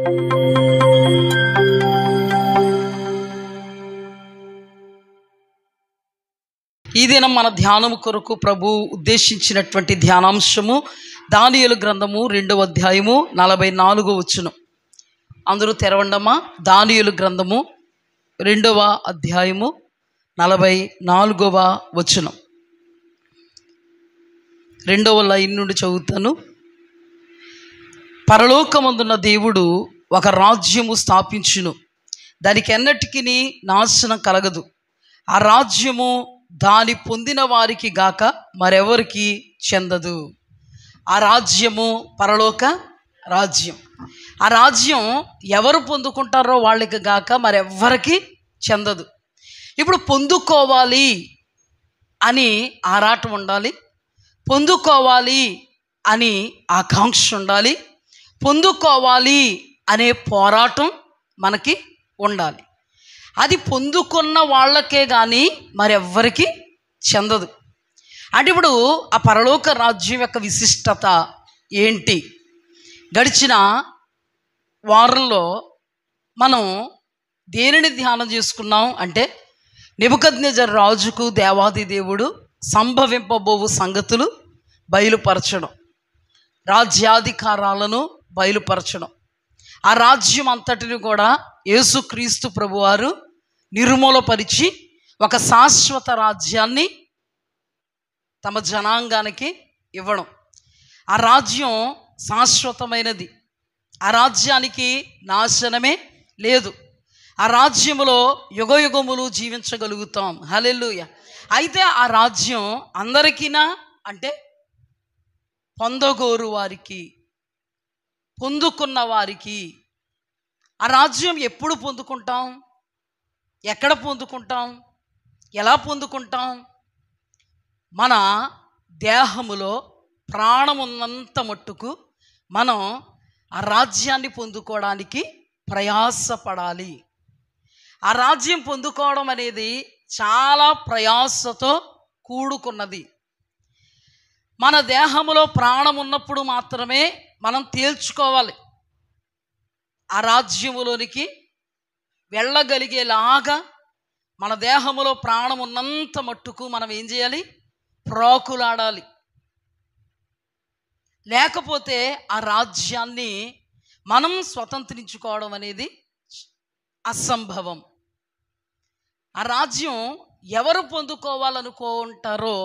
ఈ దినం మన ధ్యానము కొరకు ప్రభు ఉద్దేశించినటువంటి ధ్యానాంశము దానియేలు గ్రంథము 2వ అధ్యాయము 44వ వచనం. అందరూ తెరవండమ్మా. దానియేలు గ్రంథము 2వ అధ్యాయము 44వ వచనం. 2వ లైన్ నుండి చదువుతాను. పరలోకమందున్న దేవుడు ఒక రాజ్యము స్థాపించును, దానికి ఎన్నటికీ నాశనం కలగదు. ఆ రాజ్యము దాని పొందిన వారికి గాక మరెవరికి చెందదు. ఆ రాజ్యము పరలోక రాజ్యం. ఆ రాజ్యం ఎవరు పొందుకుంటారో వాళ్ళకి గాక మరెవ్వరికి చెందదు. ఇప్పుడు పొందుకోవాలి అని ఆరాటం ఉండాలి, పొందుకోవాలి అని ఆకాంక్ష ఉండాలి, పొందుకోవాలి అనే పోరాటం మనకి ఉండాలి. అది పొందుకున్న వాళ్ళకే కానీ మరెవ్వరికి చెందదు. అంటే ఇప్పుడు ఆ పరలోక రాజ్యం యొక్క విశిష్టత ఏంటి? గడిచిన వారంలో మనం దేనిని ధ్యానం చేసుకున్నాం అంటే, నెబుకద్నెజరు రాజుకు దేవాది దేవుడు సంభవింపబోవు సంగతులు బయలుపరచడం, రాజ్యాధికారాలను బయలుపరచడం, ఆ రాజ్యం అంతటిని కూడా యేసుక్రీస్తు ప్రభువారు నిర్మూలపరిచి ఒక శాశ్వత రాజ్యాన్ని తమ జనాంగానికి ఇవ్వడం. ఆ రాజ్యం శాశ్వతమైనది, ఆ రాజ్యానికి నాశనమే లేదు. ఆ రాజ్యములో యుగయుగములు జీవించగలుగుతాం. హల్లెలూయా. అయితే ఆ రాజ్యం అందరికీనా అంటే పొందగోరు వారికి, పొందుకున్న వారికి. ఆ రాజ్యం ఎప్పుడు పొందుకుంటాం? ఎక్కడ పొందుకుంటాం? ఎలా పొందుకుంటాం? మన దేహములో ప్రాణం ఉన్నంత మట్టుకు మనం ఆ రాజ్యాన్ని పొందుకోవడానికి ప్రయాసపడాలి. ఆ రాజ్యం పొందుకోవడం అనేది చాలా ప్రయాసతో కూడుకున్నది. మన దేహములో ప్రాణం ఉన్నప్పుడు మాత్రమే మనం తేల్చుకోవాలి. ఆ రాజ్యములోనికి వెళ్ళగలిగేలాగా మన దేహములో ప్రాణం ఉన్నంత మట్టుకు మనం ఏం చేయాలి? ప్రాకులాడాలి. లేకపోతే ఆ రాజ్యాన్ని మనం స్వతంత్రించుకోవడం అనేది అసంభవం. ఆ రాజ్యం ఎవరు పొందుకోవాలనుకుంటారో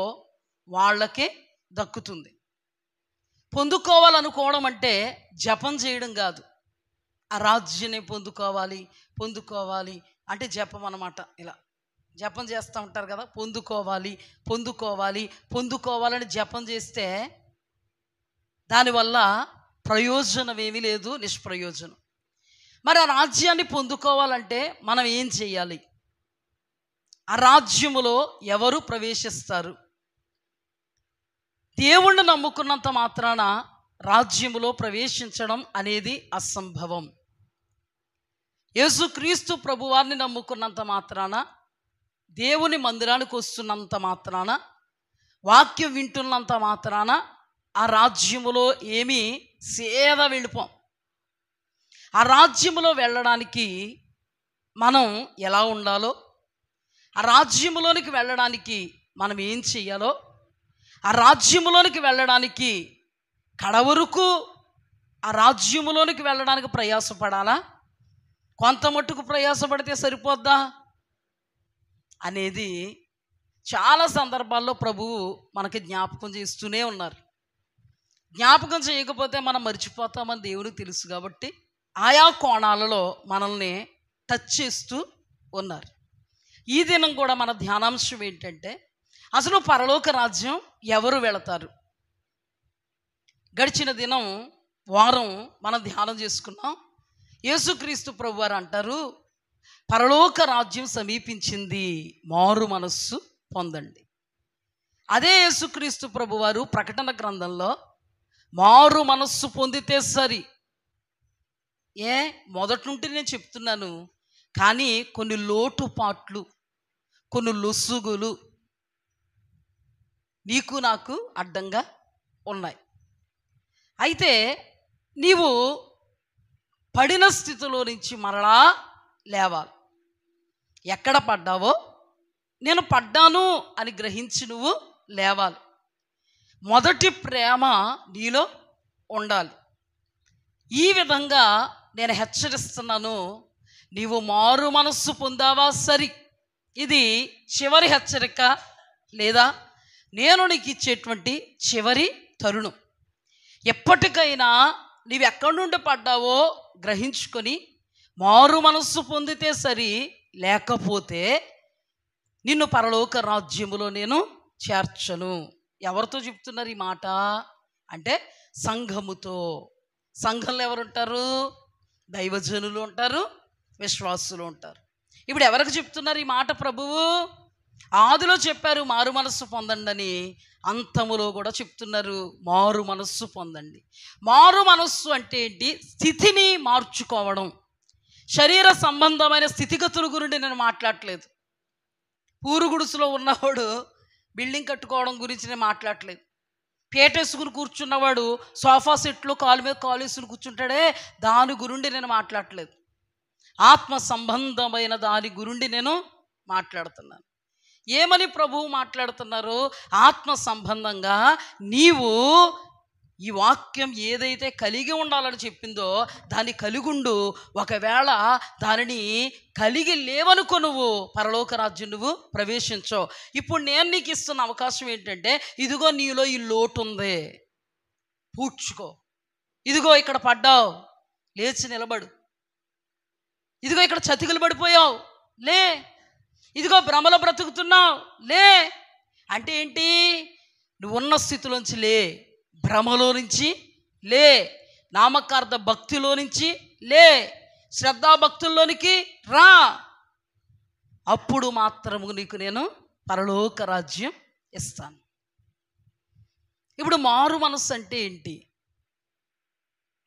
వాళ్ళకే దక్కుతుంది. పొందుకోవాలనుకోవడం అంటే జపం చేయడం కాదు. ఆ రాజ్యాన్ని పొందుకోవాలి అంటే జపం అన్నమాట. ఇలా జపం చేస్తూ ఉంటారు కదా, పొందుకోవాలని జపం చేస్తే దానివల్ల ప్రయోజనం ఏమీ లేదు, నిష్ప్రయోజనం. మరి ఆ రాజ్యాన్ని పొందుకోవాలంటే మనం ఏం చేయాలి? ఆ రాజ్యములో ఎవరు ప్రవేశిస్తారు? దేవుణ్ణి నమ్ముకున్నంత మాత్రాన రాజ్యములో ప్రవేశించడం అనేది అసంభవం. యేసుక్రీస్తు ప్రభువారిని నమ్ముకున్నంత మాత్రాన, దేవుని మందిరానికి వస్తున్నంత మాత్రాన, వాక్యం వింటున్నంత మాత్రాన ఆ రాజ్యములో ఏమీ సేద వెళ్ళిపోం. ఆ రాజ్యములో వెళ్ళడానికి మనం ఎలా ఉండాలో, ఆ రాజ్యములోనికి వెళ్ళడానికి మనం ఏం చెయ్యాలో, ఆ రాజ్యములోనికి వెళ్ళడానికి కడవరకు ఆ రాజ్యములోనికి వెళ్ళడానికి ప్రయాసపడాలా, కొంత మట్టుకు ప్రయాసపడితే సరిపోద్దా అనేది చాలా సందర్భాల్లో ప్రభువు మనకి జ్ఞాపకం చేస్తూనే ఉన్నారు. జ్ఞాపకం చేయకపోతే మనం మర్చిపోతామని దేవునికి తెలుసు కాబట్టి ఆయా కోణాలలో మనల్ని టచ్ చేస్తూ ఉన్నారు. ఈ దినం కూడా మన ధ్యానాంశం ఏంటంటే, అసలు పరలోక రాజ్యం ఎవరు వెళతారు? గడిచిన దినం వారం మనం ధ్యానం చేసుకున్నాం. యేసుక్రీస్తు ప్రభువారు అంటారు, పరలోక రాజ్యం సమీపించింది, మారు మనస్సు పొందండి. అదే యేసుక్రీస్తు ప్రభువారు ప్రకటన గ్రంథంలో మారు మనస్సు పొందితే సరి. మొదటి నుండి నేను చెప్తున్నాను, కానీ కొన్ని లోటుపాట్లు, కొన్ని లొసుగులు నీకు నాకు అడ్డంగా ఉన్నాయి. అయితే నీవు పడిన స్థితిలో నుంచి మరలా లేవాలి. ఎక్కడ పడ్డావో నేను పడ్డాను అని గ్రహించి నువ్వు లేవాలి. మొదటి ప్రేమ నీలో ఉండాలి. ఈ విధంగా నేను హెచ్చరిస్తున్నాను. నీవు మారు మనస్సు పొందావా సరి, ఇది చివరి హెచ్చరిక లేదా నేను నీకు ఇచ్చేటువంటి చివరి తరుణం. ఎప్పటికైనా నీవు ఎక్కడి నుండి పడ్డావో గ్రహించుకొని మారు మనస్సు పొందితే సరి, లేకపోతే నిన్ను పరలోక రాజ్యములో నేను చేర్చను. ఎవరితో చెప్తున్నారు ఈ మాట అంటే సంఘముతో. సంఘంలో ఎవరు ఉంటారు? దైవజనులు ఉంటారు, విశ్వాసులు ఉంటారు. ఇప్పుడు ఎవరికి చెప్తున్నారు ఈ మాట ప్రభువు? ఆదిలో చెప్పారు మారు మనస్సు పొందండి అని, అంతములో కూడా చెప్తున్నారు మారు మనస్సు పొందండి. మారు మనస్సు అంటే ఏంటి? స్థితిని మార్చుకోవడం. శరీర సంబంధమైన స్థితిగతుల గురించి నేను మాట్లాడట్లేదు. పూరు గుడుసులో ఉన్నవాడు బిల్డింగ్ కట్టుకోవడం గురించి నేను మాట్లాడట్లేదు. పేటేసుకుని కూర్చున్నవాడు సోఫా సెట్లో కాలు మీద కాలు వేసుకుని కూర్చుంటాడే, దాని గురించి నేను మాట్లాడట్లేదు. ఆత్మ సంబంధమైన దాని గురించి నేను మాట్లాడుతున్నాను. ఏమని ప్రభువు మాట్లాడుతున్నారు? ఆత్మ సంబంధంగా నీవు ఈ వాక్యం ఏదైతే కలిగి ఉండాలని చెప్పిందో దాన్ని కలిగుండు. ఒకవేళ దానిని కలిగి లేవనుకో, నువ్వు పరలోక రాజ్యం నువ్వు ప్రవేశించవు. ఇప్పుడు నేను నీకు ఇస్తున్న అవకాశం ఏంటంటే, ఇదిగో నీలో ఈ లోటు ఉంది, పూడ్చుకో. ఇదిగో ఇక్కడ పడ్డావు, లేచి నిలబడు. ఇదిగో ఇక్కడ చతికిలు పడిపోయావు, లే. ఇదిగో భ్రమలో బ్రతుకుతున్నావు, లే. అంటే ఏంటి? నువ్వు ఉన్న స్థితిలోంచి లే, భ్రమలో నుంచి లే, నామకార్థ భక్తిలో నుంచి లే, శ్రద్ధాభక్తుల్లోనికి రా. అప్పుడు మాత్రము నీకు నేను పరలోక రాజ్యం ఇస్తాను. ఇప్పుడు మారు మనస్సు అంటే ఏంటి?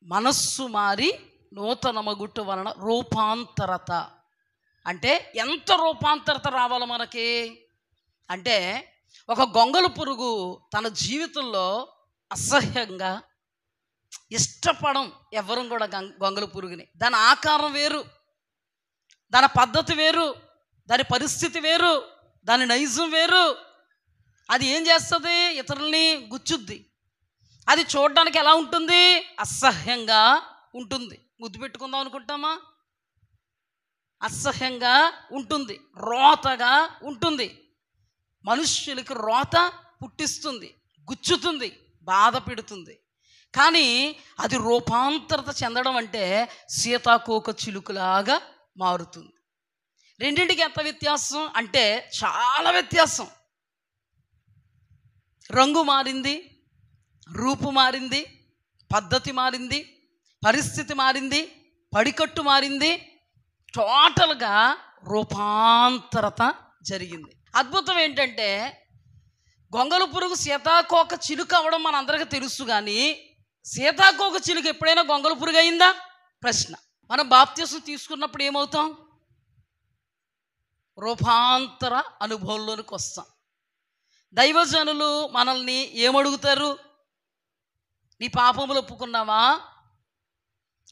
మనస్సు మారి నూతనమగుట వలన రూపాంతరత. అంటే ఎంత రూపాంతరత రావాలి మనకి అంటే, ఒక గొంగళి పురుగు తన జీవితంలో అసహ్యంగా ఇష్టపడం ఎవరు కూడా గొంగళి పురుగుని. దాని ఆకారం వేరు, దాని పద్ధతి వేరు, దాని పరిస్థితి వేరు, దాని నైజం వేరు. అది ఏం చేస్తుంది? ఇతరుల్ని గుచ్చుద్ది. అది చూడడానికి ఎలా ఉంటుంది? అసహ్యంగా ఉంటుంది. ముద్దు పెట్టుకుందాం అనుకుంటామా? అసహ్యంగా ఉంటుంది, రోతగా ఉంటుంది. మనుష్యులకి రోత పుట్టిస్తుంది, గుచ్చుతుంది, బాధ పెడుతుంది. కానీ అది రూపాంతరత చెందడం అంటే సీతాకోక చిలుకలాగా మారుతుంది. రెండింటికి ఎంత వ్యత్యాసం అంటే చాలా వ్యత్యాసం. రంగు మారింది, రూపు మారింది, పద్ధతి మారింది, పరిస్థితి మారింది, పడికట్టు మారింది. టోటల్గా రూపాంతరత జరిగింది. అద్భుతం ఏంటంటే, గొంగళి పురుగు సీతాకోక చిలుక అవ్వడం మన అందరికీ తెలుసు. కానీ సీతాకోక చిలుక ఎప్పుడైనా గొంగళి పురుగు అయిందా? ప్రశ్న. మనం బాప్తిసం తీసుకున్నప్పుడు ఏమవుతాం? రూపాంతర అనుభవంలోనికి వస్తాం. దైవజనులు మనల్ని ఏమడుగుతారు? నీ పాపములు ఒప్పుకున్నావా?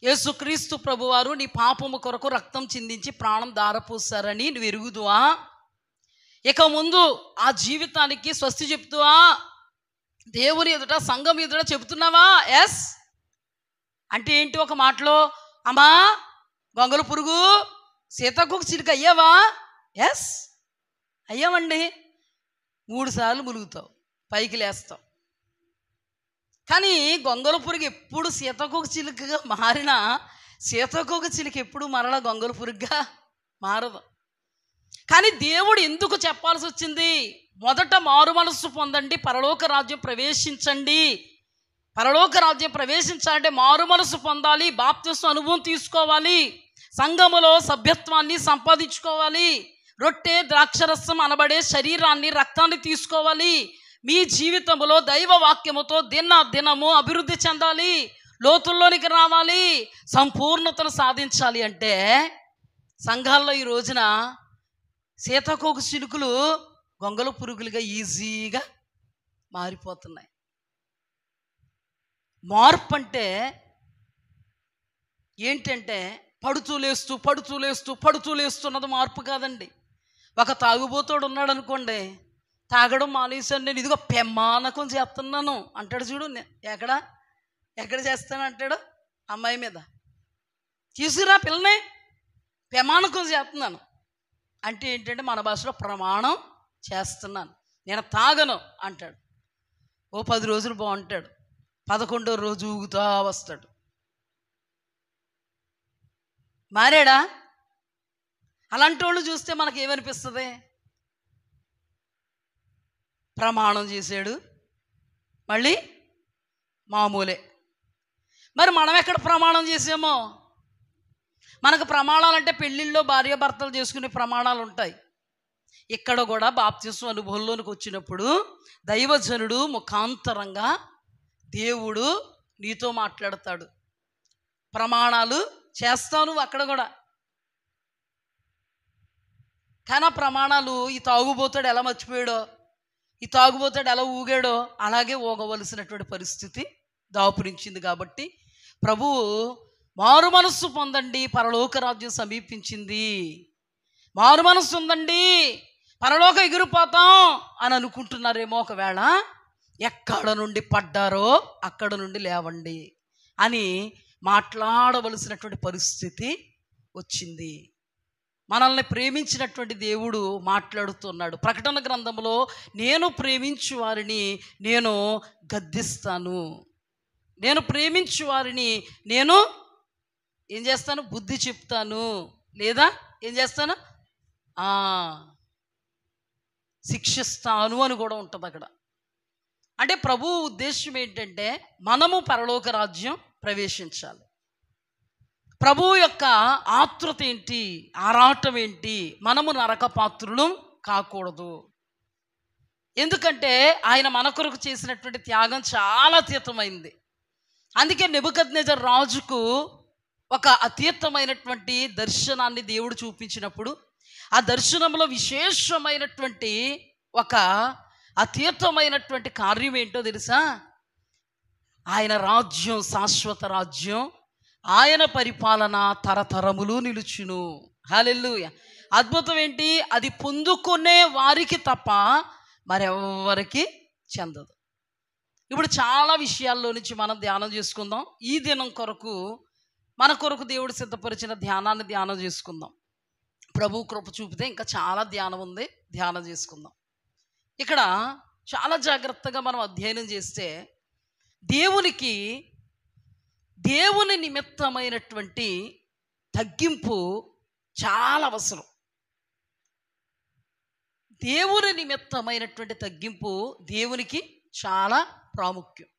యేసుక్రీస్తు ప్రభువారు నీ పాపము కొరకు రక్తం చిందించి ప్రాణం దారపోసారని నువ్వు ఎరుగుదువా? ఇక ముందు ఆ జీవితానికి స్వస్తి చెప్తువా? దేవుని ఎదుట, సంఘం ఎదుట చెబుతున్నావా? ఎస్ అంటే ఏంటి? ఒక మాటలో, అమ్మా గొంగళి పురుగు సీతాకోక చిలుక అయ్యావా? ఎస్ అయ్యామండి. 3 సార్లు ములుగుతావు, పైకి లేస్తావు. కానీ గొంగళి పురుగు ఎప్పుడు సీతాకోక చిలుకగా మారినా, సీతాకోక చిలుక ఎప్పుడు మరలా గొంగళి పురుగుగా మారదు. కానీ దేవుడు ఎందుకు చెప్పాల్సి వచ్చింది? మొదట మారు మనస్సు పొందండి, పరలోక రాజ్యం ప్రవేశించండి. పరలోక రాజ్యం ప్రవేశించాలంటే మారు మనస్సు పొందాలి, బాప్తిస్మ అనుభవం తీసుకోవాలి, సంఘములో సభ్యత్వాన్ని సంపాదించుకోవాలి, రొట్టె ద్రాక్షరసం అనబడే శరీరాన్ని, రక్తాన్ని తీసుకోవాలి. మీ జీవితంలో దైవ వాక్యముతో దినము అభివృద్ధి చెందాలి, లోతుల్లోనికి రావాలి, సంపూర్ణతను సాధించాలి. అంటే సంఘాల్లో ఈ రోజున సీతాకోక చిలుకలు గొంగళి పురుగులుగా ఈజీగా మారిపోతున్నాయి. మార్పు అంటే ఏంటంటే పడుతూ లేస్తూ పడుతూ లేస్తూ పడుతూ లేస్తున్నది మార్పు కాదండి. ఒక తాగుబోతోడు ఉన్నాడు అనుకోండి, తాగడం మానేశాను నేను, ఇదిగో పెమ్మానకం చేస్తున్నాను అంటాడు చూడు. ఎక్కడ ఎక్కడ చేస్తాను అంటాడు, అమ్మాయి మీద తీసుకురా పిల్లని, పెమానకం చేస్తున్నాను అంటే ఏంటంటే మన భాషలో ప్రమాణం చేస్తున్నాను, నేను తాగను అంటాడు. ఓ 10 రోజులు బాగుంటాడు, 11వ రోజు ఊగుతా వస్తాడు. మారాడా? అలాంటి వాళ్ళు చూస్తే మనకి ఏమనిపిస్తుంది? ప్రమాణం చేశాడు, మళ్ళీ మామూలే. మరి మనం ఎక్కడ ప్రమాణం చేసామో? మనకు ప్రమాణాలంటే పెళ్ళిళ్ళలో భార్యాభర్తలు చేసుకునే ప్రమాణాలు ఉంటాయి. ఇక్కడ కూడా బాప్తిస్మం అనుభవంలోనికి వచ్చినప్పుడు దైవజనుడు ముఖాంతరంగా దేవుడు నీతో మాట్లాడతాడు, ప్రమాణాలు చేస్తావు అక్కడ కూడా. కానీ ఆ ప్రమాణాలు ఈ తాగుబోతాడు ఎలా మర్చిపోయాడో, ఈ తాగుబోతాడు ఎలా ఊగాడో అలాగే ఊగవలసినటువంటి పరిస్థితి దాపురించింది. కాబట్టి ప్రభువు మారు మనస్సు పొందండి, పరలోక రాజ్యం సమీపించింది, మారు మనస్సు ఉందండి, పరలోక ఎగిరిపోతాం అని అనుకుంటున్నారేమో. ఒకవేళ ఎక్కడ నుండి పడ్డారో అక్కడ నుండి లేవండి అని మాట్లాడవలసినటువంటి పరిస్థితి వచ్చింది. మనల్ని ప్రేమించినటువంటి దేవుడు మాట్లాడుతున్నాడు. ప్రకటన గ్రంథంలో నేను ప్రేమించు వారిని నేను గద్దిస్తాను, నేను ప్రేమించు వారిని నేను ఏం చేస్తాను, బుద్ధి చెప్తాను, లేదా ఏం చేస్తాను, శిక్షిస్తాను అని కూడా ఉంటుంది అక్కడ. అంటే ప్రభు ఉద్దేశం ఏంటంటే మనము పరలోక రాజ్యం ప్రవేశించాలి. ప్రభువు యొక్క ఆతృత ఏంటి, ఆరాటం ఏంటి? మనము నరక పాత్రులు కాకూడదు. ఎందుకంటే ఆయన మన కొరకు చేసినటువంటి త్యాగం చాలా అతీతమైంది. అందుకే నెబుకద్నెజర్ రాజుకు ఒక అతీతమైనటువంటి దర్శనాన్ని దేవుడు చూపించినప్పుడు ఆ దర్శనంలో విశేషమైనటువంటి ఒక అతీతమైనటువంటి కార్యం ఏంటో తెలుసా? ఆయన రాజ్యం శాశ్వత రాజ్యం, ఆయన పరిపాలన తరతరములు నిలుచును. హల్లెలూయా. అద్భుతం ఏంటి? అది పొందుకునే వారికి తప్ప మరెవ్వరికి చెందదు. ఇప్పుడు చాలా విషయాల్లో నుంచి మనం ధ్యానం చేసుకుందాం. ఈ దినం కొరకు మన కొరకు దేవుడు సిద్ధపరిచిన ధ్యానాన్ని ధ్యానం చేసుకుందాం. ప్రభు కృప చూపితే ఇంకా చాలా ధ్యానం ఉంది, ధ్యానం చేసుకుందాం. ఇక్కడ చాలా జాగ్రత్తగా మనం అధ్యయనం చేస్తే దేవుని నిమిత్తమైనటువంటి తగ్గింపు చాలా అవసరం. దేవుని నిమిత్తమైనటువంటి తగ్గింపు దేవునికి చాలా ప్రాముఖ్యం.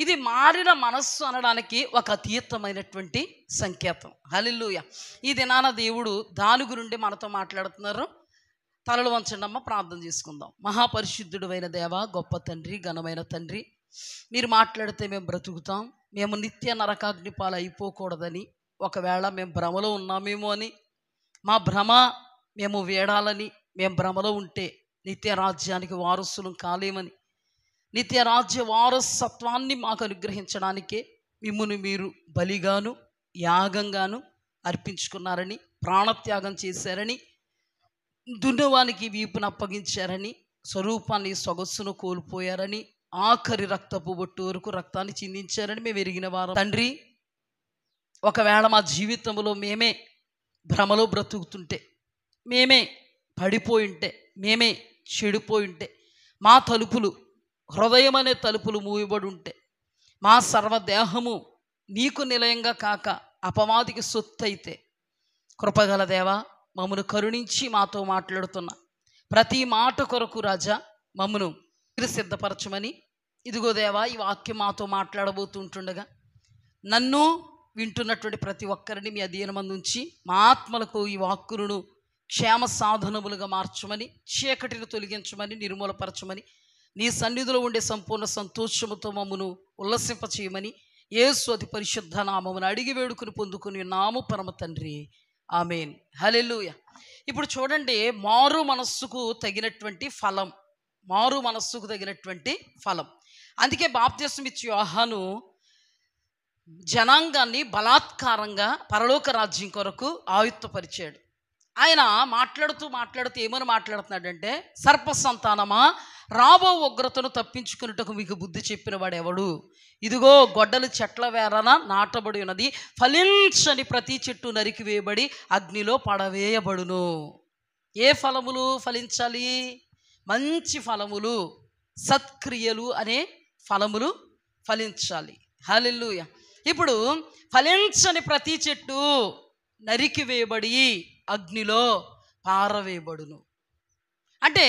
ఇది మారిన మనస్సు అనడానికి ఒక అతీతమైనటువంటి సంకేతం. హల్లెలూయా. ఈ దినాన దేవుడు దాని గురించి మనతో మాట్లాడుతున్నారు. తలలు వంచండమ్మ, ప్రార్థన చేసుకుందాం. మహాపరిశుద్ధుడు అయిన దేవ, గొప్ప తండ్రి, ఘనమైన తండ్రి, మీరు మాట్లాడితే మేము బ్రతుకుతాం, మేము నిత్య నరకాగ్ని పాలు అయిపోకూడదని, ఒకవేళ మేము భ్రమలో ఉన్నామేమో అని, మా భ్రమ మేము వేడాలని, మేము భ్రమలో ఉంటే నిత్య రాజ్యానికి వారసులం కాలేమని, నిత్య రాజ్య వారసత్వాన్ని మాకు అనుగ్రహించడానికే మిమ్మును మీరు బలిగాను యాగంగాను అర్పించుకున్నారని, ప్రాణత్యాగం చేశారని, దున్నవానికి వీపును అప్పగించారని, స్వరూపాన్ని సొగస్సును కోల్పోయారని, ఆఖరి రక్తపు బొట్టు వరకు రక్తాన్ని చిందించారని మేము ఎరిగిన వారం తండ్రి. ఒకవేళ మా జీవితంలో మేమే భ్రమలో బ్రతుకుతుంటే, మేమే పడిపోయి ఉంటే, మేమే చెడిపోయి ఉంటే, మా తలుపులు, హృదయం అనే తలుపులు మూయబడి ఉంటే, మా సర్వదేహము నీకు నిలయంగా కాక అపవాదికి సొత్తు అయితే, కృపగల దేవా మమ్మను కరుణించి మాతో మాట్లాడుతున్న ప్రతి మాట కొరకు రాజా మమ్మను మీరు సిద్ధపరచమని, ఇదిగో దేవా ఈ వాక్యం మాతో మాట్లాడబోతుంటుండగా నన్ను వింటున్నటువంటి ప్రతి ఒక్కరిని మీ అధీనమందు ఉంచి మా ఆత్మలకు ఈ వాక్కులను క్షేమ సాధనములుగా మార్చమని, చీకటిని తొలగించమని, నిర్మూలపరచమని, నీ సన్నిధిలో ఉండే సంపూర్ణ సంతోషముతో మమ్మను ఉల్లసింపచేయమని యేసు అతి పరిశుద్ధ నామమును అడిగి వేడుకుని పొందుకుని నాము పరమ తండ్రి, ఆమేన్. హల్లెలూయా. ఇప్పుడు చూడండి, మారు మనస్సుకు తగినటువంటి ఫలం, మారు మనస్సుకు తగినటువంటి ఫలం. అందుకే బాప్తిస్మం ఇచ్చే యోహాను జనాంగాన్ని బలాత్కారంగా పరలోక రాజ్యం కొరకు ఆయుత్తపరిచాడు. ఆయన మాట్లాడుతూ ఏమని మాట్లాడుతున్నాడంటే, సర్ప సంతానమా, రాబో ఉగ్రతను తప్పించుకున్నట్టుకు మీకు బుద్ధి చెప్పిన వాడు ఎవడు? ఇదిగో గొడ్డలు చెట్ల వేరన నాటబడి ఉన్నది, ఫలించని ప్రతి చెట్టు నరికి వేయబడి అగ్నిలో పడవేయబడును. ఏ ఫలములు ఫలించాలి? మంచి ఫలములు, సత్క్రియలు అనే ఫలములు ఫలించాలి. హల్లెలూయా. ఇప్పుడు ఫలించని ప్రతి చెట్టు నరికి వేయబడి అగ్నిలో పారవేయబడును. అంటే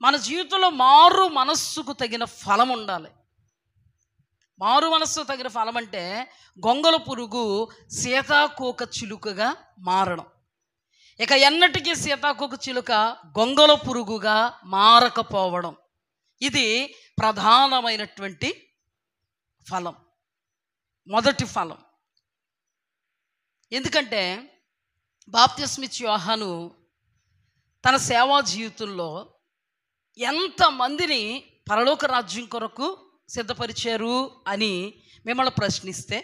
మన జీవితంలో మారు మనస్సుకు తగిన ఫలం ఉండాలి. మారు మనస్సు తగిన ఫలం అంటే గొంగళ పురుగు సీతాకోక చిలుకగా మారడం. ఇక ఎన్నటికీ సీతాకోక చిలుక గొంగళ పురుగుగా మారకపోవడం, ఇది ప్రధానమైనటువంటి ఫలం, మొదటి ఫలం. ఎందుకంటే బాప్తిస్మిచ్చే యోహాను తన సేవా జీవితంలో ఎంతమందిని పరలోక రాజ్యం కొరకు సిద్ధపరిచారు అని మిమ్మల్ని ప్రశ్నిస్తే,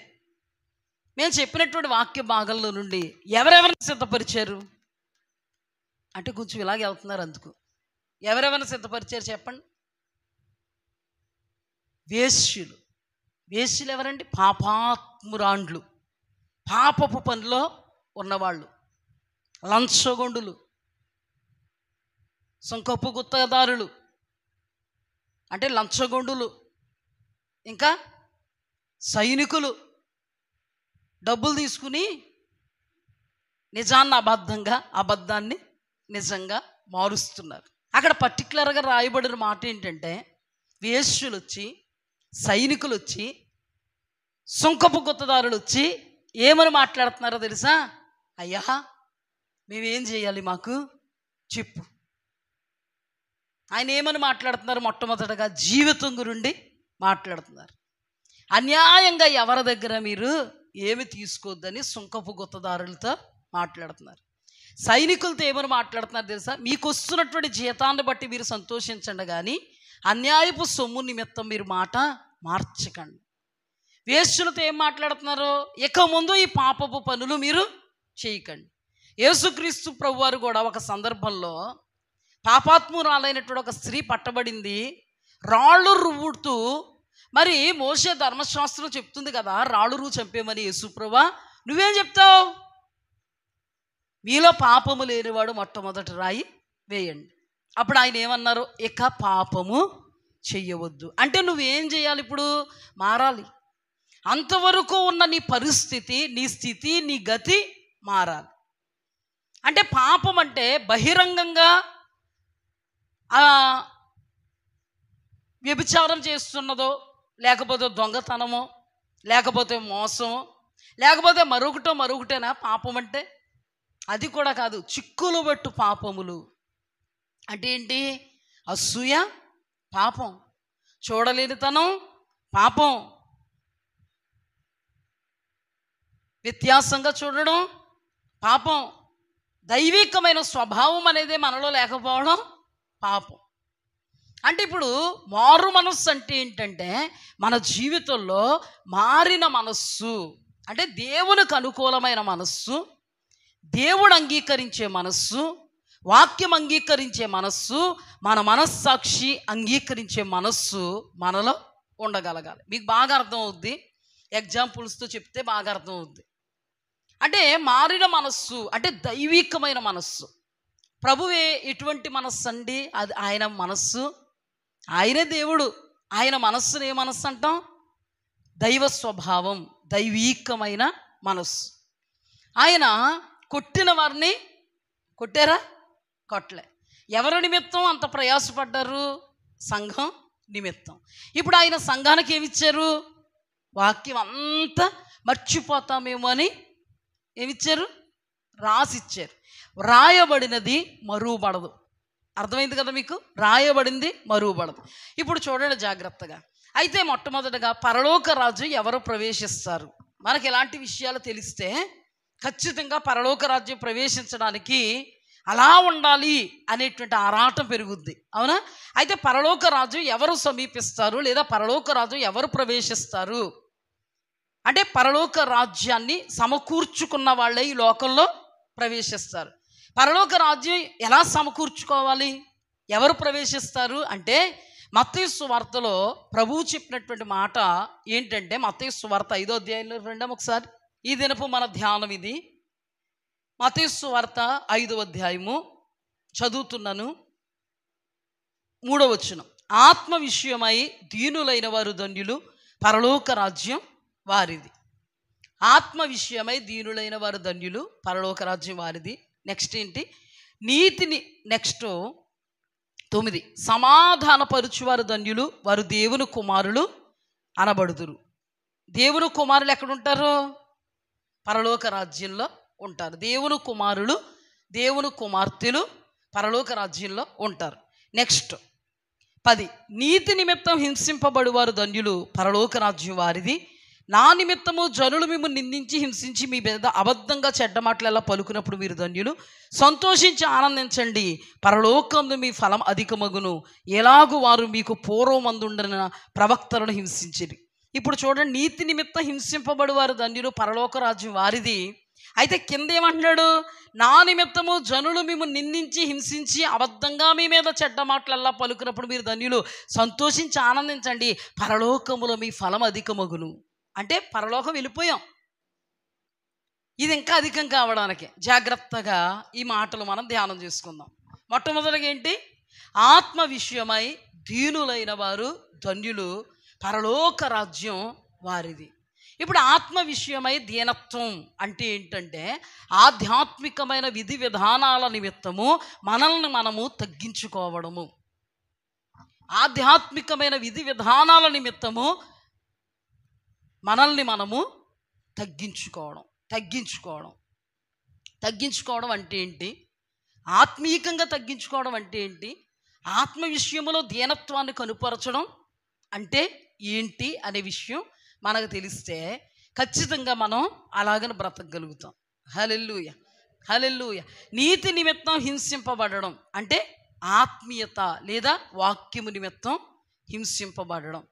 మేము చెప్పినటువంటి వాక్య భాగంలో నుండి ఎవరెవరిని సిద్ధపరిచారు అంటే కొంచెం ఇలాగే వెళ్తున్నారు. అందుకు ఎవరెవరిని సిద్ధపరిచారు చెప్పండి. వేశ్యులు. వేశ్యులు ఎవరండి? పాపాత్మురాండ్లు, పాపపు పనిలో ఉన్నవాళ్ళు, లంచగొండులు, సుంకపు గుత్తదారులు అంటే లంచగొండులు, ఇంకా సైనికులు, డబ్బులు తీసుకుని నిజాన్ని అబద్ధంగా, అబద్ధాన్ని నిజంగా మారుస్తున్నారు. అక్కడ పర్టికులర్గా రాయబడిన మాట ఏంటంటే, వేశ్యులు వచ్చి, సైనికులు వచ్చి, సుంకపు గుత్తదారులు వచ్చి ఏమని మాట్లాడుతున్నారో తెలుసా? అయ్యా మేమేం చేయాలి, మాకు చెప్పు. ఆయన ఏమని మాట్లాడుతున్నారు? మొట్టమొదటగా జీవితం గురించి మాట్లాడుతున్నారు. అన్యాయంగా ఎవరి దగ్గర మీరు ఏమి తీసుకోవద్దని సుంకపు గుత్తదారులతో మాట్లాడుతున్నారు. సైనికులతో ఏమని మాట్లాడుతున్నారు తెలుసా? మీకు వస్తున్నటువంటి జీతాన్ని బట్టి మీరు సంతోషించండి, కానీ అన్యాయపు సొమ్ము నిమిత్తం మీరు మాట మార్చకండి. వేశ్యులతో ఏం మాట్లాడుతున్నారు? ఇక ముందు ఈ పాపపు పనులు మీరు చేయకండి. యేసుక్రీస్తు ప్రభువారు కూడా ఒక సందర్భంలో పాపాత్మురాలైనటువంటి ఒక స్త్రీ పట్టబడింది, రాళ్ళు రువ్వుతూ, మరి మోషే ధర్మశాస్త్రం చెప్తుంది కదా రాళ్ళు రువ్వు చంపేమని. యేసుప్రభువా నువ్వేం చెప్తావు? మీలో పాపము లేనివాడు మొట్టమొదటి రాయి వేయండి. అప్పుడు ఆయన ఏమన్నారు? ఇక పాపము చెయ్యవద్దు. అంటే నువ్వేం చేయాలి? ఇప్పుడు మారాలి. అంతవరకు ఉన్న నీ పరిస్థితి, నీ స్థితి, నీ గతి మారాలి. అంటే పాపం అంటే బహిరంగంగా వ్యభిచారం చేస్తున్నదో, లేకపోతే దొంగతనమో, లేకపోతే మోసమో, లేకపోతే మరొకటేనా పాపం అంటే? అది కూడా కాదు. చిక్కులు పెట్టు పాపములు అంటే ఏంటి? అసూయ పాపం, చూడలేనితనం పాపం, వ్యత్యాసంగా చూడడం పాపం, దైవికమైన స్వభావం అనేది మనలో లేకపోవడం పాపం. అంటే ఇప్పుడు మారు మనస్సు అంటే ఏంటంటే మన జీవితంలో మారిన మనస్సు, అంటే దేవునికి అనుకూలమైన మనస్సు, దేవుడు అంగీకరించే మనస్సు, వాక్యం అంగీకరించే మనస్సు, మన మనస్సాక్షి అంగీకరించే మనస్సు మనలో ఉండగలగాలి. మీకు బాగా అర్థం అవుద్ది, ఎగ్జాంపుల్స్తో చెప్తే బాగా అర్థం అవుద్ది. అంటే మారిన మనస్సు అంటే దైవికమైన మనస్సు. ప్రభువే ఎటువంటి మనస్సు అండి? అది ఆయన మనస్సు, ఆయనే దేవుడు. ఆయన మనస్సును ఏ మనస్సు అంటాం? దైవ స్వభావం, దైవీకమైన మనస్సు. ఆయన కొట్టిన వారిని కొట్టారా? కొట్టలే. ఎవరి నిమిత్తం అంత ప్రయాసపడ్డారు? సంఘం నిమిత్తం. ఇప్పుడు ఆయన సంఘానికి ఏమిచ్చారు? వాక్యం అంతా మర్చిపోతామేమో అని ఏమిచ్చారు? రాసిచ్చారు. రాయబడినది మరువబడదు. అర్థమైంది కదా మీకు? రాయబడింది మరువబడదు. ఇప్పుడు చూడండి జాగ్రత్తగా. అయితే మొట్టమొదటగా పరలోక రాజు ఎవరు ప్రవేశిస్తారు? మనకి ఎలాంటి విషయాలు తెలిస్తే ఖచ్చితంగా పరలోక రాజ్యం ప్రవేశించడానికి అలా ఉండాలి అనేటువంటి ఆరాటం పెరుగుద్ది, అవునా? అయితే పరలోక రాజు ఎవరు సమీపిస్తారు, లేదా పరలోక రాజు ఎవరు ప్రవేశిస్తారు అంటే పరలోక రాజ్యాన్ని సమకూర్చుకున్న వాళ్ళే ఈ లోకంలో ప్రవేశిస్తారు. పరలోక రాజ్యం ఎలా సమకూర్చుకోవాలి, ఎవరు ప్రవేశిస్తారు అంటే మత్తయి సువార్తలో ప్రభువు చెప్పినటువంటి మాట ఏంటంటే, మత్తయి సువార్త 5వ అధ్యాయంలో రెండవ ఒకసారి ఈ దినపు మన ధ్యానం ఇది. మత్తయి సువార్త 5వ అధ్యాయము చదువుతున్నాను, 3వ వచనం. ఆత్మ విషయమై దీనులైన వారు ధన్యులు, పరలోక రాజ్యం వారిది. ఆత్మ విషయమై దీనులైన వారు ధన్యులు, పరలోక రాజ్యం వారిది. నెక్స్ట్ ఏంటి, నీతిని నెక్స్ట్ 9, సమాధానపరుచువారు ధన్యులు, వారు దేవుని కుమారులు అనబడుదురు. దేవుని కుమారులు ఎక్కడుంటారు? పరలోక రాజ్యంలో ఉంటారు. దేవుని కుమారులు, దేవుని కుమార్తెలు పరలోక రాజ్యంలో ఉంటారు. నెక్స్ట్ 10, నీతి నిమిత్తం హింసింపబడువారు ధన్యులు, పరలోక రాజ్యం వారిది. నా నిమిత్తము జనులు మిమ్మల్ని నిందించి హింసించి మీ మీద అబద్ధంగా చెడ్డ మాటలెలా పలుకున్నప్పుడు మీరు ధన్యులు, సంతోషించి ఆనందించండి, పరలోకంలో మీ ఫలం అధికమగును. ఎలాగూ వారు మీకు పూర్వమందుండిన ప్రవక్తలను హింసించిరి. ఇప్పుడు చూడండి, నీతి నిమిత్తం హింసింపబడి వారు ధన్యులు, పరలోక రాజ్యం వారిది. అయితే కింద ఏమంటున్నాడు, నా నిమిత్తము జనులు మిమ్మల్ని నిందించి హింసించి అబద్ధంగా మీ మీద చెడ్డ మాటలల్లా పలుకున్నప్పుడు మీరు ధన్యులు, సంతోషించి ఆనందించండి, పరలోకములో మీ ఫలం అధికమగును. అంటే పరలోకం వెళ్ళిపోయాం, ఇది ఇంకా అధికం కావడానికి జాగ్రత్తగా ఈ మాటలు మనం ధ్యానం చేసుకుందాం. మొట్టమొదటిగా ఏంటి, ఆత్మ విషయమై దీనులైన వారు ధన్యులు, పరలోక రాజ్యం వారిది. ఇప్పుడు ఆత్మ విషయమై దీనత్వం అంటే ఏంటంటే, ఆధ్యాత్మికమైన విధి విధానాల నిమిత్తము మనల్ని మనము తగ్గించుకోవడము. ఆధ్యాత్మికమైన విధి విధానాల నిమిత్తము మనల్ని మనము తగ్గించుకోవడం అంటే ఏంటి, ఆత్మీయంగా తగ్గించుకోవడం అంటే ఏంటి, ఆత్మ విషయంలో దీనత్వాన్ని కనుపరచడం అంటే ఏంటి అనే విషయం మనకు తెలిస్తే ఖచ్చితంగా మనం అలాగని బ్రతకగలుగుతాం. హల్లెలూయా, హల్లెలూయా. నీతి నిమిత్తం హింసింపబడడం అంటే ఆత్మీయత లేదా వాక్యము నిమిత్తం హింసింపబడడం.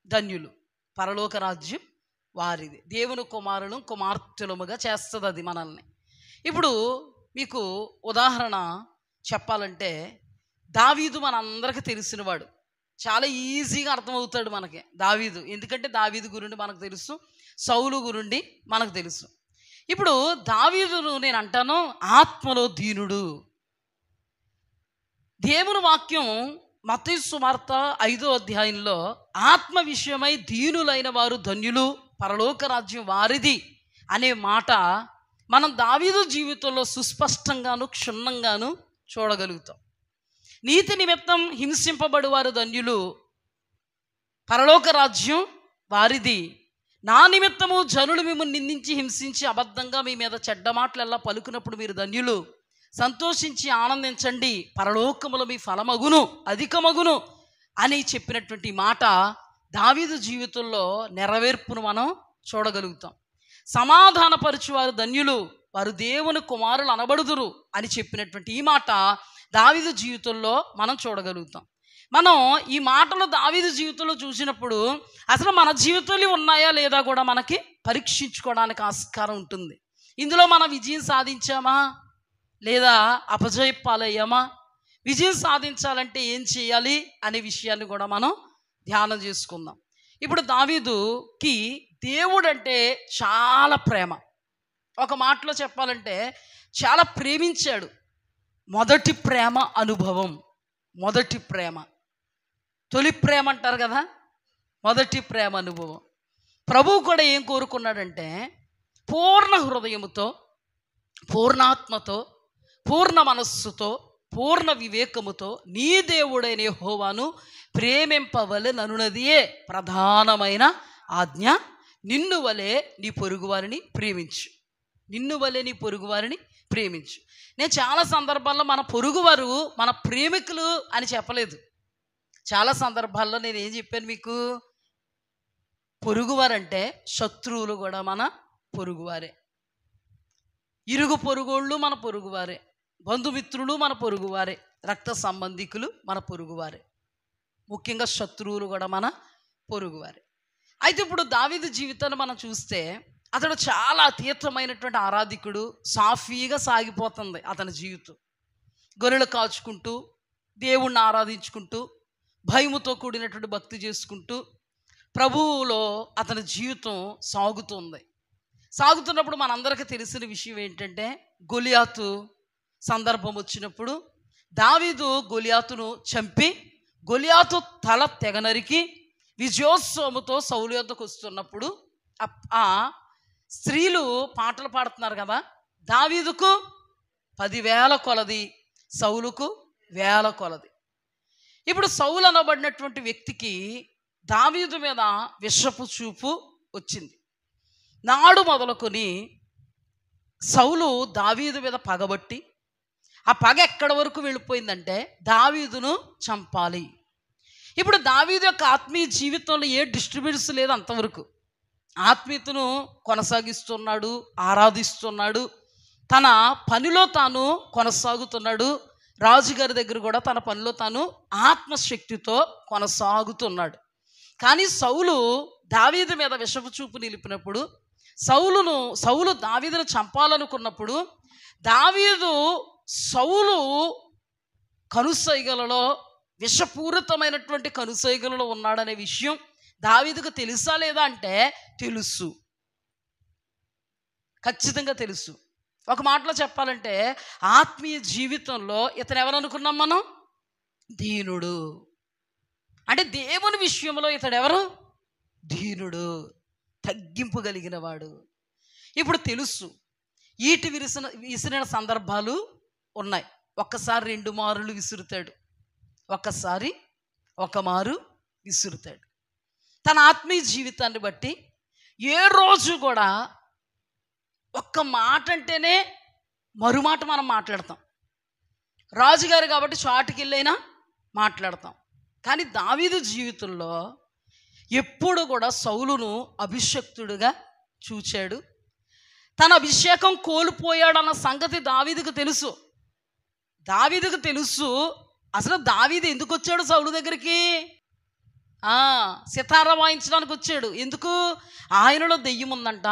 ధన్యులు, పరలోక రాజ్యం వారిది. దేవుని కుమారులు కుమార్తెలుగా చేస్తుంది అది మనల్ని. ఇప్పుడు మీకు ఉదాహరణ చెప్పాలంటే, దావీదు మనందరికీ తెలిసినవాడు, చాలా ఈజీగా అర్థమవుతాడు మనకి దావీదు. ఎందుకంటే దావీదు గురించి మనకు తెలుసు, సౌలు గురించి మనకు తెలుసు. ఇప్పుడు దావీదును నేను అంటాను ఆత్మలో దీనుడు. దేవుని వాక్యం మత్తయి సువార్త 5వ అధ్యాయంలో ఆత్మ విషయమై దీనులైన వారు ధన్యులు, పరలోక రాజ్యం వారిది అనే మాట మనం దావీదు జీవితంలో సుస్పష్టంగాను క్షుణ్ణంగాను చూడగలుగుతాం. నీతి నిమిత్తం హింసింపబడి వారు ధన్యులు, పరలోక రాజ్యం వారిది. నా నిమిత్తము జనులు మిమ్మల్ని నిందించి హింసించి అబద్ధంగా మీ మీద చెడ్డ మాటలెల్లా పలుకున్నప్పుడు మీరు ధన్యులు, సంతోషించి ఆనందించండి, పరలోకములో మీ ఫలమగును అధికమగును అని చెప్పినటువంటి మాట దావీదు జీవితంలో నెరవేర్పును మనం చూడగలుగుతాం. సమాధానపరచువారు ధన్యులు, వారు దేవుని కుమారులు అనబడుదురు అని చెప్పినటువంటి ఈ మాట దావీదు జీవితంలో మనం చూడగలుగుతాం. మనం ఈ మాటలు దావీదు జీవితంలో చూసినప్పుడు అసలు మన జీవితంలో ఉన్నాయా లేదా కూడా మనకి పరీక్షించుకోవడానికి ఆస్కారం ఉంటుంది. ఇందులో మనం విజయం సాధించామా లేదా అపజయపాలయ్యామా, విజయం సాధించాలంటే ఏం చేయాలి అనే విషయాన్ని కూడా మనం ధ్యానం చేసుకుందాం. ఇప్పుడు దావీదుకి దేవుడు అంటే చాలా ప్రేమ. ఒక మాటలో చెప్పాలంటే చాలా ప్రేమించాడు. మొదటి ప్రేమ అనుభవం, మొదటి ప్రేమ, తొలి ప్రేమ అంటారు కదా, మొదటి ప్రేమ అనుభవం. ప్రభువు కూడా ఏం కోరుకున్నాడంటే, పూర్ణ హృదయముతో, పూర్ణాత్మతో, పూర్ణ మనస్సుతో, పూర్ణ వివేకముతో నీ దేవుడైన యెహోవాను ప్రేమింపవలెననున్నదియే ప్రధానమైన ఆజ్ఞ. నిన్ను వలె నీ పొరుగువారిని ప్రేమించు, నిన్ను వలె నీ పొరుగువారిని ప్రేమించు. నేను చాలా సందర్భాల్లో మన పొరుగువారు మన ప్రేమికులు అని చెప్పలేదు. చాలా సందర్భాల్లో నేను ఏం చెప్పాను మీకు, పొరుగువారంటే శత్రువులు కూడా మన పొరుగువారే, ఇరుగు పొరుగోళ్ళు మన పొరుగువారే, బంధుమిత్రులు మన పొరుగువారే, రక్త సంబంధికులు మన పొరుగువారే, ముఖ్యంగా శత్రువులు కూడా మన పొరుగువారే. అయితే ఇప్పుడు దావీదు జీవితాన్ని మనం చూస్తే అతడు చాలా అతీతమైనటువంటి ఆరాధికుడు. సాఫీగా సాగిపోతుంది అతని జీవితం. గొర్రెలు కాచుకుంటూ, దేవుణ్ణి ఆరాధించుకుంటూ, భయముతో కూడినటువంటి భక్తి చేసుకుంటూ ప్రభువులో అతని జీవితం సాగుతుంది. సాగుతున్నప్పుడు మనందరికీ తెలిసిన విషయం ఏంటంటే, గొలియాతు సందర్భం వచ్చినప్పుడు దావీదు గొలియాతును చంపి గొలియాతు తల తెగనరికి విజయోత్సవముతో సౌలు యొద్దకు వస్తున్నప్పుడు ఆ స్త్రీలు పాటలు పాడుతున్నారు కదా, దావీదుకు 10,000 కొలది, సౌలుకు 1,000 కొలది. ఇప్పుడు సౌలు అనబడినటువంటి వ్యక్తికి దావీదు మీద విషపు చూపు వచ్చింది. నాడు మొదలుకొని సౌలు దావీదు మీద పగబట్టి, ఆ పగ ఎక్కడి వరకు వెళ్ళిపోయిందంటే దావీదును చంపాలి. ఇప్పుడు దావీదు యొక్క ఆత్మీయ జీవితంలో ఏ డిస్టర్బెన్స్ లేదు. అంతవరకు ఆత్మీయతను కొనసాగిస్తున్నాడు, ఆరాధిస్తున్నాడు, తన పనిలో తాను కొనసాగుతున్నాడు. రాజుగారి దగ్గర కూడా తన పనిలో తాను ఆత్మశక్తితో కొనసాగుతున్నాడు. కానీ సౌలు దావీదు మీద విషపు చూపు నిలిపినప్పుడు, సౌలు దావీదును చంపాలనుకున్నప్పుడు దావీదు సౌలు కనుసైగలలో విషపూరితమైనటువంటి కనుసైగలలో ఉన్నాడనే విషయం దావీదుకు తెలుసా లేదా అంటే తెలుసు, ఖచ్చితంగా తెలుసు. ఒక మాటలో చెప్పాలంటే ఆత్మీయ జీవితంలో ఇతను ఎవరనుకున్నాం మనం? దీనుడు. అంటే దేవుని విషయంలో ఇతడెవరు? దీనుడు, తగ్గింపు కలిగిన వాడు. ఇప్పుడు తెలుసు, ఈటి విసిరిన సందర్భాలు ఉన్నాయి. ఒక్కసారి 2 మారులు విసురుతాడు, ఒక్కసారి 1 మారు విసురుతాడు. తన ఆత్మీయ జీవితాన్ని బట్టి ఏ రోజు కూడా ఒక్క మాట అంటేనే మరుమాట మనం మాట్లాడతాం. రాజుగారు కాబట్టి చాటుకి వెళ్ళైనా మాట్లాడతాం. కానీ దావీదు జీవితంలో ఎప్పుడు కూడా సౌలును అభిషక్తుడుగా చూచాడు. తన అభిషేకం కోల్పోయాడన్న సంగతి దావీదుకు తెలుసు. అసలు దావీదు ఎందుకు వచ్చాడు సౌలు దగ్గరికి? సితారా వాయించడానికి వచ్చాడు. ఎందుకు? ఆయనలో దెయ్యం ఉందంట,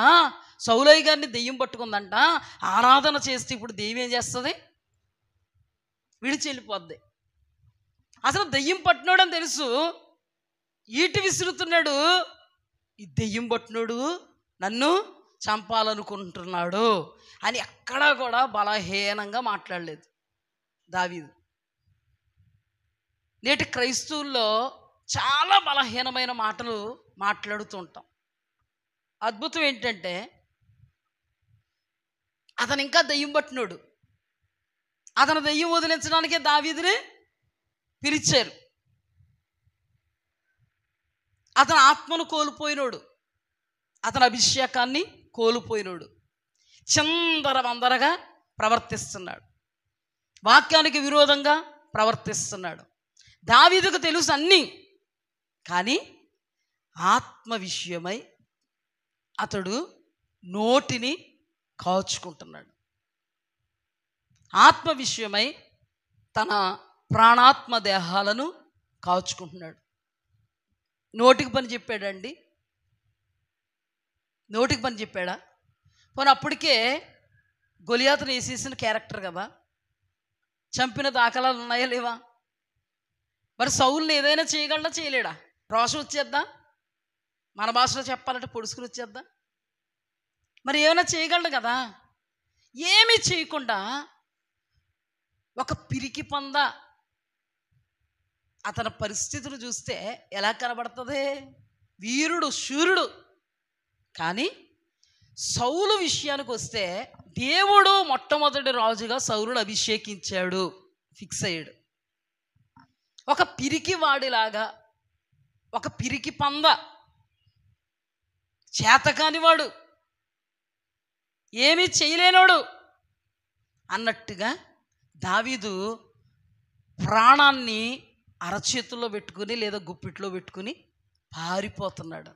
సౌలయ్య గారిని దెయ్యం పట్టుకుందంట. ఆరాధన చేస్తే ఇప్పుడు దెయ్యం ఏం చేస్తుంది? విడిచి వెళ్ళిపోద్ది. అసలు దెయ్యం పట్టినోడని తెలుసు, ఈటి విసురుతున్నాడు. ఈ దెయ్యం పట్టినోడు నన్ను చంపాలనుకుంటున్నాడు అని ఎక్కడా కూడా బలహీనంగా మాట్లాడలేదు దావీదు. నేటి క్రైస్తవుల్లో చాలా బలహీనమైన మాటలు మాట్లాడుతూ ఉంటాం. అద్భుతం ఏంటంటే, అతను ఇంకా దెయ్యం పట్టినోడు. అతను దెయ్యం వదిలించడానికే దావీదుని పిలిచారు. అతను ఆత్మను కోల్పోయినోడు, అతని అభిషేకాన్ని కోల్పోయినోడు, చిందరవందరగా ప్రవర్తిస్తున్నాడు, వాక్యానికి విరోధంగా ప్రవర్తిస్తున్నాడు. దావీదుకు తెలుసు అన్నీ. కానీ ఆత్మ విషయమై అతడు నోటిని కాచుకుంటున్నాడు. ఆత్మ విషయమై తన ప్రాణాత్మ దేహాలను కాచుకుంటున్నాడు. నోటికి పని చెప్పాడండి? నోటికి పని చెప్పాడా? పోనీ అప్పటికే గొలియాతును వేసేసిన క్యారెక్టర్ కదా, చంపిన దాఖలాలు ఉన్నాయా లేవా? మరి సౌలుని ఏదైనా చేయగలడా చేయలేడా? రోషం వచ్చేద్దా? మన భాషలో చెప్పాలంటే పొడుసుకుని వచ్చేద్దా? మరి ఏమైనా చేయగలడు కదా. ఏమీ చేయకుండా ఒక పిరికి పంద అతని పరిస్థితులు చూస్తే ఎలా కనబడుతుంది? వీరుడు, శూరుడు. కానీ సౌలు విషయానికి వస్తే దేవుడు మొట్టమొదటి రాజుగా సౌలును అభిషేకించాడు, ఫిక్స్ అయ్యాడు. ఒక పిరికి వాడిలాగా, ఒక పిరికి పంద, చేతకానివాడు, ఏమీ చేయలేనోడు అన్నట్టుగా దావీదు ప్రాణాన్ని అరచేతుల్లో పెట్టుకుని లేదా గుప్పిట్లో పెట్టుకుని పారిపోతున్నాడు.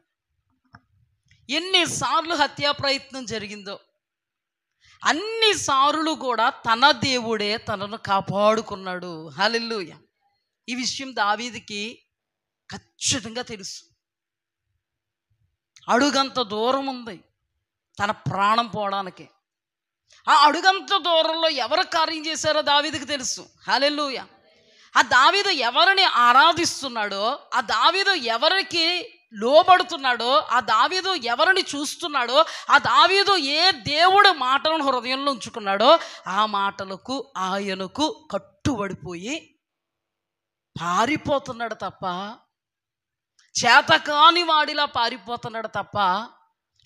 ఎన్నిసార్లు హత్యా ప్రయత్నం జరిగిందో అన్నిసార్లు కూడా తన దేవుడే తనను కాపాడుకున్నాడు. హల్లెలూయా. ఈ విషయం దావీదుకి ఖచ్చితంగా తెలుసు. అడుగంత దూరం ఉంది తన ప్రాణం పోవడానికి. ఆ అడుగంత దూరంలో ఎవరు కార్యం చేశారో దావీదుకు తెలుసు. హల్లెలూయా. ఆ దావీదు ఎవరిని ఆరాధిస్తున్నాడో, ఆ దావీదు ఎవరికి లోబడుతున్నాడో, ఆ దావీదు ఎవరిని చూస్తున్నాడో, ఆ దావీదు ఏ దేవుడు మాటలను హృదయంలో ఉంచుకున్నాడో ఆ మాటలకు ఆయనకు కట్టుబడిపోయి పారిపోతున్నాడు తప్ప, చేతకాని వాడిలా పారిపోతున్నాడు తప్ప,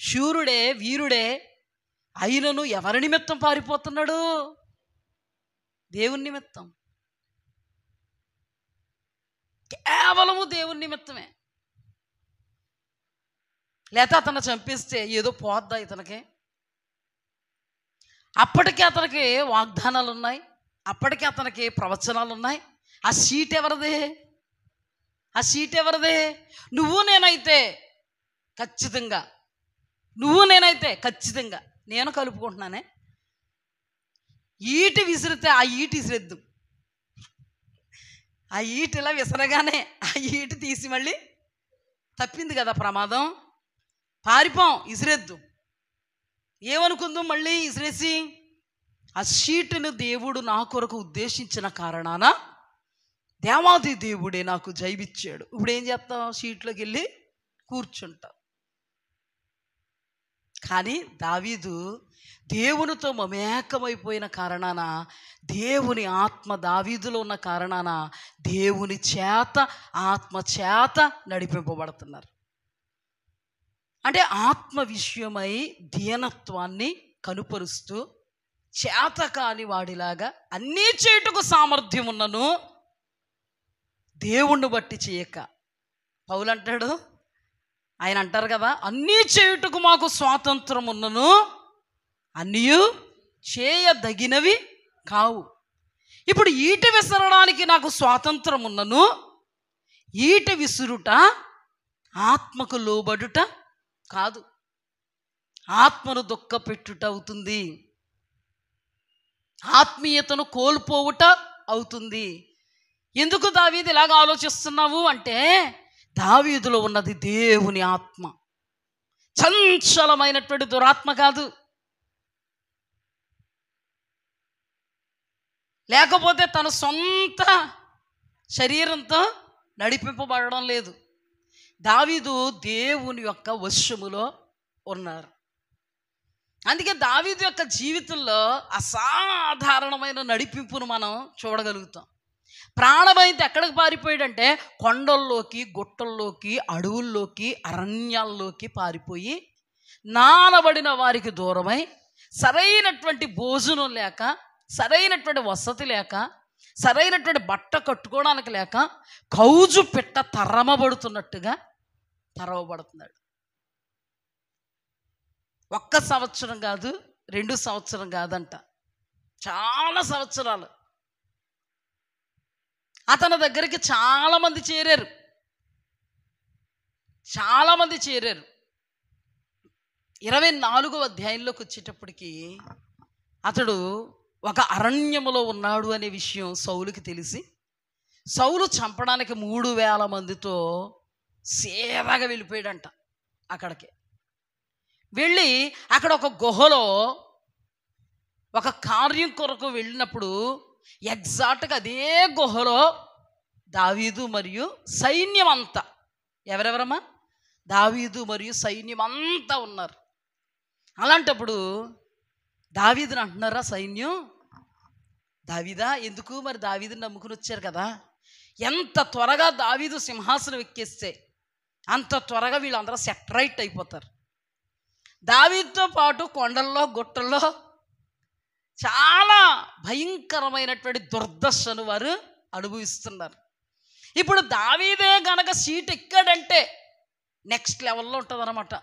శూరుడే వీరుడే అయినను ఎవరి నిమిత్తం పారిపోతున్నాడు? దేవుని నిమిత్తం, కేవలము దేవుని నిమిత్తమే. లేకపోతే అతను చంపిస్తే ఏదో పోద్దా ఇతనికి? అప్పటికే అతనికి వాగ్దానాలు ఉన్నాయి, అప్పటికే అతనికి ప్రవచనాలు ఉన్నాయి. ఆ సీట్ ఎవరిదే? ఆ సీట్ ఎవరిదే? నువ్వు నేనైతే ఖచ్చితంగా, నువ్వు నేనైతే ఖచ్చితంగా, నేను కలుపుకుంటున్నానే, ఈటి విసిరితే ఆ ఈటి విసిరెద్దు, ఆ ఈటిలా విసరగానే ఆ ఈటి తీసి మళ్ళీ తప్పింది కదా ప్రమాదం, పారిపోం, విసిరెద్దు. ఏమనుకుందాం మళ్ళీ విసిరేసి? ఆ షీటును దేవుడు నా కొరకు ఉద్దేశించిన కారణాన దేవాది దేవుడే నాకు జైవిచ్చాడు. ఇప్పుడు ఏం చేస్తాం? షీట్లోకి వెళ్ళి కూర్చుంటాం. కానీ దావీదు దేవునితో మమేకమైపోయిన కారణాన, దేవుని ఆత్మ దావీదులో ఉన్న కారణాన దేవుని చేత, ఆత్మ చేత నడిపింపబడుతున్నారు. అంటే ఆత్మ విషయమై దీనత్వాన్ని కనుపరుస్తూ చేతకాని వాడిలాగా అన్నీ చేయుటకు సామర్థ్యం ఉన్నను దేవుణ్ణి బట్టి చేయక. పౌలు అంటాడు, ఆయన అంటారు కదా, అన్నీ చేయుటకు మాకు స్వాతంత్రం ఉన్నను అన్నీ చేయదగినవి కావు. ఇప్పుడు ఈట విసరడానికి నాకు స్వాతంత్రం ఉన్నను, ఈట విసురుట ఆత్మకు లోబడుట కాదు, ఆత్మను దుఃఖపెట్టుట అవుతుంది, ఆత్మీయతను కోల్పోవుట అవుతుంది. ఎందుకు దావీదు ఇలాగ ఆలోచిస్తున్నావు అంటే, దావీదులో ఉన్నది దేవుని ఆత్మ, చంచలమైనటువంటి దురాత్మ కాదు. లేకపోతే తన సొంత శరీరంతో నడిపింపబడడం లేదు. దావీదు దేవుని యొక్క వశములో ఉన్నారు. అందుకే దావీదు యొక్క జీవితంలో అసాధారణమైన నడిపింపును మనం చూడగలుగుతాం. ప్రాణమైతే ఎక్కడికి పారిపోయాడంటే కొండల్లోకి, గుట్టల్లోకి, అడవుల్లోకి, అరణ్యాల్లోకి పారిపోయి నానబడిన వారికి దూరమై, సరైనటువంటి భోజనం లేక, సరైనటువంటి వసతి లేక, సరైనటువంటి బట్ట కట్టుకోవడానికి లేక కౌజు పిట్ట తరమబడుతున్నట్టుగా తరవబడుతున్నాడు. 1 సంవత్సరం కాదు, 2 సంవత్సరం కాదంట, చాలా సంవత్సరాలు. అతని దగ్గరికి చాలామంది చేరారు, చాలామంది చేరారు. 24వ అధ్యాయంలోకి వచ్చేటప్పటికి అతడు ఒక అరణ్యములో ఉన్నాడు అనే విషయం సౌలుకి తెలిసి, సౌలు చంపడానికి 3000 మందితో సేవగా వెళ్ళిపోయాడంట. అక్కడికి వెళ్ళి అక్కడ ఒక గుహలో ఒక కార్యం కొరకు వెళ్ళినప్పుడు ఎగ్జాక్ట్గా అదే గుహలో దావీదు మరియు సైన్యం అంతా, ఎవరెవరమ్మా? దావీదు మరియు సైన్యం అంతా ఉన్నారు. అలాంటప్పుడు దావీదుని అంటున్నారా సైన్యం, దావీదా ఎందుకు మరి దావీదుని నమ్ముకుని వచ్చారు కదా, ఎంత త్వరగా దావీదు సింహాసనం ఎక్కేస్తే అంత త్వరగా వీళ్ళందరూ సెటరైట్ అయిపోతారు. దావీదుతో పాటు కొండల్లో, గుట్టల్లో చాలా భయంకరమైనటువంటి దుర్దశను వారు అనుభవిస్తున్నారు. ఇప్పుడు దావీదే గనక సీట్ ఎక్కాడంటే నెక్స్ట్ లెవెల్లో ఉంటుంది అన్నమాట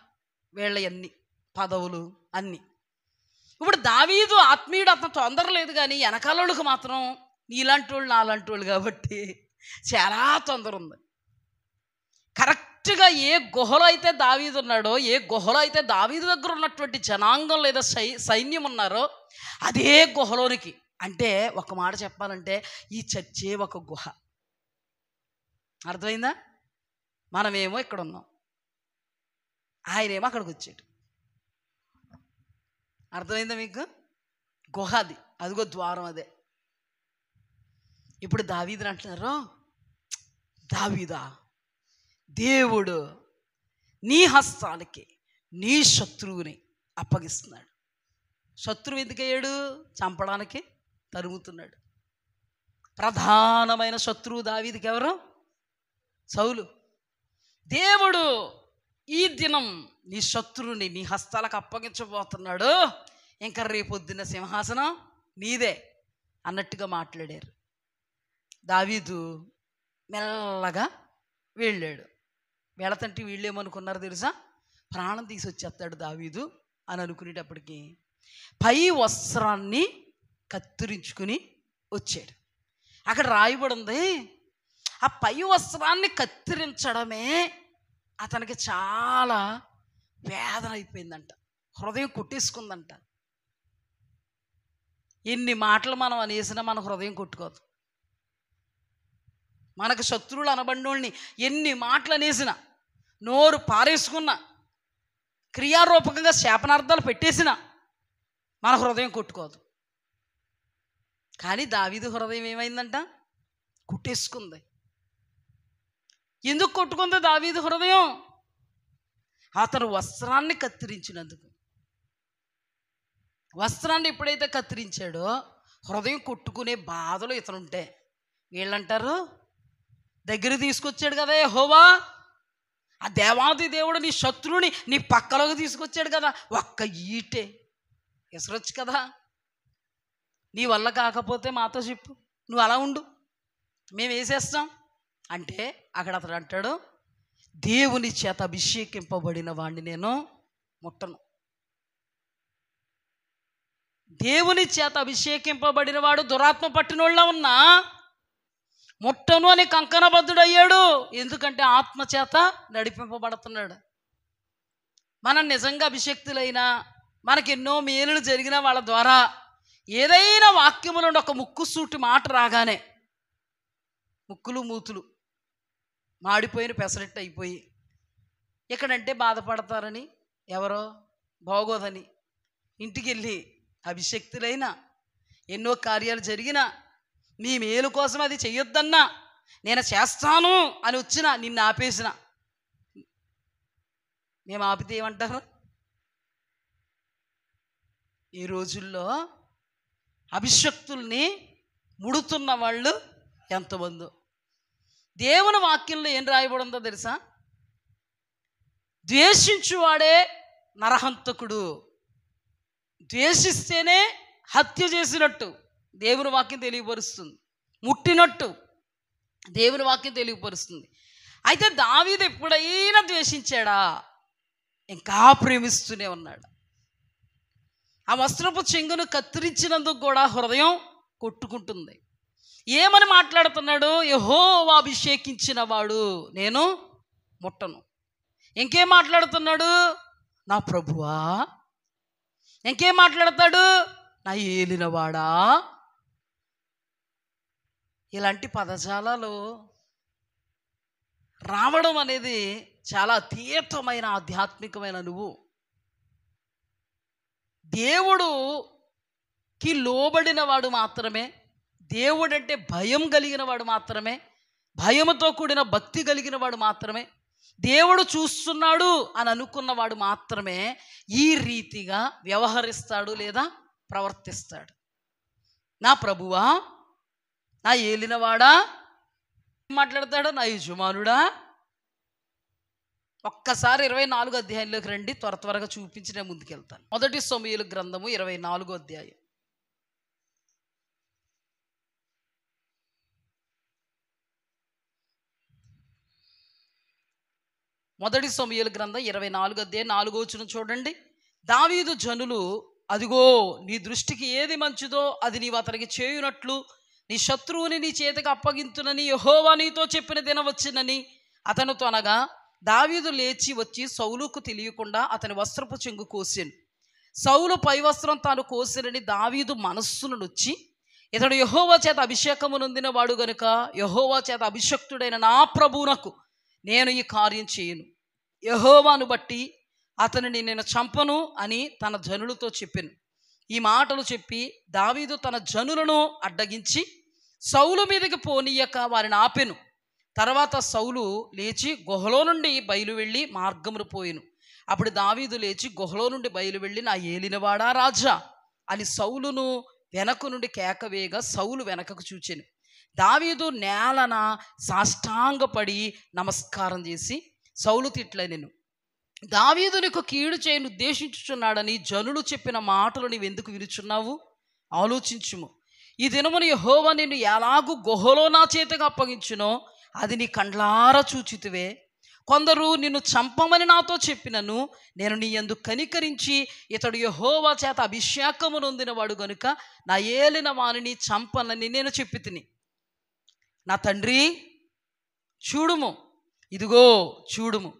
వీళ్ళ అన్ని పదవులు అన్నీ. ఇప్పుడు దావీదు ఆత్మీయుడు అతను తొందర లేదు, కానీ వెనకాలకు మాత్రం నీలాంటి వాళ్ళు నాలాంటి వాళ్ళు కాబట్టి చాలా తొందర ఉంది. కరెక్ట్గా ఏ గుహలో అయితే దావీదు ఉన్నాడో, ఏ గుహలో అయితే దావీదు దగ్గర ఉన్నటువంటి జనాంగం లేదా సైన్యం ఉన్నారో అదే గుహలోనికి, అంటే ఒక మాట చెప్పాలంటే ఈ చర్చే ఒక గుహ. అర్థమైందా? మనమేమో ఇక్కడ ఉన్నాం, ఆయనేమో అక్కడికి వచ్చాడు. అర్థమైందా మీకు? గుహ అది, అదిగో ద్వారం అదే. ఇప్పుడు దావీదుని అంటున్నారు, దావీదా, దేవుడు నీ హస్తాలకి నీ శత్రువుని అప్పగిస్తున్నాడు. శత్రువు ఎందుకయ్యాడు? చంపడానికి తరుముతున్నాడు. ప్రధానమైన శత్రువు దావీదుకి ఎవరు? సౌలు. దేవుడు ఈ దినం నీ శత్రువుని నీ హస్తాలకు అప్పగించబోతున్నాడు, ఇంకా రేపొద్దున సింహాసనం నీదే అన్నట్టుగా మాట్లాడారు. దావీదు మెల్లగా వెళ్ళాడు. వెళతంటే వీళ్ళేమనుకున్నారు తెలుసా? ప్రాణం తీసి వచ్చేస్తాడు దావీదు అని అనుకునేటప్పటికి పై వస్త్రాన్ని కత్తిరించుకుని వచ్చాడు. అక్కడ రాయబడి ఉంది, ఆ పై వస్త్రాన్ని కత్తిరించడమే అతనికి చాలా వేదన అయిపోయిందంట, హృదయం కొట్టేసుకుందంట. ఎన్ని మాటలు మనం అనేసినా మన హృదయం కొట్టుకోదు. మనకు శత్రువులు అనబడినోళ్ళని ఎన్ని మాటలు అనేసినా, నోరు పారేసుకున్నా, క్రియారూపకంగా శాపనార్థాలు పెట్టేసిన మన హృదయం కొట్టుకోదు. కానీ దావీదు హృదయం ఏమైందంట? కుట్టేసుకుంది. ఎందుకు కొట్టుకుంది దావీదు హృదయం? అతను వస్త్రాన్ని కత్తిరించినందుకు. వస్త్రాన్ని ఎప్పుడైతే కత్తిరించాడో హృదయం కొట్టుకునే బాధలు ఇతనుంటే వీళ్ళంటారు, దగ్గర తీసుకొచ్చాడు కదా యెహోవా, ఆ దేవాది దేవుడు నీ శత్రువుని నీ పక్కలోకి తీసుకొచ్చాడు కదా, ఒక్క ఈటే ఎసరొచ్చు కదా, నీ వల్ల కాకపోతే మాతో చెప్పు, నువ్వు అలా ఉండు, మేము వేసేస్తాం అంటే అక్కడ అతడు అంటాడు, దేవుని చేత అభిషేకింపబడిన వాడిని నేను ముట్టను. దేవుని చేత అభిషేకింపబడిన వాడు దురాత్మ పట్టినోళ్ళ ఉన్నా ముట్టను అని కంకణబద్ధుడయ్యాడు. ఎందుకంటే ఆత్మ చేత నడిపింపబడుతున్నాడు. మనం నిజంగా అభిషక్తులైనా, మనకి ఎన్నో మేలులు జరిగిన వాళ్ళ ద్వారా ఏదైనా వాక్యములో ఒక ముక్కుసూటి మాట రాగానే ముక్కులు మూతులు మాడిపోయిన పెసరెట్టు అయిపోయి ఎక్కడంటే బాధపడతారని, ఎవరో బాగోదని ఇంటికి వెళ్ళి అభిషక్తులైనా, ఎన్నో కార్యాలు జరిగినా, నీ మేలు కోసం అది చెయ్యొద్దన్నా, నేను చేస్తాను అని వచ్చినా నిన్ను ఆపేసిన, మేము ఆపితే ఏమంటారు? ఈ రోజుల్లో అభిషక్తుల్ని ముడుతున్న వాళ్ళు ఎంతమందో. దేవుని వాక్యంలో ఏం రాయబడిందో తెలుసా? ద్వేషించువాడే నరహంతకుడు, ద్వేషిస్తేనే హత్య చేసినట్టు దేవుని వాక్యం తెలియపరుస్తుంది, ముట్టినట్టు దేవుని వాక్యం తెలియపరుస్తుంది. అయితే దావీదు ఎప్పుడైనా ద్వేషించాడా? ఇంకా ప్రేమిస్తూనే ఉన్నాడు. ఆ వస్త్రపు చెంగును కత్తిరించినందుకు కూడా హృదయం కొట్టుకుంటుంది. ఏమని మాట్లాడుతున్నాడు? యెహోవా అభిషేకించిన వాడు నేను ముట్టను. ఇంకేం మాట్లాడుతున్నాడు? నా ప్రభువా. ఇంకేం మాట్లాడతాడు? నా ఏలినవాడా. ఇలాంటి పదజాలాలు రావడం అనేది చాలా అతీతమైన ఆధ్యాత్మికమైన నువ్వు. దేవుడుకి లోబడిన వాడు మాత్రమే, దేవుడంటే భయం కలిగిన వాడు మాత్రమే, భయముతో కూడిన భక్తి కలిగిన వాడు మాత్రమే, దేవుడు చూస్తున్నాడు అని అనుకున్నవాడు మాత్రమే ఈ రీతిగా వ్యవహరిస్తాడు లేదా ప్రవర్తిస్తాడు. నా ప్రభువా, నా ఏలినవాడా మాట్లాడతాడు, నా యజమానుడా. ఒక్కసారి 24వ అధ్యాయంలోకి రండి, త్వరగా చూపించి నేను ముందుకెళ్తాను. 1 సమూయేలు గ్రంథము 24వ అధ్యాయం. మొదటి సమూయేలు గ్రంథం 24వ అధ్యాయం 4వ వచనం చూడండి. దావీదు జనులు, అదిగో నీ దృష్టికి ఏది మంచిదో అది నీవు అతనికి చేయునట్లు నీ శత్రువుని నీ చేతికి అప్పగింతునని యెహోవా నీతో చెప్పిన దినం వచ్చినని అతనితో అనగా, దావీదు లేచి వచ్చి సౌలుకు తెలియకుండా అతని వస్త్రపు చెంగు కోసాను. సౌలు పై వస్త్రం తాను కోసినని దావీదు మనస్సును నొచ్చి, ఇతడు యెహోవా చేత అభిషేకము నొందిన వాడు గనుక యెహోవా చేత అభిషక్తుడైన నా ప్రభువునకు నేను ఈ కార్యం చేయను. యెహోవాను బట్టి అతనిని నేను చంపను అని తన జనులతో చెప్పాను. ఈ మాటలు చెప్పి దావీదు తన జనులను అడ్డగించి సౌలు మీదకి పోనీయక వారిని ఆపెను. తర్వాత సౌలు లేచి గుహలో నుండి బయలు వెళ్ళి మార్గమును పోయెను. అప్పుడు దావీదు లేచి గుహలో నుండి బయలు వెళ్ళి, నా ఏలినవాడా రాజా అని సౌలును వెనక నుండి కేకవేయగా సౌలు వెనకకు చూచెను. దావీదు నేలన సాష్టాంగపడి నమస్కారం చేసి సౌలు తిట్లనెను, దావీదు నీకు కీడు చేయను ఉద్దేశించుచున్నాడని జనులు చెప్పిన మాటలు నీవెందుకు వినుచున్నావు? ఆలోచించుము. ఈ దినమున యెహోవా నిన్ను ఎలాగూ గుహలో నా చేతికి అప్పగించునో అది నీ కండ్లారా చూచితివే. కొందరు నిన్ను చంపమని నాతో చెప్పినను నేను నీ యందు కనికరించి ఇతడు యెహోవా చేత అభిషేకము నొందినవాడు గనుక నా ఏలిన వానిని చంపనని నేను చెప్పి తిని. నా తండ్రి చూడుము, ఇదిగో చూడుము,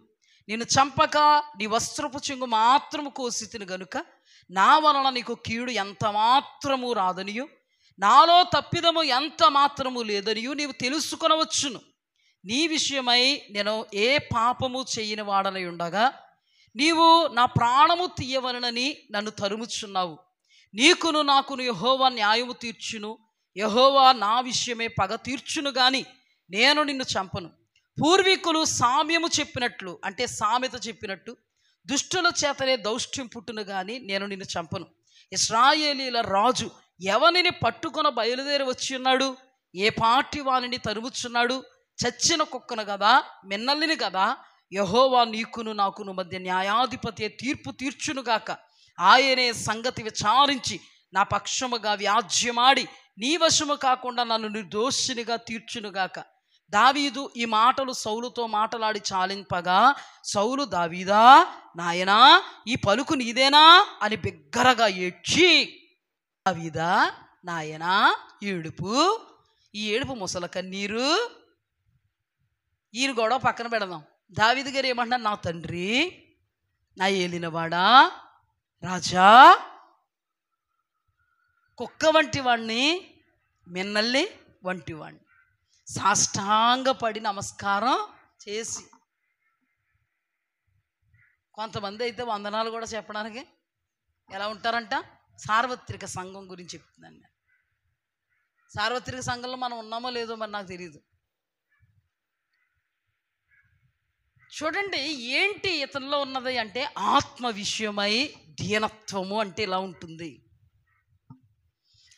నిన్ను చంపక నీ వస్త్రపు చెంగు మాత్రము కోసి తిని గనుక నా వలన నీకు కీడు ఎంత మాత్రము రాదనియు నాలో తప్పిదము ఎంత మాత్రము లేదనియు నీవు తెలుసుకొనవచ్చును. నీ విషయమై నేను ఏ పాపము చేయని వాడనై ఉండగా నీవు నా ప్రాణము తీయవలనని నన్ను తరుముచున్నావు. నీకును నాకును యెహోవా న్యాయము తీర్చును. యెహోవా నా విషయమే పగ తీర్చును గాని నేను నిన్ను చంపను. పూర్వీకులు సామ్యము చెప్పినట్లు, అంటే సామెత చెప్పినట్టు, దుష్టుల చేతనే దౌష్ట్యం పుట్టును గాని నేను నిన్ను చంపను. ఇశ్రాయేలీల రాజు ఎవనిని పట్టుకొన బయలుదేరి వచ్చి ఉన్నాడు? ఏ పాటి వానిని తరుముచున్నాడు? చచ్చిన కుక్కను కదా, మిన్నల్లిని కదా. యెహోవా నీకును నాకును మధ్య న్యాయాధిపతి తీర్పు తీర్చునుగాక. ఆయనే సంగతి విచారించి నా పక్షముగా వ్యాజ్యమాడి నీ వశము కాకుండా నన్ను నిర్దోషినిగా తీర్చునుగాక. దావీదు ఈ మాటలు సౌలుతో మాటలాడి చాలింపగా సౌలు, దావీదా నాయనా ఈ పలుకు నీదేనా అని బిగ్గరగా ఏడ్చి, దావీదా నాయనా ఏడుపు, ఈ ఏడుపు ముసల కన్నీరు. ఈయన గొడవ పక్కన పెడదాం. దావీదు గారు ఏమంటున్నారు? నా తండ్రి, నా ఏలినవాడా రాజా, కుక్క వంటి వాడిని, మిన్నల్లి వంటి వాడిని, సాష్టాంగపడి నమస్కారం చేసి. కొంతమంది అయితే వందనాలు కూడా చెప్పడానికి ఎలా ఉంటారంట? సార్వత్రిక సంఘం గురించి చెప్తుందండి. సార్వత్రిక సంఘంలో మనం ఉన్నామో లేదో మరి నాకు తెలియదు. చూడండి, ఏంటి ఇతనిలో ఉన్నది అంటే ఆత్మ విషయమై దీనత్వము అంటే ఇలా ఉంటుంది.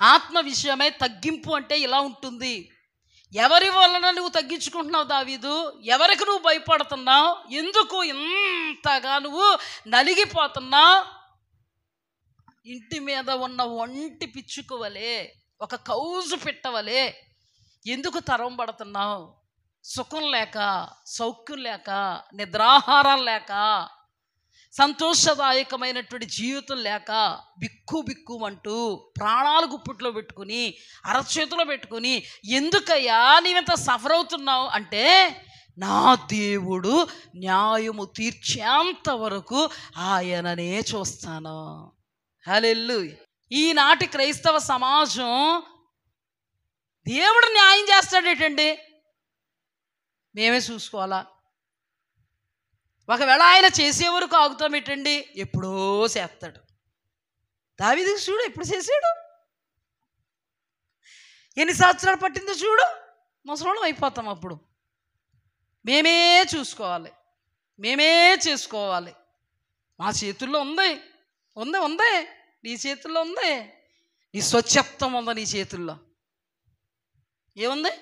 ఆత్మ విషయమై తగ్గింపు అంటే ఇలా ఉంటుంది. ఎవరి వలన నువ్వు తగ్గించుకుంటున్నావు దావీదు? ఎవరికి నువ్వు భయపడుతున్నావు? ఎందుకు ఇంతగా నువ్వు నలిగిపోతున్నావు? ఇంటి మీద ఉన్న ఒంటి పిచ్చుకోవలే, ఒక కౌజు పెట్టవలే ఎందుకు తరం పడుతున్నావు? సుఖం లేక, సౌఖ్యం లేక, నిద్రాహారం లేక, సంతోషదాయకమైనటువంటి జీవితం లేక బిక్కు బిక్కుమంటూ ప్రాణాలు గుప్పిట్లో పెట్టుకుని అరచేతిలో పెట్టుకుని ఎందుకయ్యా నీవెంత సఫర్ అవుతున్నావు అంటే, నా దేవుడు న్యాయము తీర్చేంత వరకు ఆయననే చూస్తాను. హల్లెలూయా. ఈనాటి క్రైస్తవ సమాజం దేవుడు న్యాయం చేస్తాడేటండి, మేమే చూసుకోవాలా? ఒకవేళ ఆయన చేసే వరకు ఆగుతాం ఏంటండి? ఎప్పుడో చేస్తాడు. దావీదుకు చూడు ఎప్పుడు చేసాడు, ఎన్ని సంవత్సరాలు పట్టిందో చూడు. ముసలోళ్ళం అయిపోతాం అప్పుడు. మేమే చూసుకోవాలి, మేమే చేసుకోవాలి. మా చేతుల్లో ఉంది, ఉంది ఉంది, నీ చేతుల్లో ఉంది. నీ స్వచ్ఛత్వం ఉంది నీ చేతుల్లో. ఏముంది?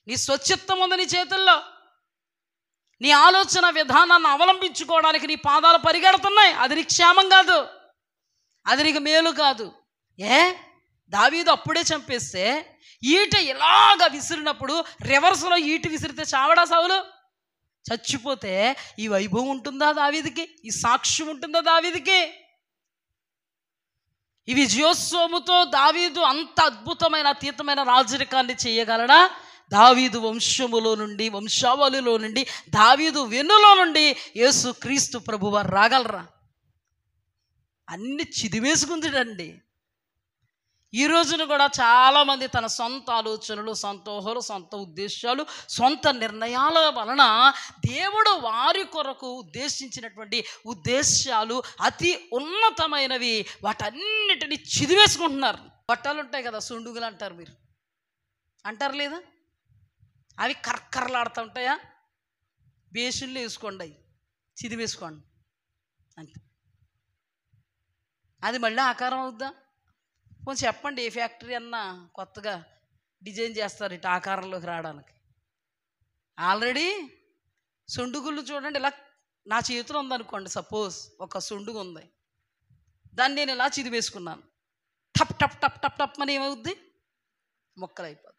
నీ స్వచ్ఛత్వం ఉంది నీ చేతుల్లో. నీ ఆలోచన విధానాన్ని అవలంబించుకోవడానికి నీ పాదాలు పరిగెడుతున్నాయి. అది నీకు క్షేమం కాదు, అది నీకు మేలు కాదు. దావీదు అప్పుడే చంపేస్తే ఈట ఇలాగ విసిరినప్పుడు రివర్స్లో ఈట విసిరితే చావడా సౌలు? చచ్చిపోతే ఈ వైభవం ఉంటుందా దావీదుకి? ఈ సాక్ష్యం ఉంటుందా దావీదుకి? ఈ విజయోత్సవముతో దావీదు అంత అద్భుతమైన అతీతమైన రాజరికాన్ని చేయగలడా? దావీదు వంశములో నుండి, వంశావళిలో నుండి, దావీదు వెన్నులో నుండి యేసు క్రీస్తు ప్రభువారు రాగలరా? అన్ని చిదివేసుకుందిడండి. ఈ రోజున కూడా చాలామంది తన సొంత ఆలోచనలు, సొంత ఊహలు, సొంత ఉద్దేశాలు, సొంత నిర్ణయాల వలన దేవుడు వారి కొరకు ఉద్దేశించినటువంటి ఉద్దేశాలు అతి ఉన్నతమైనవి, వాటన్నిటిని చిదివేసుకుంటున్నారు. బట్టలు ఉంటాయి కదా, సుండుగులు అంటారు, మీరు అంటారు లేదా? అవి కర్కర్లాడుతూ ఉంటాయా? బేషన్లు వేసుకోండి, అవి చిదివేసుకోండి అంతే. అది మళ్ళీ ఆకారం అవుద్దా? కొంచెం చెప్పండి, ఏ ఫ్యాక్టరీ అన్నా కొత్తగా డిజైన్ చేస్తారు ఇటు ఆకారంలోకి రావడానికి. ఆల్రెడీ సుండుగుళ్ళు చూడండి, ఇలా నా చేతిలో ఉందనుకోండి, సపోజ్ ఒక సుండుగు ఉంది, దాన్ని నేను ఇలా చిదివేసుకున్నాను, టప్ టప్ టప్ టప్ టప్ అని ఏమవుద్ది? మొక్కలైపోద్ది.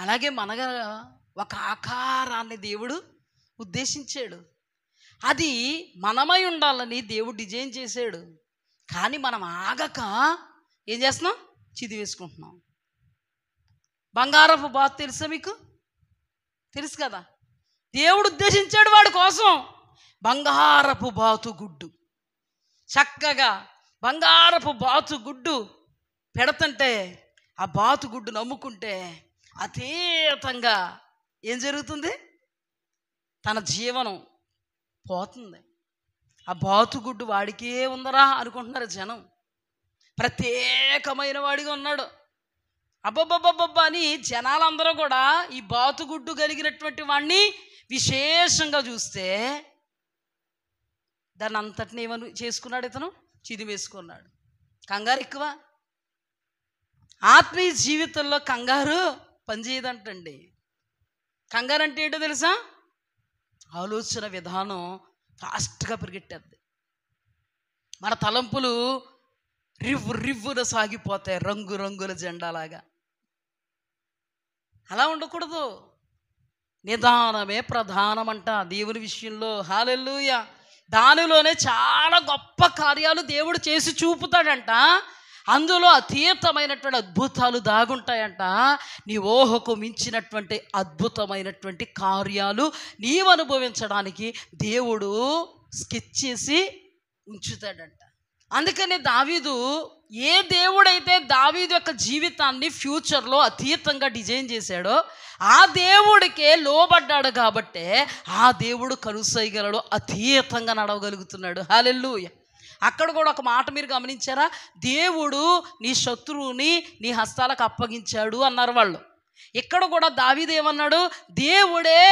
అలాగే మనగా ఒక ఆకారాన్ని దేవుడు ఉద్దేశించాడు, అది మనమై ఉండాలని దేవుడు డిజైన్ చేశాడు. కానీ మనం ఆగక ఏం చేస్తున్నాం? చిదివేసుకుంటున్నాం. బంగారపు బాతు తెలుసా మీకు? తెలుసు కదా. దేవుడు ఉద్దేశించాడు వాడి కోసం బంగారపు బాతు గుడ్డు, చక్కగా బంగారపు బాతు గుడ్డు పెడతంటే ఆ బాతు గుడ్డు నమ్ముకుంటే అతీతంగా ఏం జరుగుతుంది? తన జీవనం పోతుంది. ఆ బాతుగుడ్డు వాడికే ఉందరా అనుకుంటున్నారు జనం. ప్రత్యేకమైన వాడిగా ఉన్నాడు, అబ్బబ్బబ్బబ్బబ్బా అని జనాలందరూ కూడా ఈ బాతుగుడ్డు కలిగినటువంటి వాడిని విశేషంగా చూస్తే దాన్ని అంతటిని ఏమని చేసుకున్నాడు? ఇతను చిదివేసుకున్నాడు. కంగారు ఎక్కువ. ఆత్మీయ జీవితంలో కంగారు పనిచేయదంటండి. కంగారు అంటే ఏంటో తెలుసా? ఆలోచన విధానం ఫాస్ట్గా పరిగెట్టేద్ది. మన తలంపులు రివ్వు రివ్వున సాగిపోతాయి, రంగు రంగుల జెండాలాగా. అలా ఉండకూడదు. నిదానమే ప్రధానమంట దేవుని విషయంలో. హల్లెలూయా. దానిలోనే చాలా గొప్ప కార్యాలు దేవుడు చేసి చూపుతాడంట. అందులో అతీతమైనటువంటి అద్భుతాలు దాగుంటాయంట. నీ ఊహకు మించినటువంటి అద్భుతమైనటువంటి కార్యాలు నీవు అనుభవించడానికి దేవుడు స్కెచ్ చేసి ఉంచుతాడంట. అందుకని దావీదు, ఏ దేవుడైతే దావీదు యొక్క జీవితాన్ని ఫ్యూచర్లో అతీతంగా డిజైన్ చేశాడో ఆ దేవుడికే లోబడ్డాడు కాబట్టే ఆ దేవుడు కనుసైగలడు అతీతంగా నడవగలుగుతున్నాడు. హల్లెలూయా. అక్కడ కూడా ఒక మాట మీరు గమనించారా? దేవుడు నీ శత్రువుని నీ హస్తాలకు అప్పగించాడు అన్నారు వాళ్ళు. ఇక్కడ కూడా దావీదు ఏమన్నాడు? దేవుడే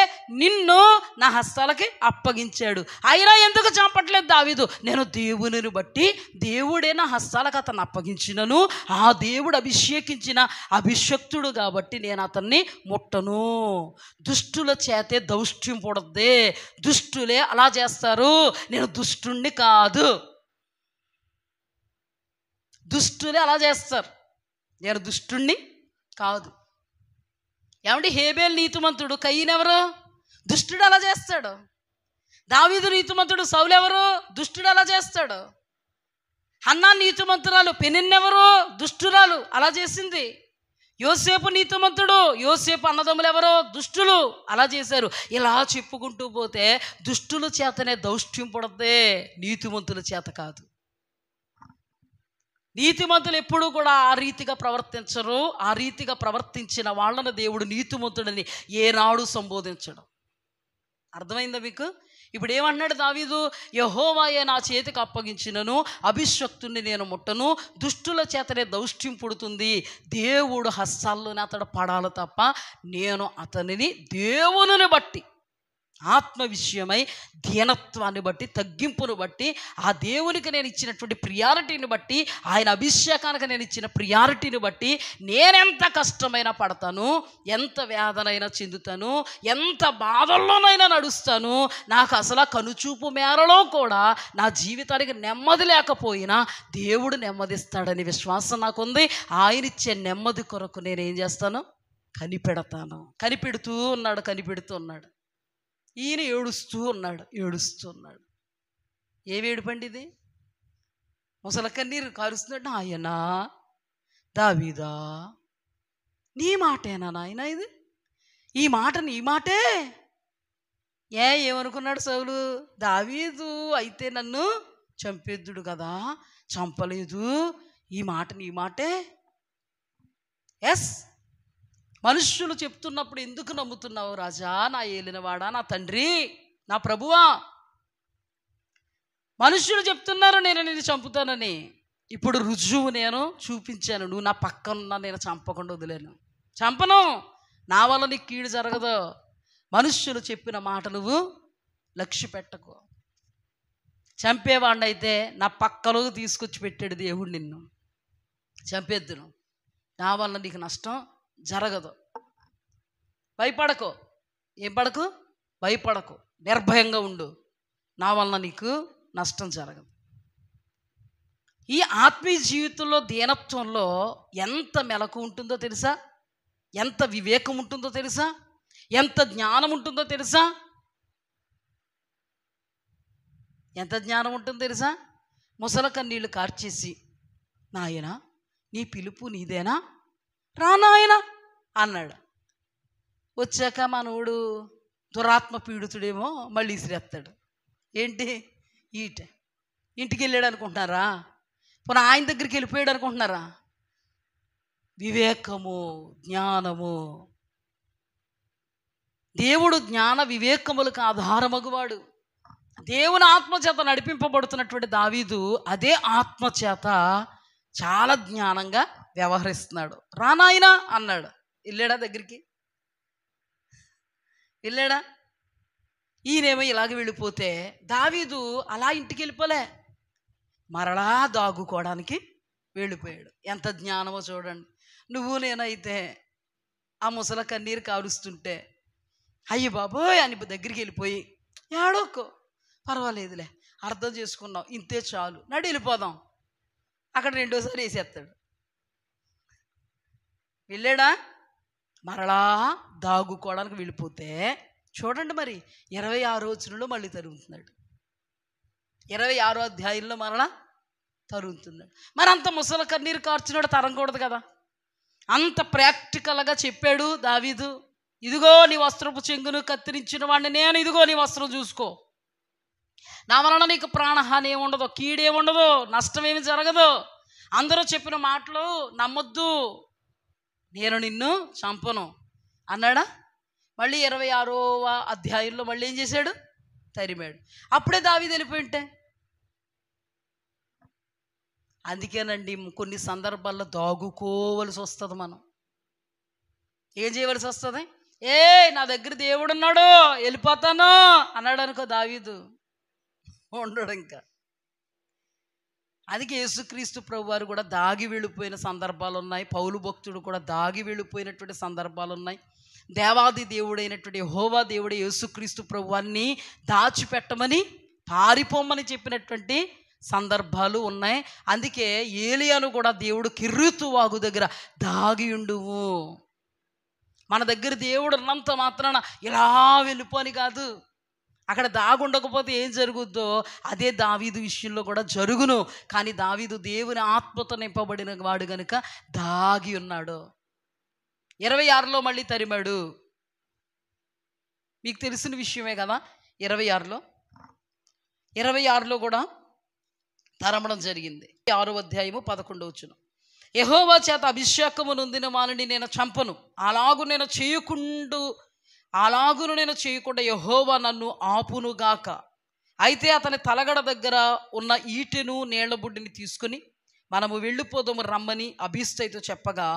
నిన్ను నా హస్తాలకి అప్పగించాడు. అయినా ఎందుకు చంపట్లేదు దావీదు? నేను దేవునిని బట్టి దేవుడే నా హస్తాలకు అతన్ని అప్పగించినను, ఆ దేవుడు అభిషేకించిన అభిషక్తుడు కాబట్టి నేను అతన్ని ముట్టను. దుష్టుల చేతే దౌష్ట్యం పొడద్దే, దుష్టులే అలా చేస్తారు, నేను దుష్టుణ్ణి కాదు. దుష్టులే అలా చేస్తారు, నేను దుష్టుణ్ణి కాదు. ఏమంటే హేబేల్ నీతిమంతుడు, కయీన్ ఎవరు? దుష్టుడు అలా చేస్తాడు. దావీదు నీతిమంతుడు, సౌలు ఎవరు? దుష్టుడు అలా చేస్తాడు. హన్నా నీతిమంతురాలు, పెనిన్నెవరు? దుష్టురాలు, అలా చేసింది. యోసేపు నీతిమంతుడు, యోసేపు అన్నదమ్ములు ఎవరో? దుష్టులు, అలా చేశారు. ఇలా చెప్పుకుంటూ పోతే దుష్టుల చేతనే దౌష్ట్యం పడద్దే, నీతిమంతుల చేత కాదు. నీతిమంతులు ఎప్పుడూ కూడా ఆ రీతిగా ప్రవర్తించరు. ఆ రీతిగా ప్రవర్తించిన వాళ్ళను దేవుడు నీతిమంతుడని ఏనాడు సంబోధించడం. అర్థమైందా మీకు? ఇప్పుడు ఏమన్నాడు దావీదు? యెహోవాయే నా చేతికి అప్పగించినను, అభిషక్తుణ్ణి నేను ముట్టను, దుష్టుల చేతనే దౌష్ట్యం పుడుతుంది. దేవుడు హస్తాల్లోనే అతడు పడాలి తప్ప నేను అతనిని దేవునిని బట్టి, ఆత్మ విషయమై దీనత్వాన్ని బట్టి, తగ్గింపును బట్టి, ఆ దేవునికి నేను ఇచ్చినటువంటి ప్రియారిటీని బట్టి, ఆయన అభిషేకానికి నేను ఇచ్చిన ప్రియారిటీని బట్టి నేనెంత కష్టమైనా పడతాను, ఎంత వేదనైనా చెందుతాను, ఎంత బాధల్లోనైనా నడుస్తాను. నాకు అసలు కనుచూపు మేరలో కూడా నా జీవితానికి నెమ్మది లేకపోయినా దేవుడు నెమ్మదిస్తాడని విశ్వాసం నాకుంది. ఆయన ఇచ్చే నెమ్మది కొరకు నేనేం చేస్తాను? కనిపెడతాను. కనిపెడుతూ ఉన్నాడు. ఈయన ఏడుస్తూ ఉన్నాడు. ఏమి ఏడుపండి ఇది? ముసల కన్నీరు కారుస్తున్నాడు. ఆయన దావీదా, నీ మాటేనా నాయన ఇది? ఈ మాట నీ మాటే? ఏమనుకున్నాడు సౌలు? దావీదు అయితే నన్ను చంపేద్దుడు కదా, చంపలేదు. ఈ మాట నీ మాటే. ఎస్, మనుష్యులు చెప్తున్నప్పుడు ఎందుకు నమ్ముతున్నావు రాజా, నా ఏలినవాడా, నా తండ్రి, నా ప్రభువా? మనుష్యులు చెప్తున్నారు నేను నిన్ను చంపుతానని. ఇప్పుడు రుజువు నేను చూపించాను. నువ్వు నా పక్కన నేను చంపకుండా వదిలేను, చంపను. నా వల్ల నీకు కీడు జరగదు. మనుష్యులు చెప్పిన మాట నువ్వు లక్ష్య పెట్టకు. చంపేవాడిని అయితే నా పక్కలో తీసుకొచ్చి పెట్టాడు దేవుడు, నిన్ను చంపేద్దును. నా వల్ల నీకు నష్టం జరగదు. భయపడకు. ఏం పడకు? భయపడకు, నిర్భయంగా ఉండు. నా వలన నీకు నష్టం జరగదు. ఈ ఆత్మీయ జీవితంలో, దీనత్వంలో ఎంత మెలకు ఉంటుందో తెలుసా? ఎంత వివేకం ఉంటుందో తెలుసా? ఎంత జ్ఞానం ఉంటుందో తెలుసా? ఎంత జ్ఞానం ఉంటుందో తెలుసా? ముసల కన్నీళ్ళు కార్చేసి, నాయనా నీ పిలుపు నీదేనా, రా నాయనా అన్నాడు. వచ్చాక మనోడు దురాత్మ పీడితుడేమో మళ్ళీ ఇసిరేస్తాడు. ఏంటి ఈట? ఇంటికి వెళ్ళాడు అనుకుంటున్నారా? పోనీ ఆయన దగ్గరికి వెళ్ళిపోయాడు అనుకుంటున్నారా? వివేకము, జ్ఞానము. దేవుడు జ్ఞాన వివేకములకు ఆధారమగువాడు. దేవుని ఆత్మచేత నడిపింపబడుతున్నటువంటి దావీదు అదే ఆత్మచేత చాలా జ్ఞానంగా వ్యవహరిస్తున్నాడు. రానాయనా అన్నాడు. వెళ్ళాడా దగ్గరికి? వెళ్ళాడా? ఈయనేమో ఇలాగ వెళ్ళిపోతే దావీదు అలా ఇంటికి వెళ్ళిపోలే, మరలా దాగుకోవడానికి వెళ్ళిపోయాడు. ఎంత జ్ఞానమో చూడండి. నువ్వు నేనైతే ఆ ముసల కన్నీరు కారుస్తుంటే అయ్యి బాబోయ్ అని దగ్గరికి వెళ్ళిపోయి, ఏడోకో పర్వాలేదులే, అర్థం చేసుకున్నావు, ఇంతే చాలు, నడి వెళ్ళిపోదాం, అక్కడ రెండోసారి వేసేస్తాడు. వెళ్ళాడా? మరలా దాగుకోవడానికి వెళ్ళిపోతే చూడండి మరి 26వ వచనంలో మళ్ళీ తరుగుతున్నాడు. 26వ అధ్యాయంలో మరలా తరుగుతున్నాడు. మరి అంత ముసల కన్నీరు కార్చినాడు, తరగకూడదు కదా? అంత ప్రాక్టికల్గా చెప్పాడు దావీదు. ఇదిగో నీ వస్త్రపు చెంగును కత్తిరించిన వాడిని నేను, ఇదిగో నీ వస్త్రం చూసుకో, నా వలన నీకు ప్రాణహాని ఏముండదు, కీడేముండదు, నష్టమేమి జరగదు, అందరూ చెప్పిన మాటలు నమ్మొద్దు, నేను నిన్ను చంపను అన్నాడా? మళ్ళీ 26వ అధ్యాయంలో మళ్ళీ ఏం చేశాడు? తరిమాడు. అప్పుడే దావీదు వెళ్ళిపోయింటే. అందుకేనండి కొన్ని సందర్భాల్లో దాగుకోవలసి వస్తుంది. మనం ఏం చేయవలసి వస్తుంది? నా దగ్గర దేవుడు ఉన్నాడు, వెళ్ళిపోతాను అన్నాడు అనుకో దావీదు, ఉండడు ఇంకా. అందుకే యేసుక్రీస్తు ప్రభు వారు కూడా దాగి వెళ్ళిపోయిన సందర్భాలు ఉన్నాయి. పౌలు భక్తుడు కూడా దాగి వెళ్ళిపోయినటువంటి సందర్భాలు ఉన్నాయి. దేవాది దేవుడైనటువంటి యెహోవా దేవుడు యేసుక్రీస్తు ప్రభువాన్ని దాచిపెట్టమని, పారిపోమని చెప్పినటువంటి సందర్భాలు ఉన్నాయి. అందుకే ఏలియాను కూడా దేవుడు కిర్రీతు వాగు దగ్గర దాగి ఉండుము. మన దగ్గర దేవుడు ఉన్నంత మాత్రాన ఇలా వెళ్ళిపోని కాదు. అక్కడ దాగుండకపోతే ఏం జరుగుద్దో అదే దావీదు విషయంలో కూడా జరుగును. కానీ దావీదు దేవుని ఆత్మతో నింపబడిన వాడు కనుక దాగి ఉన్నాడు. 26లో మళ్ళీ తరిమాడు. మీకు తెలిసిన విషయమే కదా. 26లో కూడా తరమడం జరిగింది. 6వ అధ్యాయము 11వ వచనం. యెహోవా చేత అభిషేకము నొందిన వానిని నేను చంపను, అలాగును నేను చేయకుండా యెహోవా నన్ను ఆపునుగాక. అయితే అతని తలగడ దగ్గర ఉన్న ఈటెను నీళ్లబుడ్డిని తీసుకుని మనము వెళ్ళిపోదాము రమ్మని అభిషైతో చెప్పగా,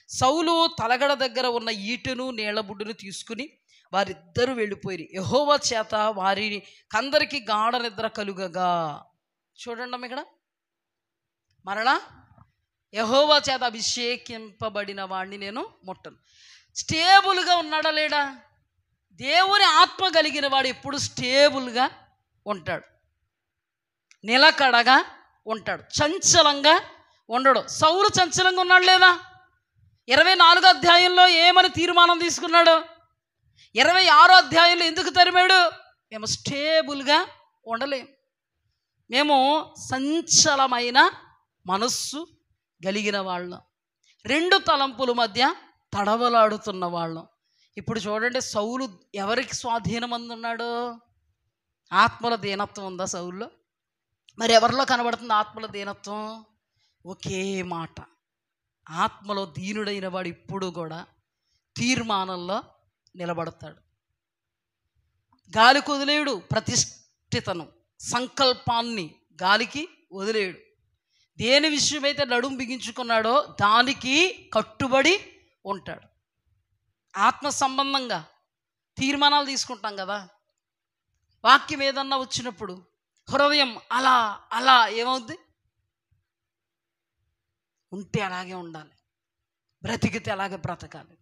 సౌలు తలగడ దగ్గర ఉన్న ఈటెను నీళ్లబుడ్డును తీసుకుని వారిద్దరూ వెళ్ళిపోయి యెహోవా చేత వారిని కందరికి గాఢ నిద్ర కలుగగా. చూడండి అమ్మ, ఇక్కడ మరలా యెహోవా చేత అభిషేకింపబడిన వాడిని నేను ముట్టను. స్టేబుల్గా ఉన్నాడా లేడా? దేవుని ఆత్మ కలిగిన వాడు ఎప్పుడు స్టేబుల్గా ఉంటాడు, నిలకడగా ఉంటాడు, చంచలంగా ఉండడు. సౌలు చంచలంగా ఉన్నాడు లేదా? 24వ అధ్యాయంలో ఏమని తీర్మానం తీసుకున్నాడు? 26వ అధ్యాయంలో ఎందుకు తరిమాడు? మేము స్టేబుల్గా ఉండలేం, మేము సంచలమైన మనస్సు కలిగిన వాళ్ళం, రెండు తలంపుల మధ్య తడవలాడుతున్న వాళ్ళం. ఇప్పుడు చూడండి, సౌలు ఎవరికి స్వాధీనం అందున్నాడు? ఆత్మల దీనత్వం ఉందా సౌల్లో? మరి ఎవరిలో కనబడుతుంది ఆత్మలో దీనత్వం? ఒకే మాట, ఆత్మలో దీనుడైన వాడు ఇప్పుడు కూడా తీర్మానంలో నిలబడతాడు. గాలికి వదిలేడు ప్రతిష్ఠితను, సంకల్పాన్ని గాలికి వదిలేడు. దేని విషయమైతే నడుము బిగించుకున్నాడో దానికి కట్టుబడి ఉంటాడు. ఆత్మ సంబంధంగా తీర్మానాలు తీసుకుంటాం కదా. వాక్యం ఏదన్నా వచ్చినప్పుడు హృదయం అలా అలా ఏమవుద్ది? ఉంటే అలాగే ఉండాలి, బ్రతికితే అలాగే బ్రతకాలి.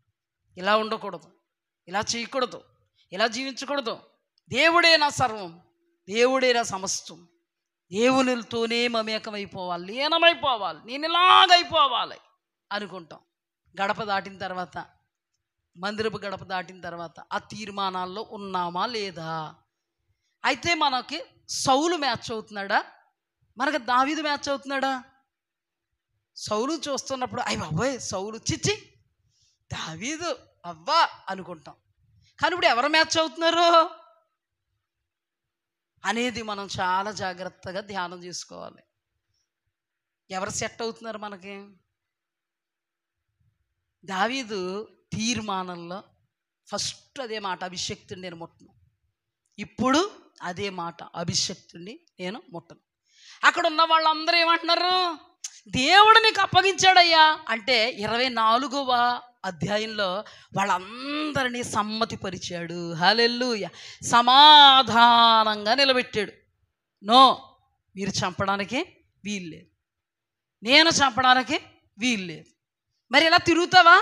ఇలా ఉండకూడదు, ఇలా చేయకూడదు, ఇలా జీవించకూడదు. దేవుడే నా సర్వం, దేవుడే నా సమస్తం, దేవునితోనే మమేకమైపోవాలి, లీనమైపోవాలి, నేను ఇలాగైపోవాలి అనుకుంటాం. గడప దాటిన తర్వాత, మందిరపు గడప దాటిన తర్వాత ఆ తీర్మానాల్లో ఉన్నామా లేదా? అయితే మనకి సౌలు మ్యాచ్ అవుతున్నాడా? మనకి దావీదు మ్యాచ్ అవుతున్నాడా? సౌలు చూస్తున్నప్పుడు అయ్య బాబోయ్ సౌలు చిచ్చి దావీదు అవ్వా అనుకుంటాం. కానీ ఇప్పుడు ఎవరు మ్యాచ్ అవుతున్నారు అనేది మనం చాలా జాగ్రత్తగా ధ్యానం చేసుకోవాలి. ఎవరు సెట్ అవుతున్నారు మనకి? దావీదు తీర్మానంలో ఫస్ట్ అదే మాట, అభిషక్తుడిని నేను ముట్టను. ఇప్పుడు అదే మాట, అభిషక్తుడిని నేను ముట్టను. అక్కడ ఉన్న వాళ్ళందరూ ఏమంటున్నారు? దేవుడు నీకు అప్పగించాడయ్యా అంటే 24వ అధ్యాయంలో వాళ్ళందరినీ సమ్మతిపరిచాడు. హల్లెలూయా. సమాధానంగా నిలబెట్టాడు. నో, మీరు చంపడానికి వీల్లేదు, నేను చంపడానికి వీల్లేదు. మరి ఇలా తిరుగుతావా?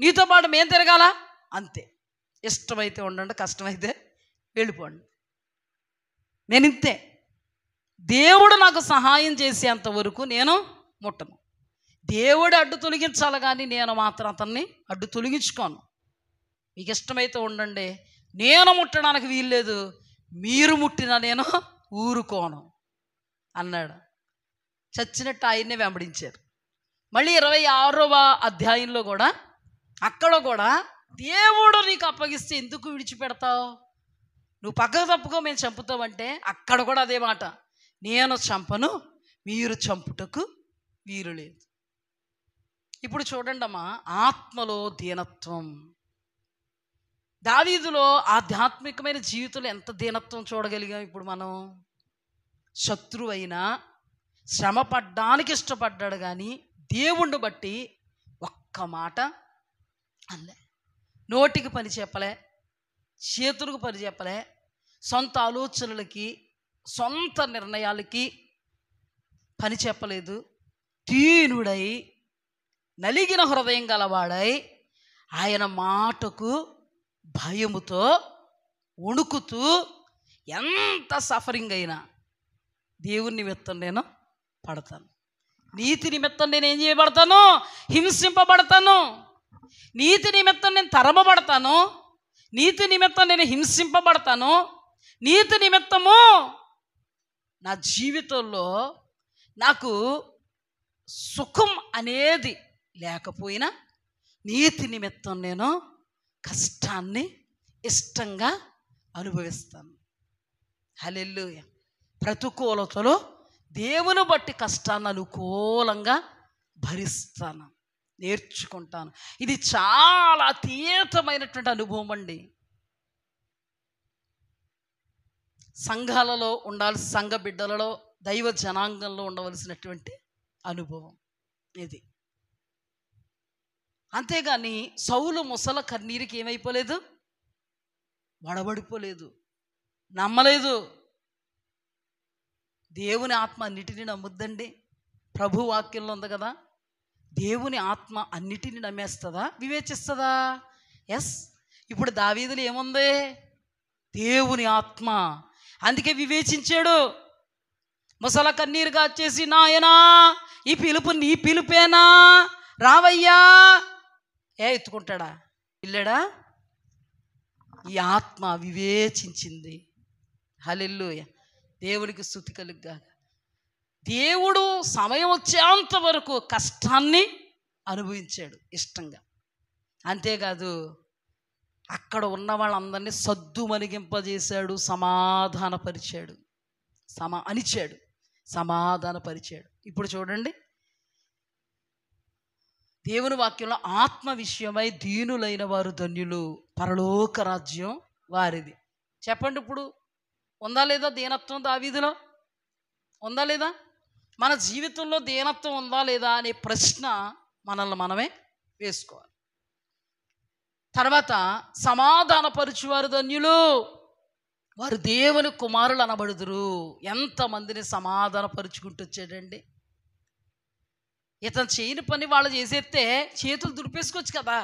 నీతో పాటు మేము తిరగాల? అంతే. ఇష్టమైతే ఉండండి, కష్టమైతే వెళ్ళిపోండి. నేను ఇంతే. దేవుడు నాకు సహాయం చేసేంత వరకు నేను ముట్టను. దేవుడు అడ్డు తొలగించాలి కానీ నేను మాత్రం అతన్ని అడ్డు తొలగించుకోను. మీకు ఇష్టమైతే ఉండండి, నేను ముట్టడానికి వీల్లేదు, మీరు ముట్టినా నేను ఊరుకోను అన్నాడు. చచ్చినట్టు ఆయన్నే వెంబడించారు. మళ్ళీ 26వ అధ్యాయంలో కూడా అక్కడ కూడా దేవుడు నీకు అప్పగిస్తే ఎందుకు విడిచిపెడతావు? నువ్వు పక్కకు తప్పుకో, మేము చంపుతామంటే అక్కడ కూడా అదే మాట, నేను చంపను, మీరు చంపుటకు వీలు లేదు. ఇప్పుడు చూడండి అమ్మా, ఆత్మలో దీనత్వం. దావీదులో ఆధ్యాత్మికమైన జీవితంలో ఎంత దీనత్వం చూడగలిగాం. ఇప్పుడు మనం శత్రువైనా శ్రమ పడ్డానికి ఇష్టపడ్డాడు కానీ దేవుణ్ణి బట్టి ఒక్క మాట అనలే. నోటికి పని చెప్పలే, చేతులకు పని చెప్పలే, సొంత ఆలోచనలకి సొంత నిర్ణయాలకి పని చెప్పలేదు. దీనుడై నలిగిన హృదయం గలవాడై ఆయన మాటకు భయముతో వణుకుతూ ఎంత సఫరింగ్ అయినా దేవుని నిమిత్తం నేను పడతాను, నీతి నిమిత్తం నేను ఏం చేయబడతాను? హింసింపబడతాను. నీతి నిమిత్తం నేను తరమబడతాను, నీతి నిమిత్తం నేను హింసింపబడతాను. నీతి నిమిత్తము నా జీవితంలో నాకు సుఖం అనేది లేకపోయినా నీతి నిమిత్తం నేను కష్టాన్ని ఇష్టంగా అనుభవిస్తాను. హల్లెలూయా. ప్రతికూలతలో దేవుని బట్టి కష్టాన్ని అనుకూలంగా భరిస్తాను, నేర్చుకుంటాను. ఇది చాలా అతీతమైనటువంటి అనుభవం అండి. సంఘాలలో ఉండాల్సిన, సంఘ బిడ్డలలో, దైవ జనాంగంలో ఉండవలసినటువంటి అనుభవం ఇది. అంతేగాని సౌలు ముసల కన్నీరికి ఏమైపోలేదు? వడబడిపోలేదు, నమ్మలేదు. దేవుని ఆత్మ అన్నిటినీ నమ్ముద్దండి. ప్రభు వాక్యంలో ఉంది కదా, దేవుని ఆత్మ అన్నిటినీ నమ్మేస్తుందా, వివేచిస్తుందా? ఎస్. ఇప్పుడు దావీదులో ఏముంది? దేవుని ఆత్మ. అందుకే వివేచించాడు. ముసల కన్నీరుగా వచ్చేసి, నాయనా ఈ పిలుపు నీ పిలుపేనా, రావయ్యా. ఎత్తుకుంటాడా? వెళ్ళాడా? ఈ ఆత్మ వివేచించింది. హల్లెలూయా. దేవునికి స్తుతి కలుగుగాక. దేవుడు సమయం వచ్చేంత వరకు కష్టాన్ని అనుభవించాడు ఇష్టంగా. అంతేకాదు అక్కడ ఉన్న వాళ్ళందరినీ సద్దు మణిగింపజేశాడు, సమాధానపరిచాడు, అనిచాడు. సమాధానపరిచాడు. ఇప్పుడు చూడండి, దేవుని వాక్యంలో ఆత్మ విషయమై దీనులైన వారు ధన్యులు, పరలోక రాజ్యం వారిది. చెప్పండి, ఇప్పుడు ఉందా లేదా దీనత్వం దావీదులో? ఉందా లేదా? మన జీవితంలో దీనత్వం ఉందా లేదా అనే ప్రశ్న మనల్ని మనమే వేసుకోవాలి. తర్వాత సమాధానపరుచువారు ధన్యులు, వారు దేవుని కుమారులు అనబడుదురు. ఎంతమందిని సమాధానపరుచుకుంటూ వచ్చాడండి. ఇతను చేయని పని వాళ్ళు చేసేస్తే చేతులు దుడిపేసుకోవచ్చు కదా.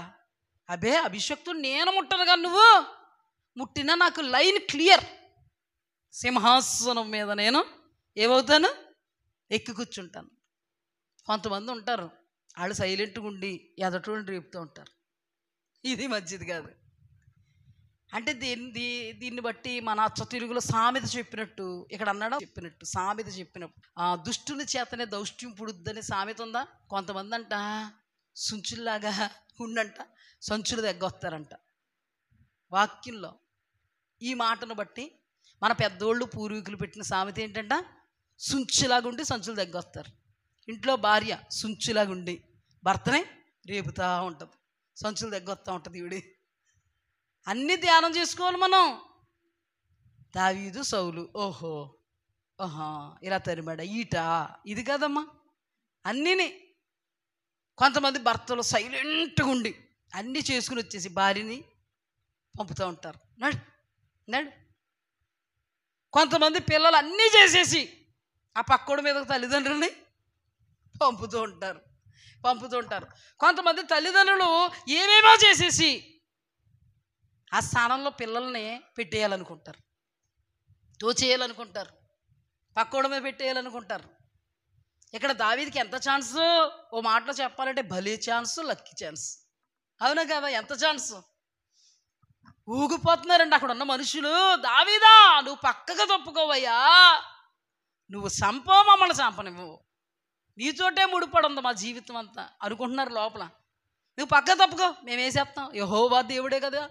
అబే అభిషక్తుడు నేను ముట్టను కానీ నువ్వు ముట్టినా నాకు లైన్ క్లియర్, సింహాసనం మీద నేను ఏమవుతాను, ఎక్కి కూర్చుంటాను. కొంతమంది ఉంటారు, వాళ్ళు సైలెంట్గా ఉండి ఎదటువంటి రేపుతూ ఉంటారు. ఇది మంచిది కాదు. అంటే దీన్ని బట్టి మన అచ్చ తెలుగులో సామెత చెప్పినట్టు, ఇక్కడ అన్నాడు చెప్పినట్టు, సామెత చెప్పినప్పుడు దుష్టుని చేతనే దౌష్ట్యం పుడుద్దని సామెత ఉందా? కొంతమంది అంట సుంచుల్లాగా ఉండంట సంచులు దగ్గొస్తారంట. వాక్యంలో ఈ మాటను బట్టి మన పెద్దోళ్ళు పూర్వీకులు పెట్టిన సామెత ఏంటంట, సుంచులాగుండి సంచులు దగ్గొస్తారు. ఇంట్లో భార్య సుంచులాగుండి భర్తనే రేపుతూ ఉంటుంది, సంచులు దగ్గొస్తూ ఉంటుంది. ఈవిడి అన్నీ ధ్యానం చేసుకోవాలి మనం. దావీదు సౌలు, ఓహో ఇలా తరిమాడ ఈట, ఇది కదమ్మా అన్నీని. కొంతమంది భర్తలు సైలెంట్గా ఉండి అన్నీ చేసుకుని వచ్చేసి భార్యని పంపుతూ ఉంటారు, నడు నడు. కొంతమంది పిల్లలు అన్నీ చేసేసి ఆ పక్కోడి మీద తల్లిదండ్రుల్ని పంపుతూ ఉంటారు. కొంతమంది తల్లిదండ్రులు ఏమేమో చేసేసి ఆ స్థానంలో పిల్లల్ని పెట్టేయాలనుకుంటారు, తోచేయాలనుకుంటారు, పక్కోడి మీద పెట్టేయాలనుకుంటారు. ఇక్కడ దావీదుకి ఎంత ఛాన్సు? ఓ మాటలో చెప్పాలంటే భలే ఛాన్సు, లక్కీ ఛాన్స్. అవునా కదా? ఎంత ఛాన్సు! ఊగిపోతున్నారండి అక్కడ ఉన్న మనుషులు. దావీదా నువ్వు పక్కగా తప్పుకోవయ్యా, నువ్వు చంపో మమ్మల్ని చంపనివ్వు, నీతోటే ముడిపడుంది మా జీవితం అంతా అనుకుంటున్నారు లోపల. నువ్వు పక్కకు తప్పుకో, మేము వేసేస్తాం. యెహోవా దేవుడే కదా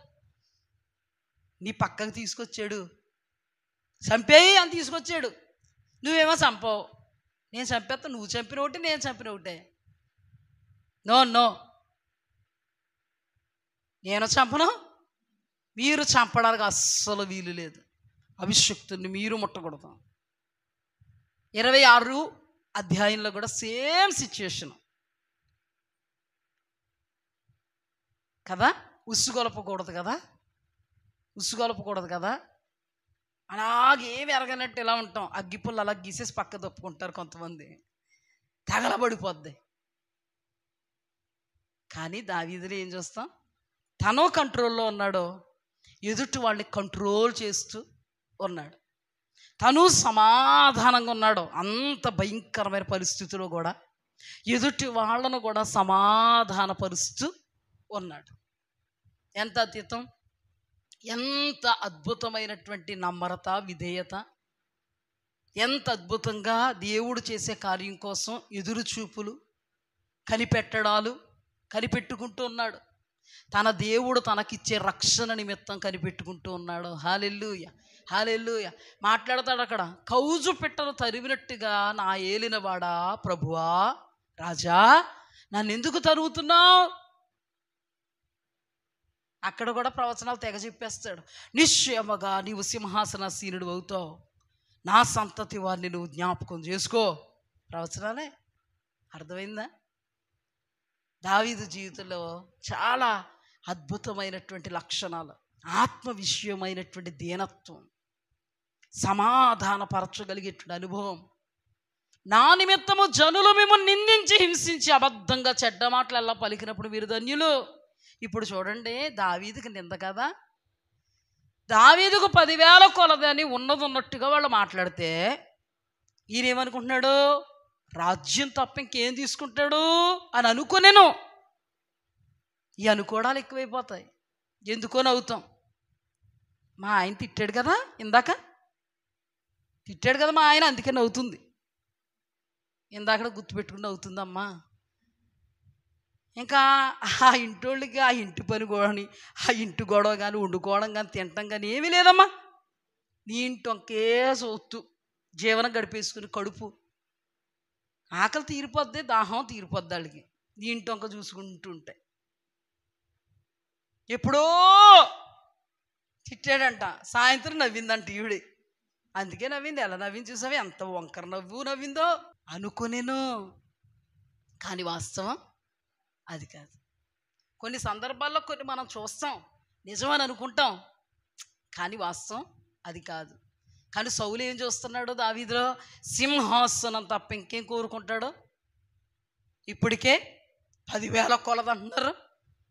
నీ పక్కకు తీసుకొచ్చాడు, చంపేయి అని తీసుకొచ్చాడు. నువ్వేమో చంపవు, నేను చంపేస్తా, నువ్వు చంపిన ఒకటి నేను చంపిన ఒకటే. నో నేను చంపను, మీరు చంపడానికి అస్సలు వీలు లేదు. అభిషక్తుని మీరు ముట్టకూడదు. 26 అధ్యాయంలో కూడా సేమ్ సిచ్యుయేషన్ కదా. ఉసుగొలపకూడదు కదా. అలాగేమి ఎరగనట్టు ఇలా ఉంటాం. అగ్గిపుల్ల అలా గీసేసి పక్క తప్పుకుంటారు కొంతమంది, తగలబడిపోద్ది. కానీ దావీదులో ఏం చూస్తాం, తను కంట్రోల్లో ఉన్నాడు, ఎదుటి వాళ్ళని కంట్రోల్ చేస్తూ ఉన్నాడు. తను సమాధానంగా ఉన్నాడు. అంత భయంకరమైన పరిస్థితిలో కూడా ఎదుటి వాళ్ళను కూడా సమాధానపరుస్తూ ఉన్నాడు. ఎంత అతీతం, ఎంత అద్భుతమైనటువంటి నమ్రత, విధేయత, ఎంత అద్భుతంగా దేవుడు చేసే కార్యం కోసం ఎదురు చూపులు, కనిపెట్టుకుంటూ ఉన్నాడు. తన దేవుడు తనకిచ్చే రక్షణ నిమిత్తం కనిపెట్టుకుంటూ ఉన్నాడు. హల్లెలూయా. మాట్లాడతాడు అక్కడ, కౌజు పెట్టను తరిమినట్టుగా నా ఏలినవాడా, ప్రభువా, రాజా నన్ను ఎందుకు తరుగుతున్నావు? అక్కడ కూడా ప్రవచనాలు తెగ చెప్పేస్తాడు. నిశ్చయముగా నీవు సింహాసనాసీనుడు అవుతావు, నా సంతతి వారిని నువ్వు జ్ఞాపకం చేసుకో. ప్రవచనాలే. అర్థమైందా? దావీదు జీవితంలో చాలా అద్భుతమైనటువంటి లక్షణాలు, ఆత్మ విషయమైనటువంటి దీనత్వం, సమాధానపరచగలిగేటువంటి అనుభవం. నా నిమిత్తము జనులు మిమ్మల్ని నిందించి హింసించి అబద్ధంగా చెడ్డ మాటలు ఎలా పలికినప్పుడు మీరు ధన్యులు. ఇప్పుడు చూడండి, దావీదుకి నింద కదా. దావీదుకు 10,000 కొలదని ఉన్నది ఉన్నట్టుగా వాళ్ళు మాట్లాడితే ఈయనేమనుకుంటున్నాడు, రాజ్యం తప్ప ఇంకేం తీసుకుంటాడు అని అనుకునేను. ఈ అనుకోవడాలు ఎక్కువైపోతాయి. ఎందుకో నవ్వుతాం. మా ఆయన తిట్టాడు కదా, ఇందాక తిట్టాడు కదా మా ఆయన, అందుకే నవ్వుతుంది. ఇందాక గుర్తుపెట్టుకుని నవ్వుతుందమ్మా. ఇంకా ఆ ఇంటోళ్ళకి ఆ ఇంటి పని కానీ, ఆ ఇంటి గొడవ కానీ, వండుకోవడం కానీ, తినటం కానీ ఏమీ లేదమ్మా. నీ ఇంటి ఒకే సోత్తు జీవనం గడిపేసుకుని కడుపు ఆకలి తీరిపోద్ది, దాహం తీరిపోద్ది వాళ్ళకి దీంటొంక చూసుకుంటుంటే. ఎప్పుడో తిట్టాడంట, సాయంత్రం నవ్విందంట ఈవిడి. అందుకే నవ్వింది. ఎలా నవ్వింది చూసావే, ఎంత వంకర నవ్విందో అనుకునేను. కానీ వాస్తవం అది కాదు. కొన్ని సందర్భాల్లో కొన్ని మనం చూస్తాం, నిజమని అనుకుంటాం, కానీ వాస్తవం అది కాదు. కానీ సౌలు ఏం చూస్తున్నాడు దావీదులో? సింహాసనం తప్ప ఇంకేం కోరుకుంటాడు? ఇప్పటికే 10,000 కొలదంటున్నారు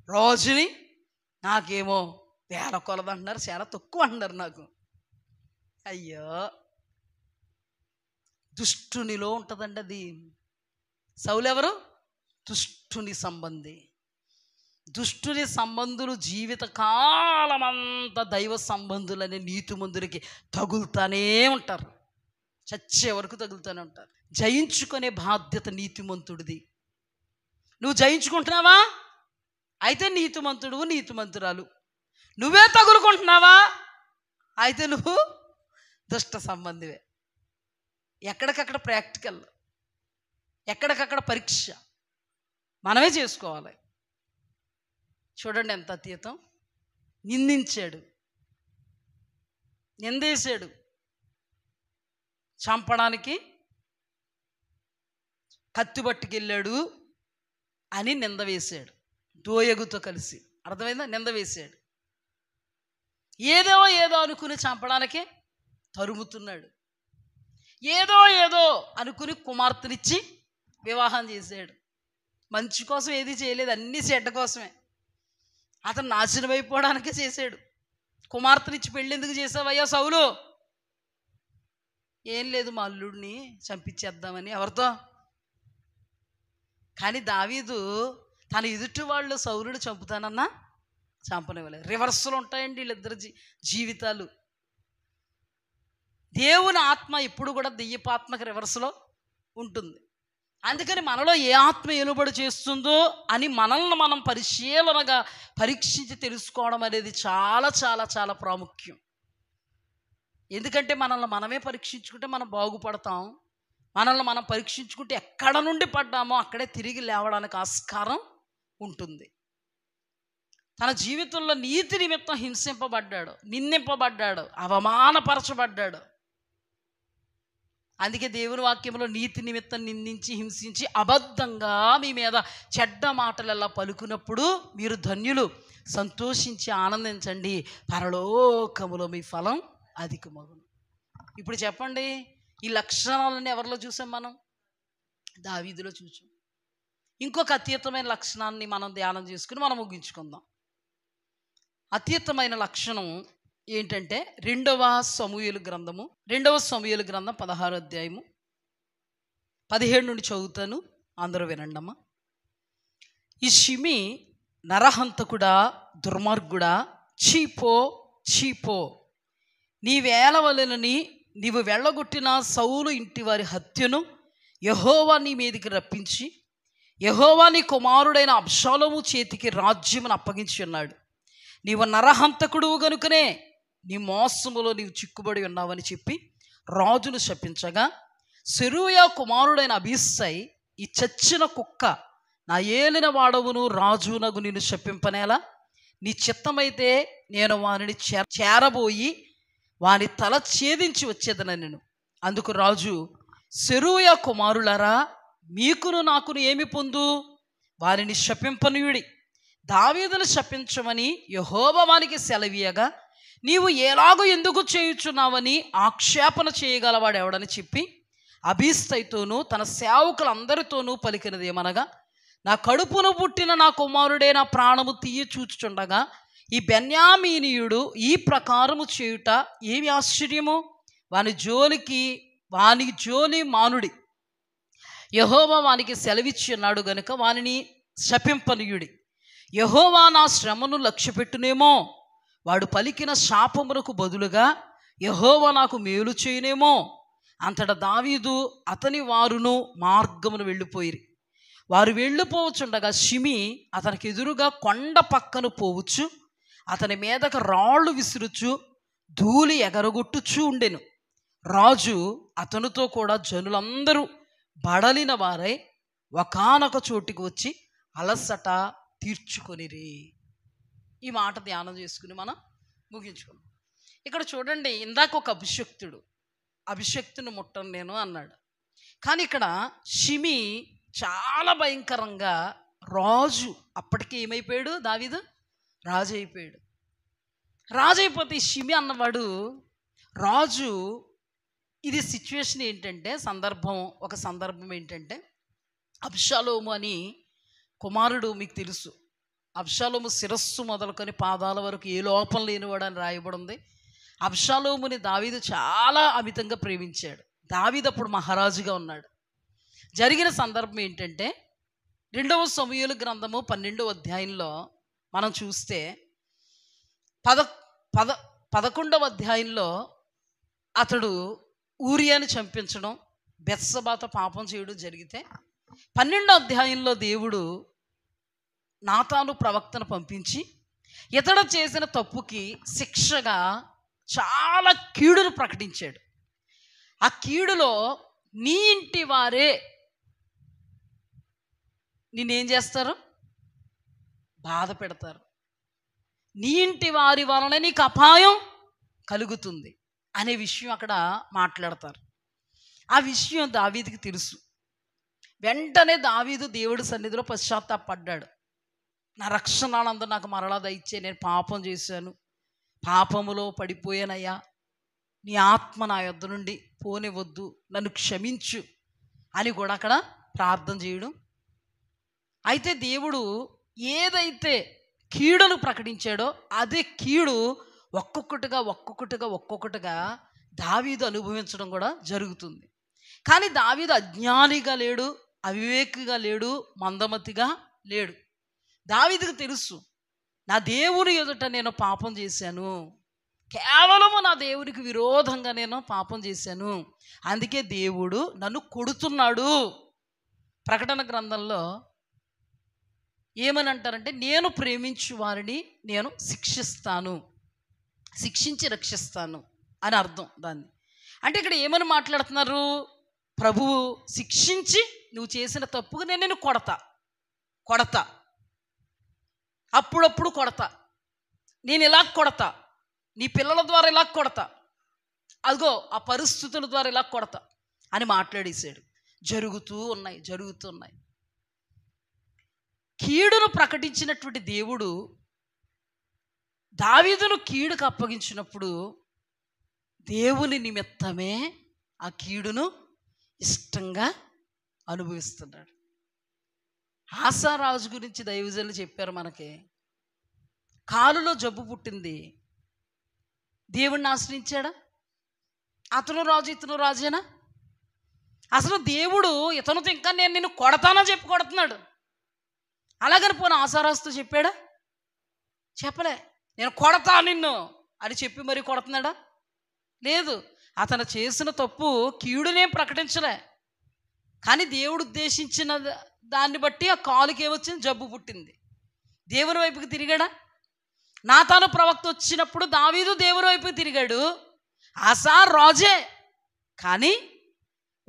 రోజుని, నాకేమో 1,000 కొలదంటున్నారు, చాలా తక్కువ అంటున్నారు నాకు. అయ్యో, దుష్టునిలో ఉంటుందండి అది. సౌలు ఎవరు? దుష్టుని సంబంధి. దుష్టుని సంబంధులు జీవితకాలమంతా దైవ సంబంధులనే నీతిమంతుడికి తగులుతానే ఉంటారు, చచ్చే వరకు తగులుతూనే ఉంటారు. జయించుకునే బాధ్యత నీతిమంతుడిది. నువ్వు జయించుకుంటున్నావా? అయితే నీతిమంతుడు, నీతిమంతురాలు. నువ్వే తగులుకుంటున్నావా? అయితే నువ్వు దుష్ట సంబంధివే. ఎక్కడికక్కడ ప్రాక్టికల్, ఎక్కడికక్కడ పరీక్ష మనమే చేసుకోవాలి. చూడండి ఎంత అతీతం. నిందించాడు, నిందేశాడు, చంపడానికి కత్తి పట్టుకెళ్ళాడు అని నింద వేశాడు, దోయగుతో కలిసి. అర్థమైందా? నింద వేశాడు. ఏదో ఏదో అనుకుని చంపడానికి తరుముతున్నాడు. ఏదో ఏదో అనుకుని కుమార్తెనిచ్చి వివాహం చేశాడు. మంచి కోసం ఏది చేయలేదు, అన్నీ చెడ్డ కోసమే. అతను నాశనం అయిపోవడానికే చేశాడు. కుమార్తెనిచ్చి పెళ్ళి ఎందుకు చేసావయ్యా సౌలు? ఏం లేదు, మా అల్లుడిని చంపించేద్దామని. ఎవరితో? కానీ దావీదు తన ఎదుటి వాళ్ళు సౌలుని చంపుతానన్నా చంపనివ్వలేదు. రివర్స్లు ఉంటాయండి వీళ్ళిద్దరి జీవితాలు. దేవుని ఆత్మ ఎప్పుడు కూడా దెయ్యపాత్మక రివర్స్లో ఉంటుంది. అందుకని మనలో ఏ ఆత్మ ఏలుబడి చేస్తుందో అని మనల్ని మనం పరిశీలనగా పరీక్షించి తెలుసుకోవడం అనేది చాలా చాలా చాలా ప్రాముఖ్యం. ఎందుకంటే మనల్ని మనమే పరీక్షించుకుంటే మనం బాగుపడతాం. మనల్ని మనం పరీక్షించుకుంటే ఎక్కడ నుండి పడ్డామో అక్కడే తిరిగి లేవడానికి ఆస్కారం ఉంటుంది. తన జీవితంలో నీతి నిమిత్తం హింసింపబడ్డాడు, నిందింపబడ్డాడు, అవమానపరచబడ్డాడు. అందుకే దేవుని వాక్యంలో నీతి నిమిత్తం నిందించి హింసించి అబద్ధంగా మీ మీద చెడ్డ మాటలలా పలుకున్నప్పుడు మీరు ధన్యులు, సంతోషించి ఆనందించండి, పరలోకములో మీ ఫలం అధికమగును. ఇప్పుడు చెప్పండి, ఈ లక్షణాలన్నీ ఎవరిలో చూసాం? మనం దావీదులో చూసాం. ఇంకొక అత్యుత్తమైన లక్షణాన్ని మనం ధ్యానం చేసుకుని మనం ముగించుకుందాం. అత్యుత్తమైన లక్షణం ఏంటంటే 2వ సమూయేలు గ్రంథం 16వ అధ్యాయము 17 నుండి చదువుతాను, అందరూ వినండమ్మా. ఈ షిమి నరహంతకుడా, దుర్మార్గుడా, చీపో చీపో, నీవేలవలెనని నీవు వెళ్ళగొట్టిన సౌలు ఇంటి వారి హత్యను యెహోవా నీ మీదికి రప్పించి యెహోవా నీ కుమారుడైన అబ్షాలోము చేతికి రాజ్యమును అప్పగించి ఉన్నాడు. నీవు నరహంతకుడు గనుకనే నీ మోసములో నీవు చిక్కుబడి ఉన్నావని చెప్పి రాజును శపించగా, సెరూయా కుమారుడైన అబీసై, ఈ చచ్చిన కుక్క నా ఏలిన వాడవును రాజునగు నిన్ను శపింపనేలా? నీ చిత్తమైతే నేను వానిని చేరబోయి వాని తల ఛేదించి వచ్చేదన నేను. అందుకు రాజు, సెరూయా కుమారులరా, మీకును నాకును ఏమి పొందు? వారిని శపింపనీయుడి. దావీదును శపించమని యెహోవా వానికి సెలవీయగా నీవు ఎలాగో ఎందుకు చేయుచున్నావని ఆక్షేపణ చేయగలవాడు ఎవడని చెప్పి అబీస్తైతోనూ తన సేవకులందరితోనూ పలికినది ఏమనగా, నా కడుపును పుట్టిన నా కుమారుడే నా ప్రాణము తీయ చూచుచుండగా ఈ బెన్యామీనీయుడు ఈ ప్రకారము చేయుట ఏమి ఆశ్చర్యము? వాని జోలి మానుడి. యెహోవా వానికి సెలవిచ్చి ఉన్నాడు గనుక వానిని శపింపనీయుడి. యెహోవా నా శ్రమను లక్ష్యపెట్టునేమో, వాడు పలికిన శాపమునకు బదులుగా యెహోవా నాకు మేలు చేయనేమో. అంతటా దావీదు అతని వారును మార్గమును వెళ్ళిపోయిరి. వారు వెళ్ళిపోవచ్చుండగా షిమి అతనికి ఎదురుగా కొండ పక్కను పోవచ్చు, అతని మీదకు రాళ్ళు విసురుచు ధూళి ఎగరగొట్టుచూ ఉండెను. రాజు అతనితో కూడా జనులందరూ బడలిన వారై ఒకానొక చోటికి వచ్చి అలసట తీర్చుకొనిరి. ఈ మాట ధ్యానం చేసుకుని మనం ముగించుకున్నాం. ఇక్కడ చూడండి, ఇందాక ఒక అభిషక్తుని ముట్టను నేను అన్నాడు. కానీ ఇక్కడ షిమి చాలా భయంకరంగా రాజు, అప్పటికి ఏమైపోయాడు? దావీదు రాజు అయిపోయాడు. రాజు అయిపోతే షిమి అన్నవాడు రాజు. ఇది సిచ్యువేషన్ ఏంటంటే, ఒక సందర్భం ఏంటంటే, అబ్షాలోము అని కుమారుడు, మీకు తెలుసు, అబ్షాలోము శిరస్సు మొదలుకొని పాదాల వరకు ఏ లోపం లేనివాడు అని రాయబడింది. అబ్షాలోముని దావీదు చాలా అమితంగా ప్రేమించాడు. దావీదు అప్పుడు మహారాజుగా ఉన్నాడు. జరిగిన సందర్భం ఏంటంటే, 2వ సమూయేలు గ్రంథము 12వ అధ్యాయంలో మనం చూస్తే 11వ అధ్యాయంలో అతడు ఊరియాని చంపించడం, బెత్షెబాతో పాపం చేయడం జరిగితే, 12వ అధ్యాయంలో దేవుడు నాతాను ప్రవక్తను పంపించి ఇతడు చేసిన తప్పుకి శిక్షగా చాలా కీడును ప్రకటించాడు. ఆ కీడులో నీ ఇంటి వారే నిన్నేం చేస్తారు? బాధ పెడతారు. నీ ఇంటి వారి వలన నీకు అపాయం కలుగుతుంది అనే విషయం అక్కడ మాట్లాడతారు. ఆ విషయం దావీదుకి తెలుసు. వెంటనే దావీదు దేవుడి సన్నిధిలో పశ్చాత్తాపడ్డాడు. నా రక్షణానందు నాకు మరలా దయచే, నేను పాపం చేశాను, పాపములో పడిపోయానయ్యా, నీ ఆత్మ నా యొద్ద నుండి పోనివద్దు, నన్ను క్షమించు అని కూడా అక్కడ ప్రార్థన చేయడం. అయితే దేవుడు ఏదైతే కీడును ప్రకటించాడో అదే కీడు ఒక్కొక్కటిగా దావీదు అనుభవించడం కూడా జరుగుతుంది. కానీ దావీదు అజ్ఞానిగా లేడు, అవివేకిగా లేడు, మందమతిగా లేడు. దావీదుకు తెలుసు, నా దేవుని ఎదుట నేను పాపం చేశాను, కేవలము నా దేవునికి విరోధంగా నేను పాపం చేశాను, అందుకే దేవుడు నన్ను కొడుతున్నాడు. ప్రకటన గ్రంథంలో ఏమని అంటారంటే, నేను ప్రేమించు వారిని నేను శిక్షించి రక్షిస్తాను అని అర్థం దాన్ని. అంటే ఇక్కడ ఏమని మాట్లాడుతున్నారు? ప్రభువు శిక్షించి, నువ్వు చేసిన తప్పుకు నేను నిన్ను కొడతా, అప్పుడప్పుడు కొడతా, నేను ఇలా కొడతా, నీ పిల్లల ద్వారా ఇలా కొడతా, అదిగో ఆ పరిస్థితుల ద్వారా ఇలా కొడతా అని మాట్లాడేశాడు. జరుగుతూ ఉన్నాయి. కీడును ప్రకటించినటువంటి దేవుడు దావీదును కీడుకు అప్పగించినప్పుడు దేవుని నిమిత్తమే ఆ కీడును ఇష్టంగా అనుభవిస్తున్నాడు. ఆసారాజు గురించి దైవజనులు చెప్పారు మనకి. కాలులో జబ్బు పుట్టింది, దేవుణ్ణి ఆశ్రయించాడా? అతను రాజు ఇతను రాజేనా? అసలు దేవుడు ఇతనితో ఇంకా నేను నిన్ను కొడతానని చెప్పి కొడుతున్నాడు. అలాగని పోనీ ఆసారాజుతో చెప్పాడా? చెప్పలే. నేను కొడతా నిన్ను అని చెప్పి మరి కొడుతున్నాడా? లేదు. అతను చేసిన తప్పు కీడునేం ప్రకటించలే, కానీ దేవుడు ఉద్దేశించిన దాన్ని బట్టి ఆ కాలుకి ఏమొచ్చింది? జబ్బు పుట్టింది. దేవుని వైపుకి తిరిగాడా? నాతాను ప్రవక్త వచ్చినప్పుడు దావీదు దేవుని వైపుకి తిరిగాడు, ఆసా రాజే. కానీ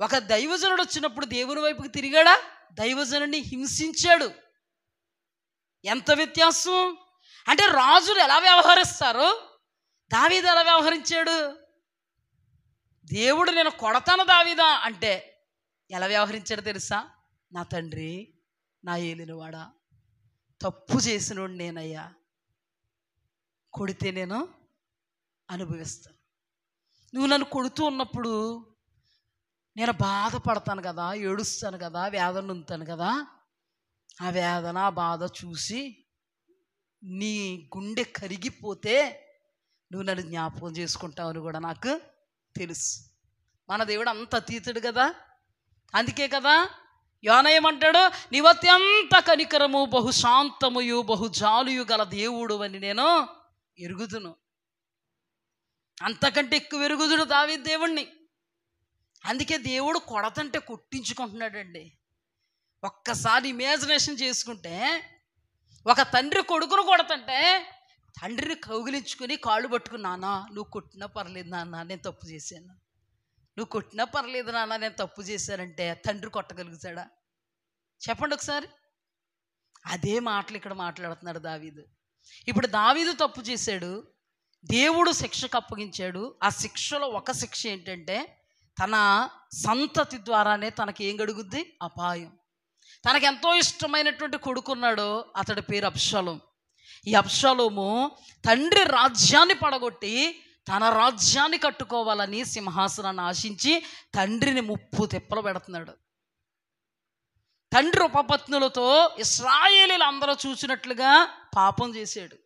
ఒక దైవజనుడు వచ్చినప్పుడు దేవుని వైపుకి తిరిగాడా? దైవజనుడిని హింసించాడు. ఎంత వ్యత్యాసం! అంటే రాజులు ఎలా వ్యవహరిస్తారు, దావీదు ఎలా వ్యవహరించాడు? దేవుడు నేను కొడతాను దావీదా అంటే ఎలా వ్యవహరించాడు తెలుసా? నా తండ్రి, నా ఏలినవాడా, తప్పు చేసినోడు నేనయ్యా, కొడితే నేను అనుభవిస్తాను. నువ్వు నన్ను కొడుతూ ఉన్నప్పుడు నేను బాధపడతాను కదా, ఏడుస్తాను కదా, వేదన ఉంటాను కదా, ఆ వేదన బాధ చూసి నీ గుండె కరిగిపోతే నువ్వు నన్ను జ్ఞాపకం చేసుకుంటావని కూడా నాకు తెలుసు. మన దేవుడు అంత అతీతుడు కదా. అందుకే కదా యోన ఏమంటాడు? నీవత్యంత కనికరము, బహుశాంతముయు బహుజాలుయు గల దేవుడు అని నేను ఎరుగుదును. అంతకంటే ఎక్కువ ఎరుగుదుడు దావీదు దేవుణ్ణి. అందుకే దేవుడు కొడతంటే కొట్టించుకుంటున్నాడండి. ఒక్కసారి ఇమాజినేషన్ చేసుకుంటే, ఒక తండ్రి కొడుకును కొడతంటే తండ్రిని కౌగిలించుకొని కాళ్ళు పట్టుకుని, నాన్న నువ్వు కొట్టినా పర్లేదు నాన్న, నేను తప్పు చేశాను, నువ్వు కొట్టినా పర్లేదు నాన్న, నేను తప్పు చేశానంటే తండ్రి కొట్టగలుగుతాడా? చెప్పండి ఒకసారి. అదే మాటలు ఇక్కడ మాట్లాడుతున్నాడు దావీదు. ఇప్పుడు దావీదు తప్పు చేశాడు, దేవుడు శిక్షకు అప్పగించాడు. ఆ శిక్షలో ఒక శిక్ష ఏంటంటే తన సంతతి ద్వారానే తనకి ఏం గడుగుద్ది? అపాయం. తనకెంతో ఇష్టమైనటువంటి కొడుకున్నాడు, అతడి పేరు అబ్షాలోము. ఈ అబ్షాలోము తండ్రి రాజ్యాన్ని పడగొట్టి తన రాజ్యాన్ని కట్టుకోవాలని సింహాసనాన్ని ఆశించి తండ్రిని ముప్పు తిప్పలు పెడుతున్నాడు. తండ్రి ఉపపత్నులతో ఇశ్రాయేలీలు అందరూ చూసినట్లుగా పాపం చేశాడు.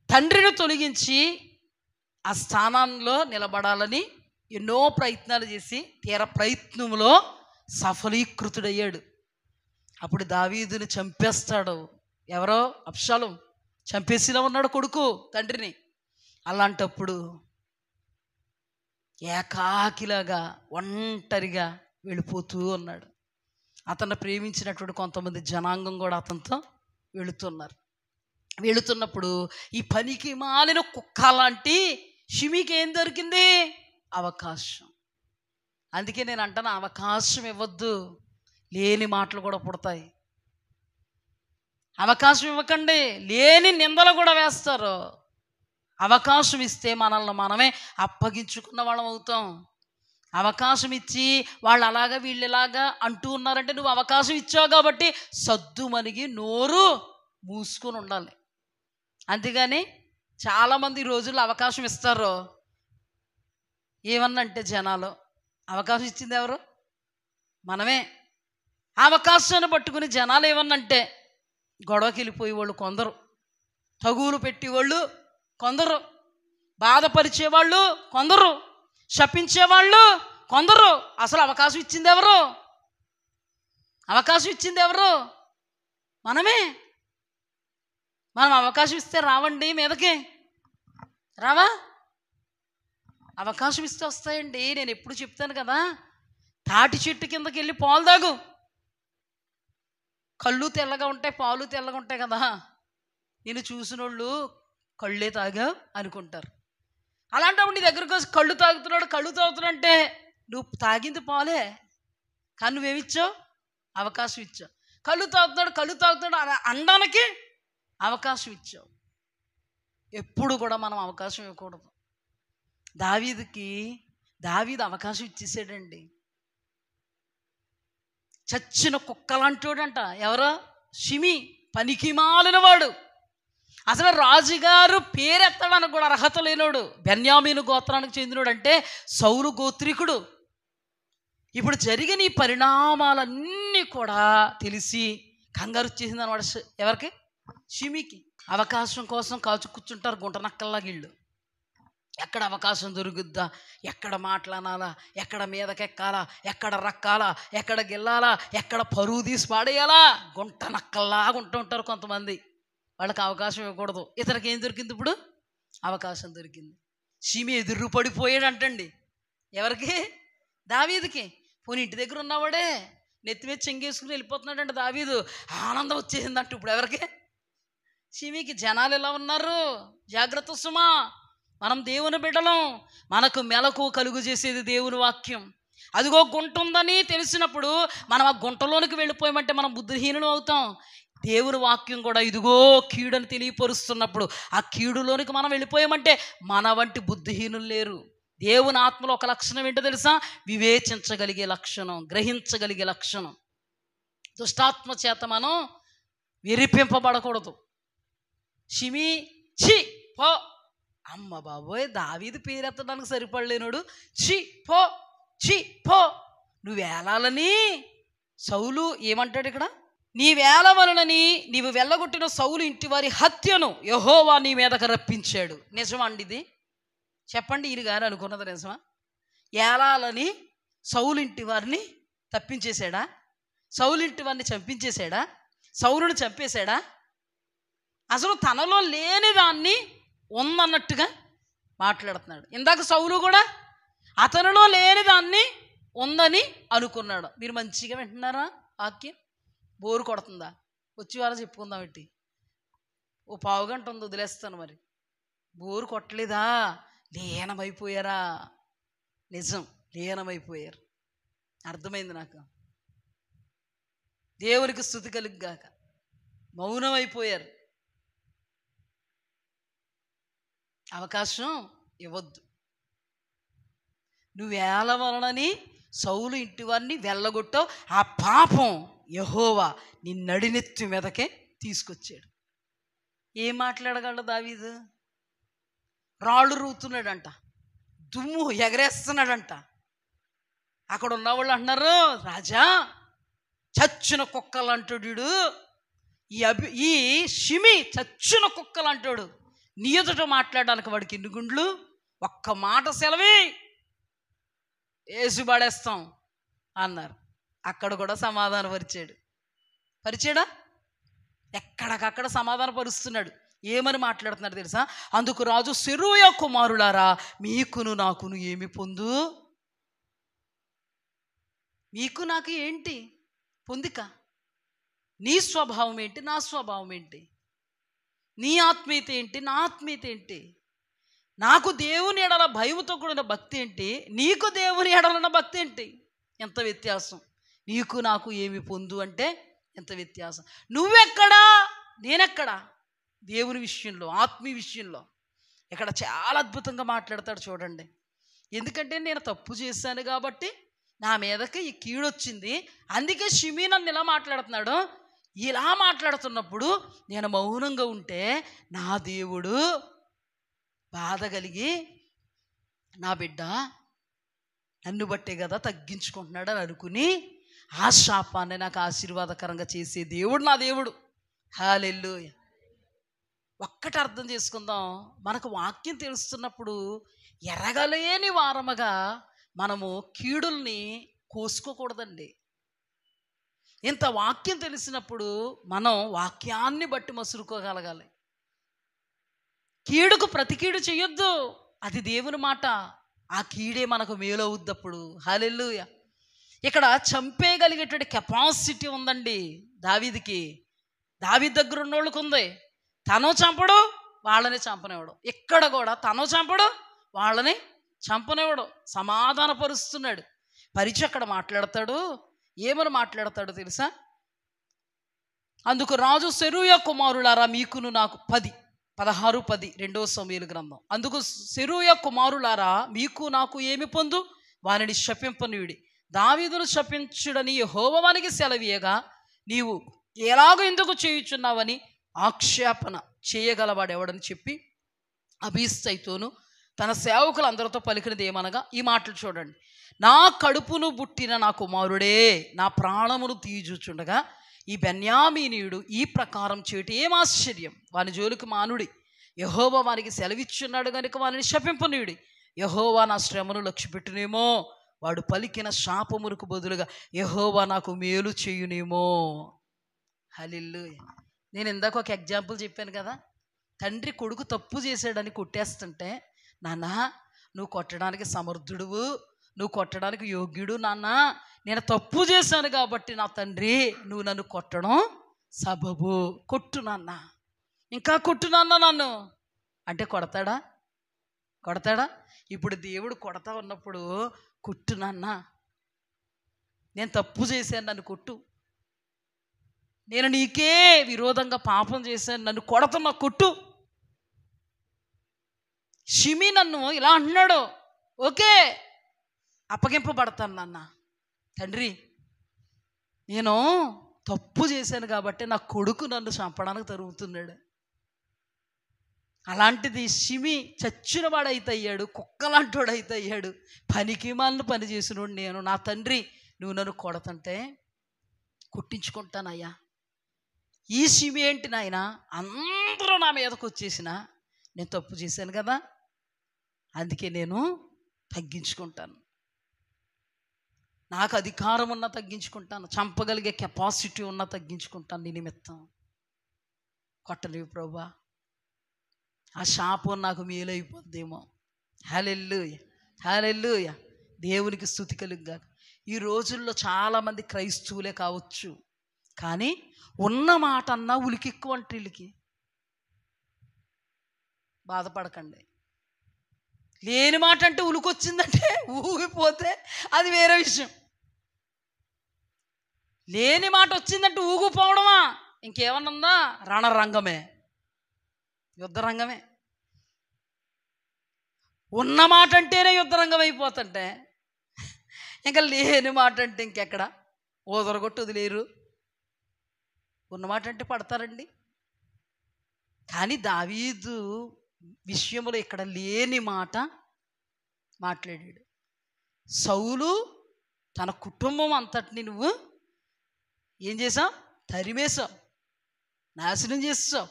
తండ్రిని తొలగించి ఆ స్థానంలో నిలబడాలని ఎన్నో ప్రయత్నాలు చేసి తీర ప్రయత్నంలో సఫలీకృతుడయ్యాడు. అప్పుడు దావీదుని చంపేస్తాడు. ఎవరో? అబ్షాలోము చంపేసిలా ఉన్నాడు కొడుకు తండ్రిని. అలాంటప్పుడు ఏకాకిలాగా ఒంటరిగా వెళ్ళిపోతూ ఉన్నాడు. అతన్ని ప్రేమించినటువంటి కొంతమంది జనాంగం కూడా అతనితో వెళుతున్నారు. వెళుతున్నప్పుడు ఈ పనికి మాలిన కుక్క లాంటి షిమీకి ఏం దొరికింది? అవకాశం. అందుకే నేను అంటాను, అవకాశం ఇవ్వద్దు, లేని మాటలు కూడా పుడతాయి. అవకాశం ఇవ్వకండి, లేని నిందలు కూడా వేస్తారు. అవకాశం ఇస్తే మనల్ని మనమే అప్పగించుకున్న వాళ్ళం అవుతాం. అవకాశం ఇచ్చి వాళ్ళు అలాగా వీళ్ళు ఇలాగా అంటూ ఉన్నారంటే నువ్వు అవకాశం ఇచ్చావు కాబట్టి సద్దు మనిగి నోరు మూసుకొని ఉండాలి. అంతేగాని చాలామంది ఈ రోజుల్లో అవకాశం ఇస్తారు. ఏమన్నంటే జనాలు అవకాశం ఇచ్చింది ఎవరు? మనమే. అవకాశాన్ని పట్టుకుని జనాలు ఏమన్నంటే గొడవకి వెళ్ళిపోయేవాళ్ళు కొందరు, తగువులు పెట్టేవాళ్ళు కొందరు, బాధపరిచేవాళ్ళు కొందరు, శపించేవాళ్ళు కొందరు. అసలు అవకాశం ఇచ్చింది ఎవరు? అవకాశం ఇచ్చింది ఎవరు? మనమే. మనం అవకాశం ఇస్తే రావండి మీదకి, రావా? అవకాశం ఇస్తే వస్తాయండి. నేను ఎప్పుడు చెప్తాను కదా, తాటి చెట్టు కిందకి వెళ్ళి పాలు తాగు. కళ్ళు తెల్లగా ఉంటాయి, పాలు తెల్లగా ఉంటాయి కదా. నేను చూసిన వాళ్ళు కళ్ళే తాగా అనుకుంటారు. అలాంటప్పుడు నీ దగ్గరకు వచ్చి కళ్ళు తాగుతున్నాడు అంటే నువ్వు తాగింది పాలే, కానీ నువ్వేమిచ్చావు? అవకాశం ఇచ్చావు. కళ్ళు తాగుతున్నాడు అనడానికి అవకాశం ఇచ్చావు. ఎప్పుడు కూడా మనం అవకాశం ఇవ్వకూడదు. దావీదు అవకాశం ఇచ్చేసాడండి. చచ్చిన కుక్కలాంటోడంట. ఎవరో? షిమి, పనికి మాలిన వాడు. అసలు రాజుగారు పేరెత్తడానికి కూడా అర్హత లేనోడు. బెన్యామీను గోత్రానికి చెందినోడు, అంటే సౌలు గోత్రికుడు. ఇప్పుడు జరిగిన ఈ పరిణామాలన్నీ కూడా తెలిసి కంగారు వచ్చేసింది అనమాట. ఎవరికి? షిమికి. అవకాశం కోసం కాచు కూర్చుంటారు గుంట నక్కల్లా వీళ్ళు. ఎక్కడ అవకాశం దొరుకుద్దా, ఎక్కడ మాట్లాడాలా, ఎక్కడ మీదకెక్కాలా, ఎక్కడ రక్కాలా, ఎక్కడ గిల్లాలా, ఎక్కడ పరువు తీసి పాడేయాలా, గుంట నక్కల్లాగా ఉంటూ ఉంటారు కొంతమంది. వాళ్ళకి అవకాశం ఇవ్వకూడదు. ఇతనికి ఏం దొరికింది? ఇప్పుడు అవకాశం దొరికింది. షిమి ఎదురు పడిపోయాడంటండి. ఎవరికి? దావీదుకి. పోనీ ఇంటి దగ్గర ఉన్నవాడే నెత్తి మీద చెంగేసుకుని వెళ్ళిపోతున్నాడంటే దావీదు ఆనందం వచ్చేసిందంట. ఇప్పుడు ఎవరికి? షిమికి. జనాలు ఎలా ఉన్నారు? జాగ్రత్త సుమా, మనం దేవుని బిడ్డలం. మనకు మెలకు కలుగు చేసేది దేవుని వాక్యం. అదిగో గుంట ఉందని తెలిసినప్పుడు మనం ఆ గుంటలోనికి వెళ్ళిపోయామంటే మనం బుద్ధిహీనులు అవుతాం. దేవుని వాక్యం కూడా ఇదిగో కీడుని తెలియపరుస్తున్నప్పుడు ఆ కీడులోనికి మనం వెళ్ళిపోయామంటే మన వంటి బుద్ధిహీనులు లేరు. దేవుని ఆత్మలో ఒక లక్షణం ఏంటో తెలుసా? వివేచించగలిగే లక్షణం, గ్రహించగలిగే లక్షణం. దుష్టాత్మ చేత మనం విరిపింపబడకూడదు. షిమి చి పో, అమ్మ బాబోయ్, దావీదు పేరెత్తడానికి సరిపడలేనోడు చి పో, చి పో, నువ్వేలాలని. సౌలు ఏమంటాడు ఇక్కడ? నీ వేల వలనని నీవు వెళ్ళగొట్టిన సౌలు ఇంటి వారి హత్యను యెహోవా నీ మీదకు రప్పించాడు. నిజమా అండి ఇది? చెప్పండి, ఈయన గారు అనుకున్నది నిజమా? ఏలాలని సౌలు ఇంటి వారిని తప్పించేశాడా? సౌలు ఇంటి వారిని చంపించేశాడా? సౌలుని చంపేశాడా? అసలు తనలో లేని దాన్ని ఉందన్నట్టుగా మాట్లాడుతున్నాడు. ఇందాక సౌలు కూడా అతనిలో లేని దాన్ని ఉందని అనుకున్నాడు. మీరు మంచిగా వింటున్నారా? వాక్యం బోరు కొడుతుందా? వచ్చి వాళ్ళ చెప్పుకుందాం. పెట్టి ఓ పావుగంట ఉంది, వదిలేస్తాను. మరి బోరు కొట్టలేదా? లీనమైపోయారా? నిజం, లీనమైపోయారు. అర్థమైంది నాకు. దేవునికి స్తుతి కలుగుగాక. మౌనమైపోయారు. అవకాశం ఇవ్వద్దు. నువ్వేల వలనని సౌలు ఇంటి వారిని వెళ్ళగొట్టావు. ఆ పాపం యెహోవా నీ నడినెత్తి మీదకే తీసుకొచ్చాడు. ఏం మాట్లాడగలడు దావీదు? రాళ్ళు రూతున్నాడంట, దుమ్ము ఎగరేస్తున్నాడంట. అక్కడ ఉన్నవాళ్ళు అంటున్నారు, రాజా చచ్చిన కుక్కలు అంటాడు, ఈ షిమి చచ్చిన కుక్కలు అంటాడు, నీ ఎదుట మాట్లాడడానికి వాడికి ఎన్ని గుండ్లు? ఒక్క మాట సెలవి వేసి పడేస్తాం అన్నారు. అక్కడ కూడా సమాధానం పరిచాడా? ఎక్కడికక్కడ సమాధాన పరుస్తున్నాడు. ఏమని మాట్లాడుతున్నాడు తెలుసా? అందుకు రాజు, సెరూయా కుమారులారా, మీకును నాకును ఏమి పొందు? మీకు నాకు ఏంటి పొందిక? నీ స్వభావం ఏంటి, నా స్వభావం ఏంటి? నీ ఆత్మీయత ఏంటి, నా ఆత్మీయత ఏంటి? నాకు దేవుని ఎడల భయముతో కూడిన భక్తి ఏంటి, నీకు దేవుని ఎడలన్న భక్తి ఏంటి? ఎంత వ్యత్యాసం! నీకు నాకు ఏమి పొందు అంటే ఎంత వ్యత్యాసం! నువ్వెక్కడా, నేనెక్కడా? దేవుని విషయంలో, ఆత్మీయ విషయంలో ఇక్కడ చాలా అద్భుతంగా మాట్లాడతాడు చూడండి. ఎందుకంటే నేను తప్పు చేశాను కాబట్టి నా మీదకి ఈ కీడొచ్చింది, అందుకే షిమీ నన్ను ఇలా మాట్లాడుతున్నాడు. ఇలా మాట్లాడుతున్నప్పుడు నేను మౌనంగా ఉంటే నా దేవుడు బాధ కలిగి, నా బిడ్డ నన్ను బట్టే కదా తగ్గించుకుంటున్నాడు అని అనుకుని ఆ శాపాన్ని నాకు ఆశీర్వాదకరంగా చేసే దేవుడు నా దేవుడు. హల్లెలూయా. ఒక్కటి అర్థం చేసుకుందాం, మనకు వాక్యం తెలుస్తున్నప్పుడు ఎరగలేని వారముగా మనము కీడుల్ని కోసుకోకూడదండి. ఇంత వాక్యం తెలిసినప్పుడు మనం వాక్యాన్ని బట్టి మసురుకోగలగాలి. కీడుకు ప్రతి కీడు చేయొద్దు, అది దేవుని మాట. ఆ కీడే మనకు మేలవుద్దప్పుడు. హల్లెలూయా. ఇక్కడ చంపేయగలిగేటువంటి కెపాసిటీ ఉందండి దావీదుకి. దావీదు దగ్గర ఉన్నోళ్ళకు ఉంది. తను చంపడు, వాళ్ళని చంపనివ్వడు. ఇక్కడ కూడా తను చంపడు, వాళ్ళని చంపనివ్వడు. సమాధానపరుస్తున్నాడు. పరిచి అక్కడ మాట్లాడతాడు. ఏమని మాట్లాడతాడు తెలుసా? అందుకు రాజు, సెరూయా కుమారులారా, మీకును నాకు 16:10 2వ సమూయేలు గ్రంథం. అందుకు సెరూయా కుమారులారా, మీకు నాకు ఏమి పొందు? వానిని శపింపనీయుడి. దావీదును శపించుడని యెహోవా వానికి సెలవీయగా నీవు ఎలాగో ఎందుకు చేయుచున్నావని ఆక్షేపణ చేయగలవాడెవడని చెప్పి అబీసైతోను తన సేవకులందరితో పలికినది ఏమనగా ఈ మాటలు చూడండి. నా కడుపును పుట్టిన నా కుమారుడే నా ప్రాణమును తీయుచుండగా ఈ బెన్యామీనీయుడు ఈ ప్రకారం చేయటం ఏం ఆశ్చర్యం? వాని జోలికి మానుడి. యెహోవా వానికి సెలవిచ్చున్నాడు కనుక వానిని శపింపనీయుడి. యెహోవా నా శ్రమను లక్ష్యపెట్టునేమో, వాడు పలికిన శాపమునకు బదులుగా యెహోవా నాకు మేలు చేయునేమో. హల్లెలూయా. నేను ఇందాక ఒక ఎగ్జాంపుల్ చెప్పాను కదా, తండ్రి కొడుకు తప్పు చేశాడని కొట్టేస్తుంటే, నాన్న నువ్వు కొట్టడానికి సమర్థుడువు, నువ్వు కొట్టడానికి యోగ్యుడు నాన్న, నేను తప్పు చేశాను కాబట్టి నా తండ్రి నువ్వు నన్ను కొట్టడం సబబు, కొట్టు నాన్న, ఇంకా కొట్టు నాన్న నన్ను అంటే కొడతాడా? ఇప్పుడు దేవుడు కొడతా ఉన్నప్పుడు కొట్టు నాన్న, నేను తప్పు చేశాను నన్ను కొట్టు, నేను నీకే విరోధంగా పాపం చేశాను నన్ను కొడుతున్నా కొట్టు. షిమి నన్ను ఇలా అంటున్నాడు, ఓకే అప్పగింపబడతాను నాన్న. తండ్రి నేను తప్పు చేశాను కాబట్టి నా కొడుకు నన్ను చంపడానికి తరుగుతున్నాడు. అలాంటిది షిమి చచ్చిన వాడైతే అయ్యాడు, కుక్కలాంటోడైతే అయ్యాడు, పనికి మాలిన పని చేసినోడు నేను. నా తండ్రి నువ్వు నన్ను కొడతంటే కొట్టించుకుంటానయ్యా. ఈ షిమి ఏంటి నాయన, అందరూ నా మీదకు వచ్చేసిన నేను తప్పు చేశాను కదా, అందుకే నేను తగ్గించుకుంటాను, నాకు అధికారం ఉన్నా తగ్గించుకుంటాను, చంపగలిగే కెపాసిటీ ఉన్నా తగ్గించుకుంటాను నీ నిమిత్తం. కొట్టలేవు ప్రభువా, ఆ శాపం నాకు మేలైపోద్దేమో. హల్లెలూయా, హల్లెలూయా. దేవునికి స్తుతి కలుగుగాక. ఈ రోజుల్లో చాలామంది క్రైస్తవులే కావచ్చు, కానీ ఉన్న మాట అన్నా ఉలికెక్కువ అంటే వీళ్ళకి. బాధపడకండి, లేని మాట అంటే ఉలికొచ్చిందంటే ఊగిపోతే అది వేరే విషయం. లేని మాట వచ్చిందంటే ఊగిపోవడమా ఇంకేమన్నా ఉందా? రణరంగమే, యుద్ధరంగమే. ఉన్న మాట అంటేనే యుద్ధరంగం అయిపోతుంటే ఇంకా లేని మాట అంటే ఇంకెక్కడ ఓదరగొట్టు వదిలేరు. ఉన్నమాట అంటే పడతారండి. కానీ దావీదు విషయంలో ఇక్కడ లేని మాట మాట్లాడాడు. సౌలు తన కుటుంబం అంతటిని నువ్వు ఏం చేసావు? తరిమేశావు, నాశనం చేసావు.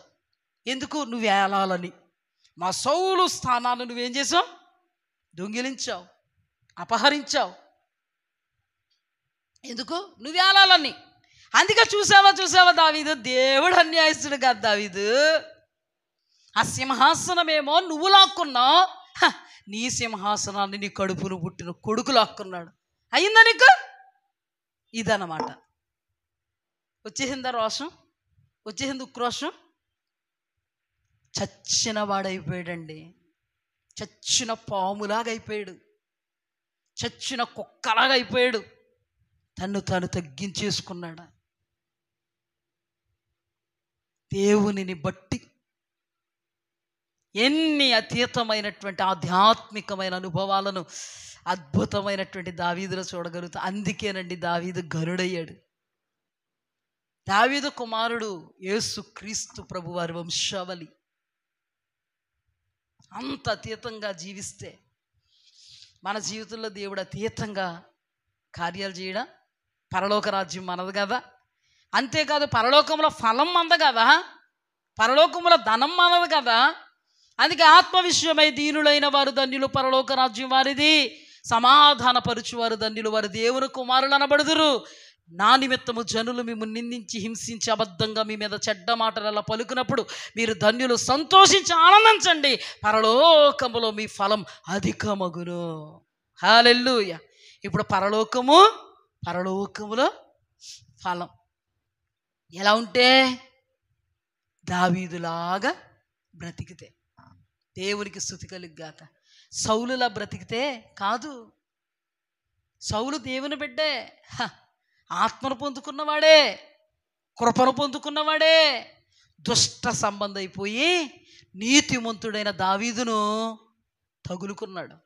ఎందుకు? నువ్వు ఏలాలని. మా సౌలు స్థానాన్ని నువ్వేం చేసావు? దొంగిలించావు, అపహరించావు. ఎందుకు? నువ్వు ఏలాలని. అందుకే చూసావా దావీదు, దేవుడు అన్యాయస్తుడు కాదు దావీదు. ఆ సింహాసనమేమో నువ్వు లాక్కున్నావు, నీ సింహాసనాన్ని నీ కడుపును పుట్టిన కొడుకు లాక్కున్నాడు. అయిందా నీకు? ఇదన్నమాట. వచ్చేసిందా రోషం? వచ్చేసింది ఉక్రోషం? చచ్చిన వాడైపోయాడండి. చచ్చిన పాములాగా అయిపోయాడు, చచ్చిన కుక్కలాగా అయిపోయాడు. తను తాను తగ్గించేసుకున్నాడు. దేవునిని బట్టి ఎన్ని అతీతమైనటువంటి ఆధ్యాత్మికమైన అనుభవాలను అద్భుతమైనటువంటి దావీదులో చూడగలుగుతా. అందుకేనండి దావీదు గనుడయ్యాడు. దావీదు కుమారుడు యేసు క్రీస్తు ప్రభువారి వంశావళి. అంత అతీతంగా జీవిస్తే మన జీవితంలో దేవుడు అతీతంగా కార్యాలు చేయడం. పరలోక రాజ్యం మనది కదా. అంతేకాదు పరలోకంలో ఫలం మంద కదా, పరలోకంలో ధనం మనది కదా. అందుకే ఆత్మ విషయమై దీనులైన వారు ధన్యులు, పరలోక రాజ్యం వారిది. సమాధానపరుచువారు ధన్యులు, వారు దేవుని కుమారులు అనబడుదురు. నా నిమిత్తము జనులు మిమ్మల్ని నిందించి హింసించి అబద్ధంగా మీ మీద చెడ్డ మాటలు పలుకున్నప్పుడు మీరు ధన్యులు, సంతోషించి ఆనందించండి, పరలోకములో మీ ఫలం అధికమగును. హల్లెలూయా. ఇప్పుడు పరలోకములో ఫలం ఎలా ఉంటే? దావీదులాగా బ్రతికితే. దేవునికి స్తుతి కలుగుగాక. సౌలులా బ్రతికితే కాదు. సౌలు దేవుని బిడ్డే, ఆత్మను పొందుకున్నవాడే, కృపను పొందుకున్నవాడే. దుష్ట సంబంధం అయిపోయి నీతిమంతుడైన దావీదును తగులుకున్నాడు.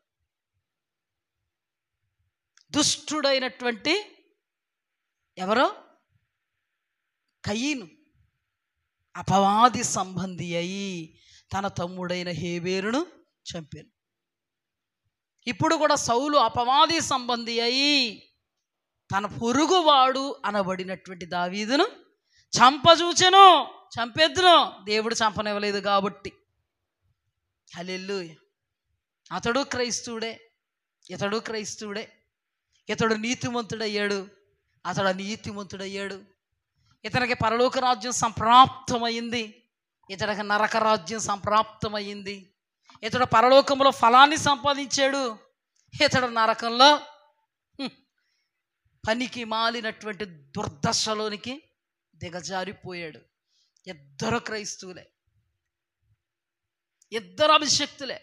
దుష్టుడైనటువంటి ఎవరో కయీను అపవాది సంబంధి అయి తన తమ్ముడైన హేబేరును చంపాను. ఇప్పుడు కూడా సౌలు అపవాది సంబంధి అయి తన పొరుగువాడు అనబడినటువంటి దావీదును చంపజూచెను, చంపేద్దును. దేవుడు చంపనివ్వలేదు కాబట్టి. హల్లెలూయా. అతడు క్రైస్తవుడే, ఇతడు క్రైస్తవుడే. ఇతడు నీతిమంతుడయ్యాడు, అతడు నీతిమంతుడయ్యాడు. ఇతనికి పరలోక రాజ్యం సంప్రాప్తమైంది, ఇతడికి నరక రాజ్యం సంప్రాప్తమైంది. ఇతడు పరలోకంలో ఫలాన్ని సంపాదించాడు, ఇతడు నరకంలో పనికి మాలినటువంటి దుర్దశలోనికి దిగజారిపోయాడు. ఇద్దరు క్రైస్తవులే, ఇద్దరు అభిషక్తులే,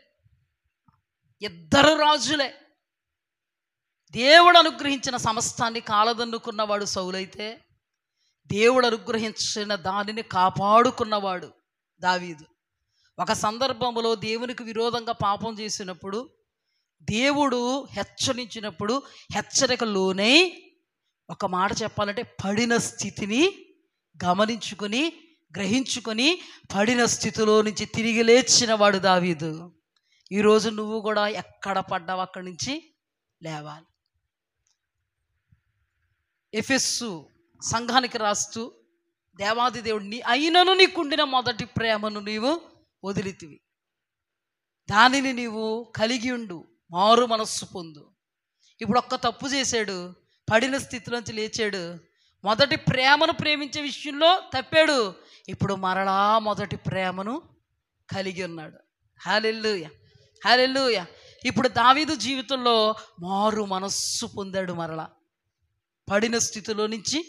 ఇద్దరు రాజులే. దేవుడు అనుగ్రహించిన సమస్తాన్ని కాలదన్నుకున్నవాడు సౌలైతే, దేవుడు అనుగ్రహించిన దానిని కాపాడుకున్నవాడు దావీదు. ఒక సందర్భంలో దేవునికి విరోధంగా పాపం చేసినప్పుడు, దేవుడు హెచ్చరించినప్పుడు హెచ్చరికలోనే ఒక మాట చెప్పాలంటే పడిన స్థితిని గమనించుకొని గ్రహించుకొని పడిన స్థితిలో నుంచి తిరిగి లేచిన వాడు దావీదు. ఈరోజు నువ్వు కూడా ఎక్కడ పడ్డావు అక్కడి నుంచి లేవాలి. ఎఫెసు సంఘానికి రాస్తూ దేవాది దేవుడిని అయినను నీకుండిన మొదటి ప్రేమను నీవు వదిలితివి, దానిని నీవు కలిగి ఉండు, మారు మనస్సు పొందు. ఇప్పుడు ఒక్క తప్పు చేశాడు, పడిన స్థితిలోంచి లేచాడు, మొదటి ప్రేమను ప్రేమించే విషయంలో తప్పాడు, ఇప్పుడు మరలా మొదటి ప్రేమను కలిగి ఉన్నాడు. హల్లెలూయా, హల్లెలూయా. ఇప్పుడు దావీదు జీవితంలో మారు మనస్సు పొందాడు. మరలా పడిన స్థితిలో నుంచి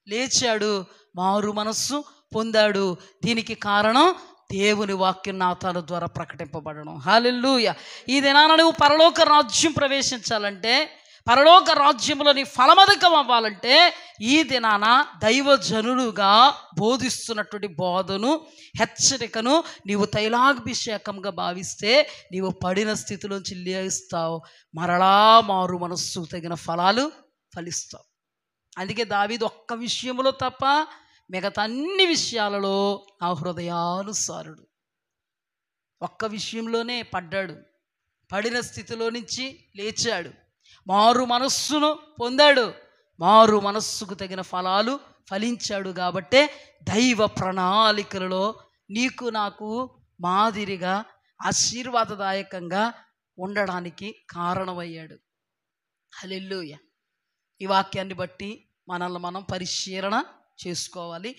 లేచాడు, మారు మనస్సు పొందాడు. దీనికి కారణం దేవుని వాక్యం నాతాను ద్వారా ప్రకటింపబడడం. హల్లెలూయా. ఈ దినాన నువ్వు పరలోక రాజ్యం ప్రవేశించాలంటే, పరలోక రాజ్యంలో నీ ఫలమధికం అవ్వాలంటే, ఈ దినాన దైవజనులుగా బోధిస్తున్నటువంటి బోధను, హెచ్చరికను నీవు తైలాభిషేకంగా భావిస్తే నీవు పడిన స్థితిలోంచి లేస్తావు, మరలా మారు మనస్సు తగిన ఫలాలు ఫలిస్తావు. అందుకే దావీదు ఒక్క విషయంలో తప్ప మిగతా అన్ని విషయాలలో నా హృదయానుసారుడు. ఒక్క విషయంలోనే పడ్డాడు, పడిన స్థితిలో నుంచి లేచాడు, మారు మనస్సును పొందాడు, మారు మనస్సుకు తగిన ఫలాలు ఫలించాడు. కాబట్టే దైవ ప్రణాళికలలో నీకు నాకు మాదిరిగా ఆశీర్వాదదాయకంగా ఉండడానికి కారణమయ్యాడు. హల్లెలూయా. ఈ వాక్యాన్ని బట్టి మనల్ని మనం పరిశీలన చేసుకోవాలి.